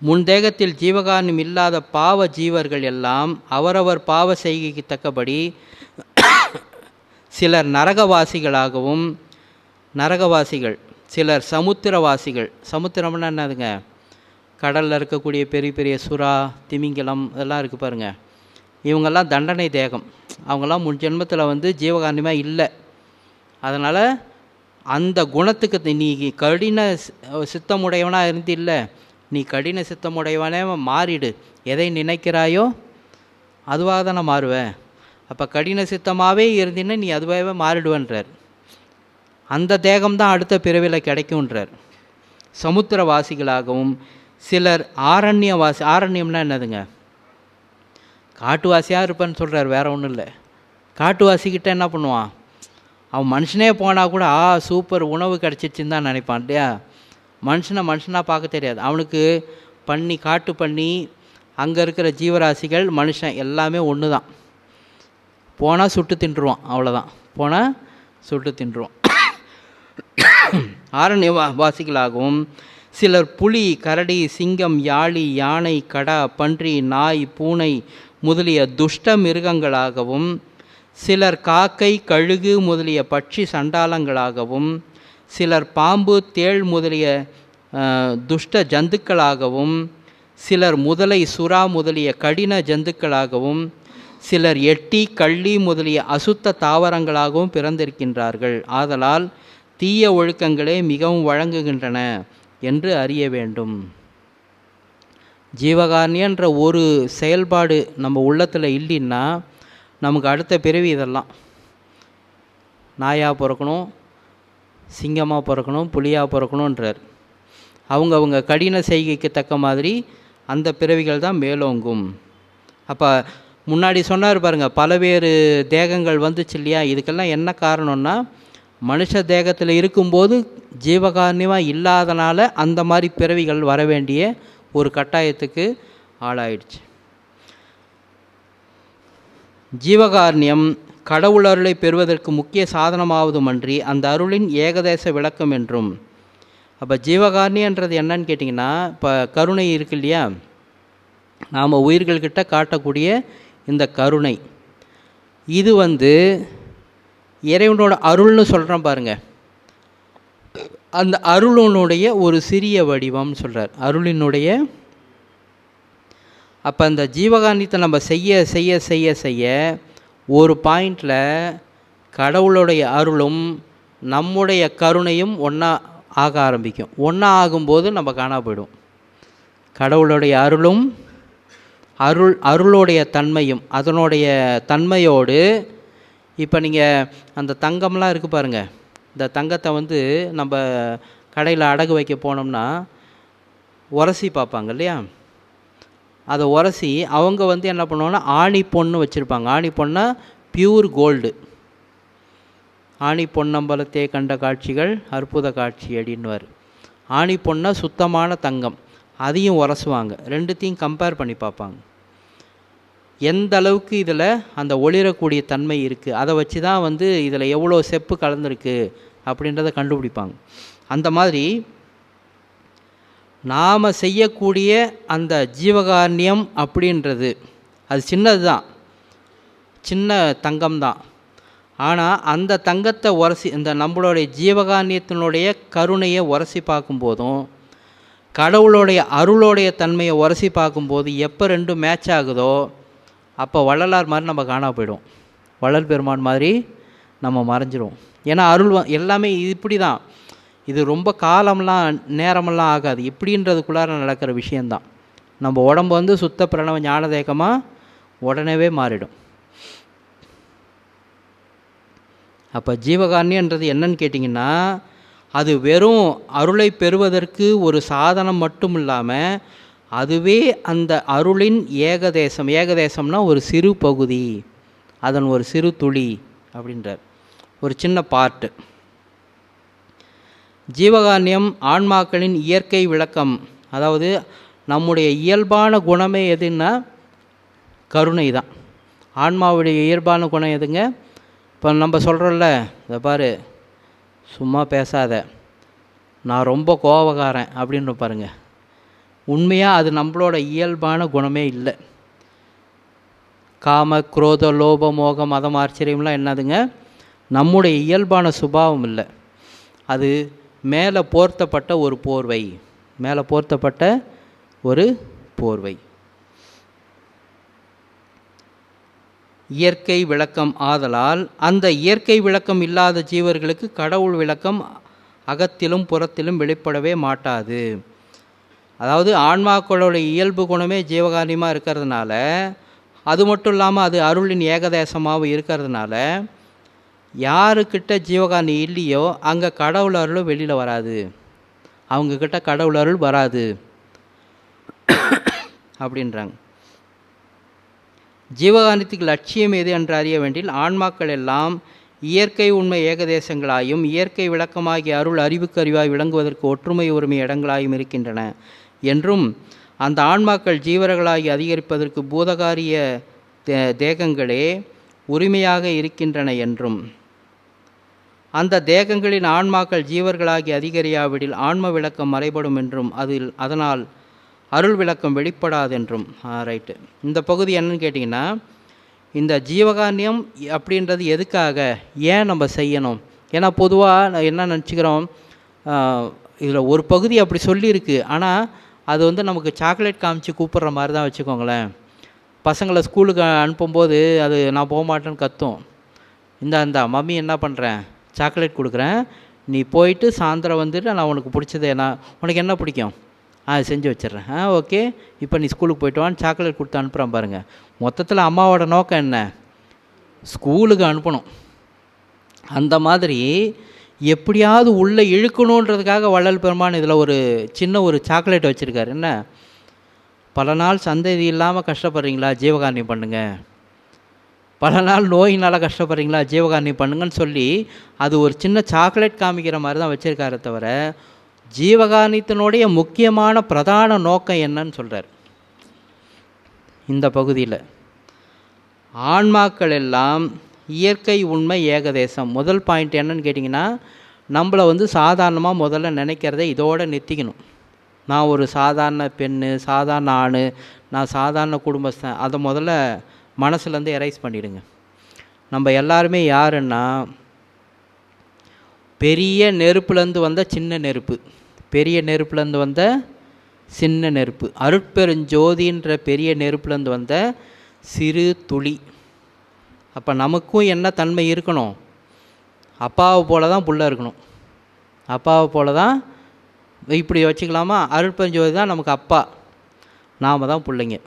முன் தேகத்தில் ஜீவகாருண்யம் இல்லாத பாவ ஜீவர்கள் எல்லாம் அவரவர் பாவ செய்கைக்கு தக்கபடி சிலர் நரகவாசிகளாகவும், நரகவாசிகள் சிலர் சமுத்திரவாசிகள். சமுத்திரம்னா என்னதுங்க, கடலில் இருக்கக்கூடிய பெரிய பெரிய சுறா, திமிங்கலம் இதெல்லாம் இருக்குது பாருங்கள். இவங்கெல்லாம் தண்டனை தேகம். அவங்கெல்லாம் முன் ஜென்மத்தில் வந்து ஜீவகாருண்யமாக இல்லை. அதனால் அந்த குணத்துக்கு நீ கடின சித்தமுடையவனாக இருந்தில்லை, நீ கடின சித்தமுடையவனே மாறிடு. எதை நினைக்கிறாயோ அதுவாக தானே மாறுவேன். அப்போ கடின சித்தமாகவே இருந்தீன்னா நீ அதுவாகவே மாறிடுவேன்றார். அந்த தேகம்தான் அடுத்த பிறவியில் கிடைக்கும்ன்றார். சமுத்திரவாசிகளாகவும் சிலர் ஆரண்யவாசி. ஆரண்யம்னா என்னதுங்க, காட்டுவாசியாக இருப்பேன்னு சொல்கிறார், வேறு ஒன்றும் இல்லை. காட்டுவாசிக்கிட்ட என்ன பண்ணுவான், அவன் மனுஷனே போனால் கூட சூப்பர் உணவு கிடச்சிச்சின்னு தான் நினைப்பான் இல்லையா. மனுஷனாக பார்க்க தெரியாது அவனுக்கு. பண்ணி, காட்டு பண்ணி, அங்கே இருக்கிற ஜீவராசிகள், மனுஷன் எல்லாமே ஒன்று தான். போனால் சுட்டு தின்றுவான், அவ்வளோதான். போனால் சுட்டு தின்றுவான். ஆரண்ய வாசிகளாகவும் சிலர் புலி, கரடி, சிங்கம், யாளி, யானை, கடா, பன்றி, நாய், பூனை முதலிய துஷ்ட மிருகங்களாகவும், சிலர் காக்கை, கழுகு முதலிய பட்சி சண்டாளங்களாகவும், சிலர் பாம்பு, தேள் முதலிய துஷ்ட ஜந்துக்களாகவும், சிலர் முதலை, சுறா முதலிய கடின ஜந்துக்களாகவும், சிலர் எட்டி, கள்ளி முதலிய அசுத்த தாவரங்களாகவும் பிறந்திருக்கின்றார்கள். ஆதலால் தீய ஒழுக்கங்களே மிகவும் வழங்குகின்றன என்று அறிய வேண்டும். ஜீவகாருண்யன்ற ஒரு செயல்பாடு நம்ம உள்ளத்தில் இல்லைன்னா நமக்கு அடுத்த பிறவி இதெல்லாம். நாயாக பிறக்கணும், சிங்கமாக பிறக்கணும், புலியாக பிறக்கணுன்றார். அவங்க கடின செய்கைக்கு தக்க மாதிரி அந்த பிறவிகள் தான் மேலோங்கும். அப்போ முன்னாடி சொன்னார் பாருங்கள், பலவேறு தேகங்கள் வந்துச்சு இல்லையா. இதுக்கெல்லாம் என்ன காரணம்னா, மனுஷ தேகத்தில் இருக்கும்போது ஜீவகாருண்யமாக இல்லாதனால அந்த மாதிரி பிறவிகள் வர வேண்டிய ஒரு கட்டாயத்துக்கு ஆளாயிடுச்சு. ஜீவகாருண்யம் கடவுள் அருளை பெறுவதற்கு முக்கிய சாதனமாவதுமன்றி அந்த அருளின் ஏகதேச விளக்கம் என்றும். அப்போ ஜீவகாருண்யன்றது என்னன்னு கேட்டிங்கன்னா, இப்போ கருணை இருக்கு இல்லையா, நாம் உயிர்கள்கிட்ட காட்டக்கூடிய இந்த கருணை, இது வந்து இறைவனோட அருள்னு சொல்கிறோம் பாருங்கள். அந்த அருளினுடைய ஒரு சிறிய வடிவம்னு சொல்கிறார், அருளினுடைய. அப்போ அந்த ஜீவகாருண்யத்தை நம்ம செய்ய செய்ய செய்ய செய்ய ஒரு பாயிண்டில் கடவுளுடைய அருளும் நம்முடைய கருணையும் ஒன்றா ஆக ஆரம்பிக்கும். ஒன்றா ஆகும்போது நம்ம காணா போயிடும். கடவுளுடைய அருளும் அருளுடைய தன்மையும் அதனுடைய தன்மையோடு, இப்போ நீங்கள் அந்த தங்கம்லாம் இருக்குது பாருங்கள், இந்த தங்கத்தை வந்து நம்ம கடையில் அடகு வைக்க போனோம்னா உரசி பார்ப்பாங்க இல்லையா. அதை உரசி அவங்க வந்து என்ன பண்ணுவாங்கன்னா ஆணி பொண்ணு வச்சுருப்பாங்க. ஆணி பொண்ணா பியூர் கோல்டு. ஆணி பொன்னம்பலத்தே கண்ட காட்சிகள் அற்புத காட்சி அப்படின்வார். ஆணி பொண்ணா சுத்தமான தங்கம், அதையும் உரசுவாங்க. ரெண்டுத்தையும் கம்பேர் பண்ணி பார்ப்பாங்க, எந்த அளவுக்கு இதில் அந்த ஒளிரக்கூடிய தன்மை இருக்குது. அதை வச்சு தான் வந்து இதில் எவ்வளோ செப்பு கலந்துருக்கு அப்படின்றத கண்டுபிடிப்பாங்க. அந்த மாதிரி நாம் செய்யக்கூடிய அந்த ஜீவகாருண்யம் அப்படின்றது அது சின்னது தான், சின்ன தங்கம்தான். ஆனால் அந்த தங்கத்தை உரசி, இந்த நம்மளுடைய ஜீவகாருண்யத்தினுடைய கருணையை உரசி பார்க்கும்போதும் கடவுளுடைய அருளுடைய தன்மையை உரசி பார்க்கும்போது எப்போ ரெண்டும் மேட்ச் ஆகுதோ அப்போ வள்ளலார் மாதிரி நம்ம காணா போயிடும். வள்ளல் பெருமான் மாதிரி நம்ம மறைஞ்சிரும். ஏன்னா அருள் எல்லாமே இப்படி தான். இது ரொம்ப காலம்லாம் நேரமெல்லாம் ஆகாது, இப்படின்றதுக்குள்ளார நடக்கிற விஷயந்தான். நம்ம உடம்பு வந்து சுத்த பிரணவ ஞானதேகமாக உடனே மாறிடும். அப்போ ஜீவகாருண்யன்றது என்னன்னு கேட்டிங்கன்னா, அது வெறும் அருளை பெறுவதற்கு ஒரு சாதனம் மட்டும் இல்லாமல் அதுவே அந்த அருளின் ஏகதேசம். ஏகதேசம்னா ஒரு சிறு பகுதி, அதன் ஒரு சிறு துளி அப்படின்றார். ஒரு சின்ன பார்ட்டு. ஜீவகாருண்யம் ஆன்மாக்களின் இயற்கை விளக்கம். அதாவது நம்முடைய இயல்பான குணமே எதுன்னா கருணை தான். ஆன்மாவுடைய இயல்பான குணம் எதுங்க? இப்போ நம்ம சொல்கிறோம்ல, இதை பாரு சும்மா பேசாத, நான் ரொம்ப கோபக்காரன் அப்படின்னு பாருங்க. உண்மையாக அது நம்மளோட இயல்பான குணமே இல்லை. காம குரோத லோப மோக மதம் ஆச்சரியம்லாம் என்னதுங்க? நம்முடைய இயல்பான சுபாவம் இல்லை. அது மேலே போர்த்தப்பட்ட ஒரு போர்வை, மேலே போர்த்தப்பட்ட ஒரு போர்வை. இயற்கை விளக்கம் ஆதலால் அந்த இயற்கை விளக்கம் இல்லாத ஜீவர்களுக்கு கடவுள் விளக்கம் அகத்திலும் புறத்திலும் வெளிப்படவே மாட்டாது. அதாவது ஆன்மாக்களோட இயல்பு குணமே ஜீவகாருண்யமாக இருக்கிறதுனால, அது மட்டும் இல்லாமல் அது அருளின் ஏகதேசமாகவும் இருக்கிறதுனால, யாருக்கிட்ட ஜீவகாருண்யம் இல்லையோ அங்கே கடவுள் அருளும் வெளியில் வராது, அவங்கக்கிட்ட கடவுள் அருள் வராது அப்படின்றாங்க. ஜீவகாருண்யத்துக்கு லட்சியம் எது என்று அறிய வேண்டில் ஆன்மாக்கள் எல்லாம் இயற்கை உண்மை ஏகதேசங்களாயும் இயற்கை விளக்கமாகிய அருள் அறிவுக்கு அறிவாய் விளங்குவதற்கு ஒற்றுமை உரிமை இடங்களாயும் இருக்கின்றன என்றும், அந்த ஆன்மாக்கள் ஜீவர்களாகி அதிகரிப்பதற்கு பூதகாரிய தேகங்களே உரிமையாக இருக்கின்றன என்றும், அந்த தேகங்களின் ஆன்மாக்கள் ஜீவர்களாகி அதிகரியாவிடில் ஆன்ம விளக்கம் மறைபடும் என்றும், அதனால் அருள் விளக்கம் வெளிப்படாதென்றும். ரைட்டு. இந்த பகுதி என்னன்னு கேட்டிங்கன்னா, இந்த ஜீவகாருண்யம் அப்படின்றது எதுக்காக, ஏன் நம்ம செய்யணும்? ஏன்னா பொதுவாக என்ன நினச்சிக்கிறோம், இதில் ஒரு பகுதி அப்படி சொல்லியிருக்கு, ஆனால் அது வந்து நமக்கு சாக்லேட் காமிச்சு கூப்பிட்ற மாதிரி தான் வச்சுக்கோங்களேன். பசங்களை ஸ்கூலுக்கு அனுப்பும்போது அது நான் போக மாட்டேன்னு கத்தும். இந்த மம்மி என்ன பண்ணுறேன், சாக்லேட் கொடுக்குறேன், நீ போயிட்டு சாயந்தரம் வந்துட்டு நான் உனக்கு பிடிச்சது உனக்கு என்ன பிடிக்கும் செஞ்சு வச்சிட்றேன், ஓகே இப்போ நீ ஸ்கூலுக்கு போய்ட்டு வான்னு சாக்லேட் கொடுத்து அனுப்புகிறேன் பாருங்கள். மொத்தத்தில் அம்மாவோட நோக்கம் என்ன, ஸ்கூலுக்கு அனுப்பணும். அந்த மாதிரி எப்படியாவது உள்ளே இழுக்கணுன்றதுக்காக வள்ளல் பெருமான் இதில் ஒரு சின்ன ஒரு சாக்லேட் வச்சுருக்காரு. என்ன, பல நாள் சந்ததி இல்லாமல் கஷ்டப்படுறீங்களா, ஜீவகாருண்யம் பண்ணுங்கள். பல நாள் நோயினால் கஷ்டப்படுறீங்களா, ஜீவகாருண்யம் பண்ணுங்கன்னு சொல்லி அது ஒரு சின்ன சாக்லேட் காமிக்கிற மாதிரி தான் வச்சுருக்காரு. தவிர ஜீவகாருண்யத்தினுடைய முக்கியமான பிரதான நோக்கம் என்னன்னு சொல்கிறார் இந்த பகுதியில். ஆன்மாக்கள் எல்லாம் இயற்கை உண்மை ஏகதேசம். முதல் பாயிண்ட் என்னன்னு கேட்டிங்கன்னா, நம்மளை வந்து சாதாரணமாக முதல்ல நினைக்கிறத இதோடு நிறுத்திக்கணும். நான் ஒரு சாதாரண பெண்ணு, சாதாரண ஆண், நான் சாதாரண குடும்பஸ்தன், அதை முதல்ல மனசுலேருந்து எரைஸ் பண்ணிவிடுங்க. நம்ம எல்லாருமே யாருன்னா, பெரிய நெருப்புலேருந்து வந்த சின்ன நெருப்பு, பெரிய நெருப்புலேருந்து வந்த சின்ன நெருப்பு, அருட்பெருஞ்சோதின்ற பெரிய நெருப்புலேருந்து வந்த சிறு துளி. அப்போ நமக்கும் என்ன தன்மை இருக்கணும், அப்பாவை போல தான் புள்ள இருக்கணும். அப்பாவை போல தான், இப்படி வச்சுக்கலாமா, அருட்பெருஞ்சோதி தான் நமக்கு அப்பா, நாம் தான் பிள்ளைங்க.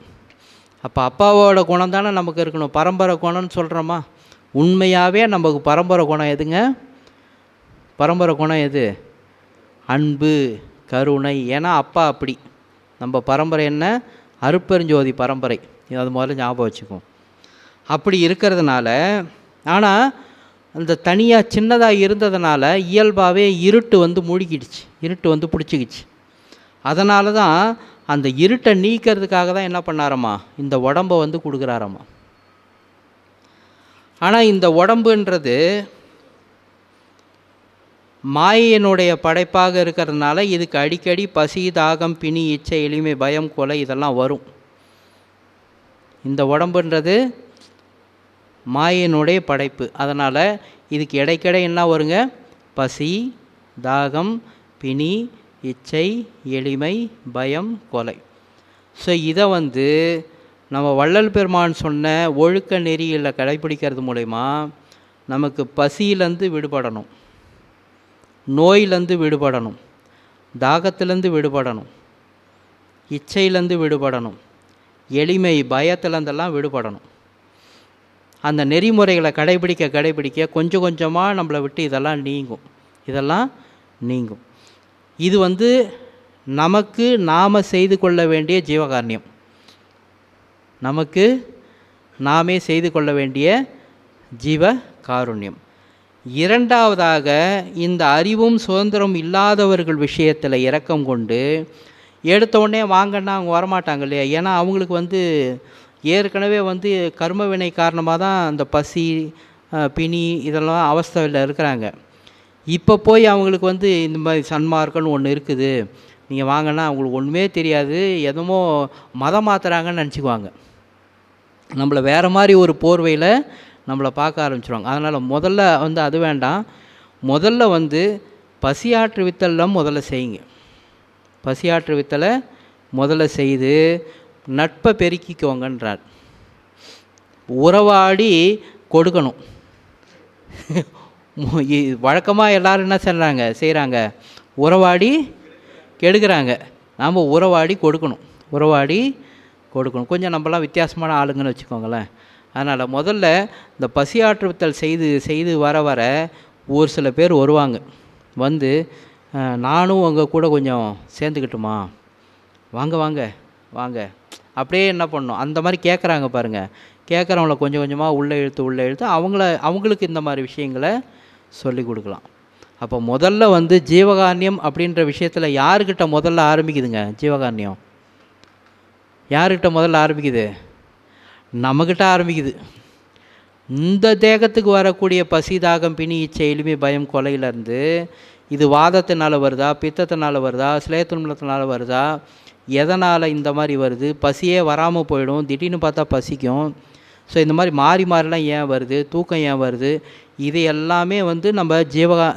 அப்போ அப்பாவோட குணம் தானே நமக்கு இருக்கணும். பரம்பரை குணம்னு சொல்கிறோமா, உண்மையாகவே நமக்கு பரம்பரை குணம் எதுங்க, பரம்பரை குணம் எது, அன்பு கருணை. ஏன்னா அப்பா அப்படி, நம்ம பரம்பரை என்ன, அருட்பெருஞ்சோதி பரம்பரை. அது முதல்ல ஞாபகம் வச்சுக்குவோம். அப்படி இருக்கிறதுனால, ஆனால் அந்த தனியாக சின்னதாக இருந்ததுனால இயல்பாகவே இருட்டு வந்து மூழ்கிடுச்சு, இருட்டு வந்து பிடிச்சிக்கிச்சு. அதனால தான் அந்த இருட்டை நீக்கிறதுக்காக தான் என்ன பண்ணாரம்மா, இந்த உடம்பை வந்து கொடுக்குறாரம்மா. ஆனால் இந்த உடம்புன்றது மாயனுடைய படைப்பாக இருக்கிறதுனால இதுக்கு அடிக்கடி பசி, தாகம், பிணி, இச்சை, எளிமை, பயம், கொலை இதெல்லாம் வரும். இந்த உடம்புன்றது மாயனுடைய படைப்பு. அதனால் இதுக்கு இடைக்கிடை என்ன வருங்க, பசி, தாகம், பிணி, இச்சை, எளிமை, பயம், கொலை. ஸோ இதை வந்து நம்ம வள்ளல் பெருமான் சொன்ன ஒழுக்க நெறியில் கடைப்பிடிக்கிறது மூலமா நமக்கு பசியிலேருந்து விடுபடணும், நோயிலேருந்து விடுபடணும், தாகத்திலேருந்து விடுபடணும், இச்சையிலேருந்து விடுபடணும், எளிமை பயத்திலேருந்தெல்லாம் விடுபடணும். அந்த நெறிமுறைகளை கடைபிடிக்க கொஞ்சம் கொஞ்சமாக நம்மளை விட்டு இதெல்லாம் நீங்கும். இது வந்து நமக்கு நாம் செய்து கொள்ள வேண்டிய ஜீவகாருண்யம், நமக்கு நாமே செய்து கொள்ள வேண்டிய ஜீவ காருண்யம். இரண்டாவதாக, இந்த அறிவும் சுதந்திரம் இல்லாதவர்கள் விஷயத்தில் இரக்கம் கொண்டு, எடுத்த உடனே வாங்கன்னா அவங்க வரமாட்டாங்க இல்லையா? ஏன்னா அவங்களுக்கு ஏற்கனவே கர்ம வினை காரணமாக தான் அந்த பசி, பிணி இதெல்லாம் அவஸ்தையில் இருக்கிறாங்க. இப்போ போய் அவங்களுக்கு இந்த மாதிரி சன்மார்க்கம்னு ஒன்று இருக்குது, நீங்கள் வாங்கன்னா அவங்களுக்கு ஒன்றுமே தெரியாது, எதுமோ மதம் மாற்றுறாங்கன்னு நினச்சிக்குவாங்க. நம்மளை வேறு மாதிரி ஒரு போர்வையில் நம்மளை பார்க்க ஆரம்பிச்சிடுவாங்க. அதனால் முதல்ல அது வேண்டாம். முதல்ல பசியாற்றுவித்தல்லாம் முதல்ல செய்யுங்க. பசியாற்றுவித்தலை முதல்ல செய்து நட்பை பெருக்கிக்கோங்கன்றார். உறவாடி கொடுக்கணும். வழக்கமாக எல்லோரும் என்ன செய்கிறாங்க? உறவாடி கெடுக்கிறாங்க. நாம் உறவாடி கொடுக்கணும். உறவாடி கொடுக்கணும். கொஞ்சம் நம்மளாம் வித்தியாசமான ஆளுங்கன்னு வச்சுக்கோங்களேன். அதனால் முதல்ல இந்த பசியாற்றுவித்தல் செய்து வர வர ஒரு சில பேர் வருவாங்க. நானும் உங்கள் கூட கொஞ்சம் சேர்ந்துக்கிட்டுமா, வாங்க வாங்க வாங்க, அப்படியே என்ன பண்ணணும், அந்த மாதிரி கேட்குறாங்க பாருங்கள். கேட்குறவங்கள கொஞ்சம் கொஞ்சமாக உள்ளே இழுத்து அவங்களுக்கு இந்த மாதிரி விஷயங்களை சொல்லி கொடுக்கலாம். அப்போ முதல்ல ஜீவகாருண்யம் அப்படின்ற விஷயத்தில் யாருக்கிட்ட முதல்ல ஆரம்பிக்குதுங்க? ஜீவகாருண்யம் யாருக்கிட்ட முதல்ல ஆரம்பிக்குது? நம்மக்கிட்ட ஆரம்பிக்குது. இந்த தேகத்துக்கு வரக்கூடிய பசி, தாகம், பிணி, இச்சை, எளிமை, பயம், கொலையிலேருந்து இது வாதத்தினால வருதா, பித்தத்தினால வருதா, சிலேத்துன்பத்தினால வருதா, எதனால் இந்த மாதிரி வருது? பசியே வராமல் போயிடும், திடீர்னு பார்த்தா பசிக்கும். ஸோ இந்த மாதிரி மாறிலாம் ஏன் வருது? தூக்கம் ஏன் வருது? இது எல்லாமே நம்ம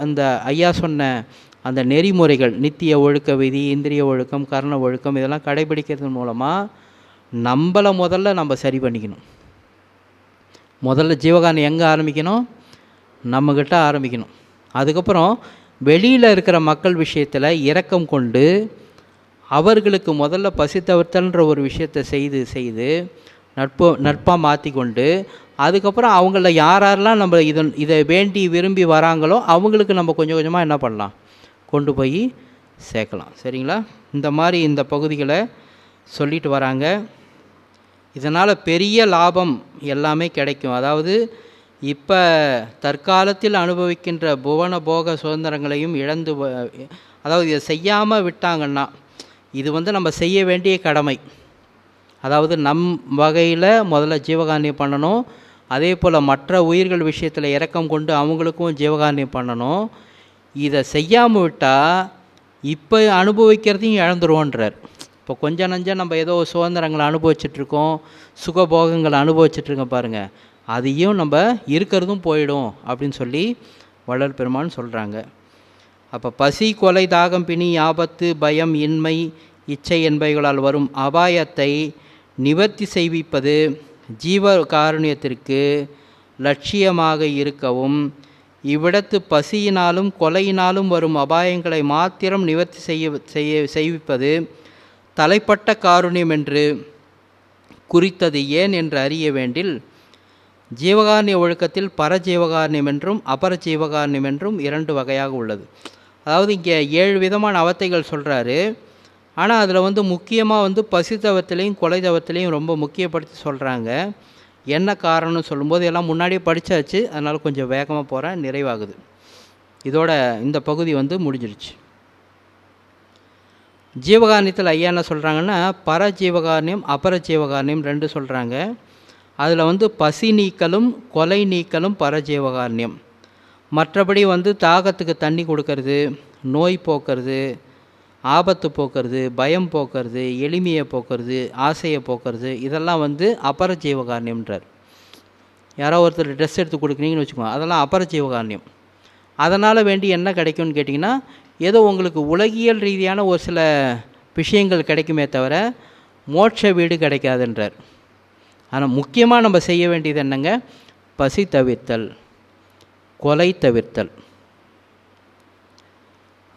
இந்த ஐயா சொன்ன அந்த நெறிமுறைகள், நித்திய ஒழுக்க விதி, இந்திரிய ஒழுக்கம், கர்ண ஒழுக்கம், இதெல்லாம் கடைபிடிக்கிறது மூலமாக நம்மளை முதல்ல நம்ம சரி பண்ணிக்கணும். முதல்ல ஜீவகாருண்யம் எங்கே ஆரம்பிக்கணும்? நம்மக்கிட்ட ஆரம்பிக்கணும். அதுக்கப்புறம் வெளியில் இருக்கிற மக்கள் விஷயத்தில் இரக்கம் கொண்டு அவர்களுக்கு முதல்ல பசி தவிர்த்தல்ன்ற ஒரு விஷயத்தை செய்து நட்பாக மாற்றி கொண்டு, அதுக்கப்புறம் அவங்கள யாரெல்லாம் நம்ம இதை வேண்டி விரும்பி வராங்களோ அவங்களுக்கு நம்ம கொஞ்சம் கொஞ்சமாக என்ன பண்ணலாம், கொண்டு போய் சேர்க்கலாம். சரிங்களா? இந்த மாதிரி இந்த பகுதிகளை சொல்லிட்டு வராங்க. இதனால் பெரிய லாபம் எல்லாமே கிடைக்கும். அதாவது இப்போ தற்காலத்தில் அனுபவிக்கின்ற புவன போக சுதந்திரங்களையும் இழந்து, அதாவது இதை செய்யாமல் விட்டாங்கன்னா, இது நம்ம செய்ய வேண்டிய கடமை. அதாவது நம் வகையில் முதல்ல ஜீவகாருண்யம் பண்ணணும். அதே போல் மற்ற உயிர்கள் விஷயத்தில் இரக்கம் கொண்டு அவங்களுக்கும் ஜீவகாருண்யம் பண்ணணும். இதை செய்யாமல் விட்டால் இப்போ அனுபவிக்கிறதையும் இழந்துருவோன்றார். இப்போ கொஞ்சம் நஞ்சம் நம்ம ஏதோ சுதந்திரங்களை அனுபவிச்சிட்ருக்கோம், சுகபோகங்களை அனுபவிச்சிட்ருக்கோம் பாருங்கள், அதையும் நம்ம இருக்கிறதும் போயிடும் அப்படின்னு சொல்லி வள்ளல் பெருமான் சொல்கிறாங்க. அப்போ பசி, கொலை, தாகம், பிணி, ஆபத்து, பயம், இன்மை, இச்சை என்பவைகளால் வரும் அபாயத்தை நிவர்த்தி செய்விப்பது ஜீவ காருண்யத்திற்கு லட்சியமாக இருக்கவும், இவ்விடத்து பசியினாலும் கொலையினாலும் வரும் அபாயங்களை மாத்திரம் நிவர்த்தி செய்விப்பது தலைப்பட்ட காருண்யம் என்று குறித்தது ஏன் என்று அறிய வேண்டில், ஜீவகாருண்ய ஒழுக்கத்தில் பரஜீவகாருண்யம் என்றும் அபர ஜீவகாருண்யம் என்றும் 2 வகையாக உள்ளது. அதாவது இங்கே 7 விதமான அவத்தைகள் சொல்கிறாரு. ஆனால் அதில் முக்கியமாக பசி தவத்திலையும் கொலை தவத்திலையும் ரொம்ப முக்கியப்படுத்தி சொல்கிறாங்க. என்ன காரணம்னு சொல்லும்போது எல்லாம் முன்னாடியே படித்தாச்சு, அதனால் கொஞ்சம் வேகமாக போகிறேன், நிறைவாகுது. இதோட இந்த பகுதி முடிஞ்சிருச்சு. ஜீவகாருண்யத்தில் ஐயா என்ன சொல்கிறாங்கன்னா, பரஜீவகாருண்யம் அபர ஜீவகாருண்யம் 2 சொல்கிறாங்க. அதில் பசி நீக்கலும் கொலை நீக்கலும் பரஜீவகாருண்யம். மற்றபடி தாகத்துக்கு தண்ணி கொடுக்கறது, நோய் போக்குறது, ஆபத்து போக்குறது, பயம் போக்குறது, எளிமையை போக்குறது, ஆசையை போக்குறது, இதெல்லாம் அபர ஜீவகாருண்யம்ன்றார். யாரோ ஒருத்தர் ட்ரெஸ் எடுத்து கொடுக்குறீங்கன்னு வச்சுக்கோங்க, அதெல்லாம் அபர ஜீவகாருண்யம். அதனால் வேண்டி என்ன கிடைக்கும்னு கேட்டிங்கன்னா, ஏதோ உங்களுக்கு உலகியல் ரீதியான ஒரு சில விஷயங்கள் கிடைக்குமே தவிர மோட்ச வீடு கிடைக்காதுன்றார். ஆனால் முக்கியமாக நம்ம செய்ய வேண்டியது என்னங்க? பசி தவிர்த்தல், கொலை தவிர்த்தல்.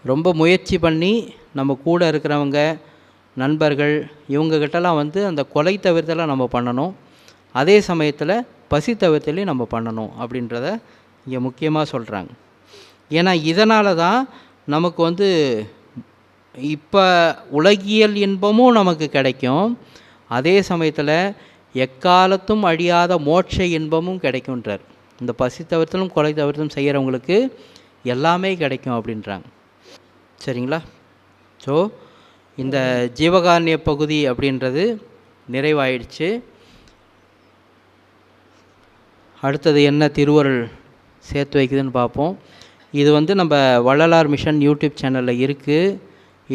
ரொம்ப முயற்சி பண்ணி நம்ம கூட இருக்கிறவங்க, நண்பர்கள், இவங்ககிட்டலாம் அந்த கொலை தவிர்த்தலை நம்ம பண்ணணும். அதே சமயத்தில் பசி தவிர்த்தலையும் நம்ம பண்ணணும் அப்படின்றத இங்கே முக்கியமாக சொல்கிறாங்க. ஏன்னா இதனால தான் நமக்கு இப்போ உலகியல் இன்பமும் நமக்கு கிடைக்கும், அதே சமயத்தில் எக்காலத்தும் அழியாத மோட்ச இன்பமும் கிடைக்குன்றார். இந்த பசி தவிர்த்தலும் கொலை தவிர்த்தலும் செய்கிறவங்களுக்கு எல்லாமே கிடைக்கும் அப்படின்றாங்க. சரிங்களா? ஸோ இந்த ஜீவகாருண்ய பகுதி அப்படின்றது நிறைவாயிடுச்சு. அடுத்தது என்ன திருவருள் சேர்த்து வைக்குதுன்னு பார்ப்போம். இது நம்ம வள்ளலார் மிஷன் யூடியூப் சேனலில் இருக்குது.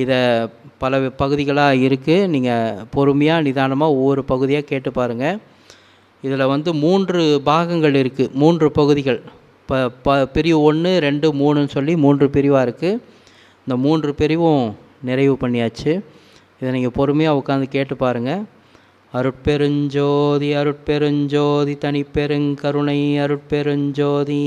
இதை பல பகுதிகளாக இருக்குது. நீங்கள் பொறுமையாக நிதானமாக ஒவ்வொரு பகுதியாக கேட்டு பாருங்கள். இதில் 3 பாகங்கள் இருக்குது, 3 பகுதிகள். பிரிவு 1, 2, 3ன்னு சொல்லி 3 பிரிவாக இருக்குது. இந்த 3 பிரிவும் நிறைவு பண்ணியாச்சு. இதை நீங்கள் பொறுமையாக உட்காந்து கேட்டு பாருங்கள். அருட்பெருஞ்சோதி அருட்பெருஞ்சோதி தனிப்பெருங்கருணை அருட்பெருஞ்சோதி.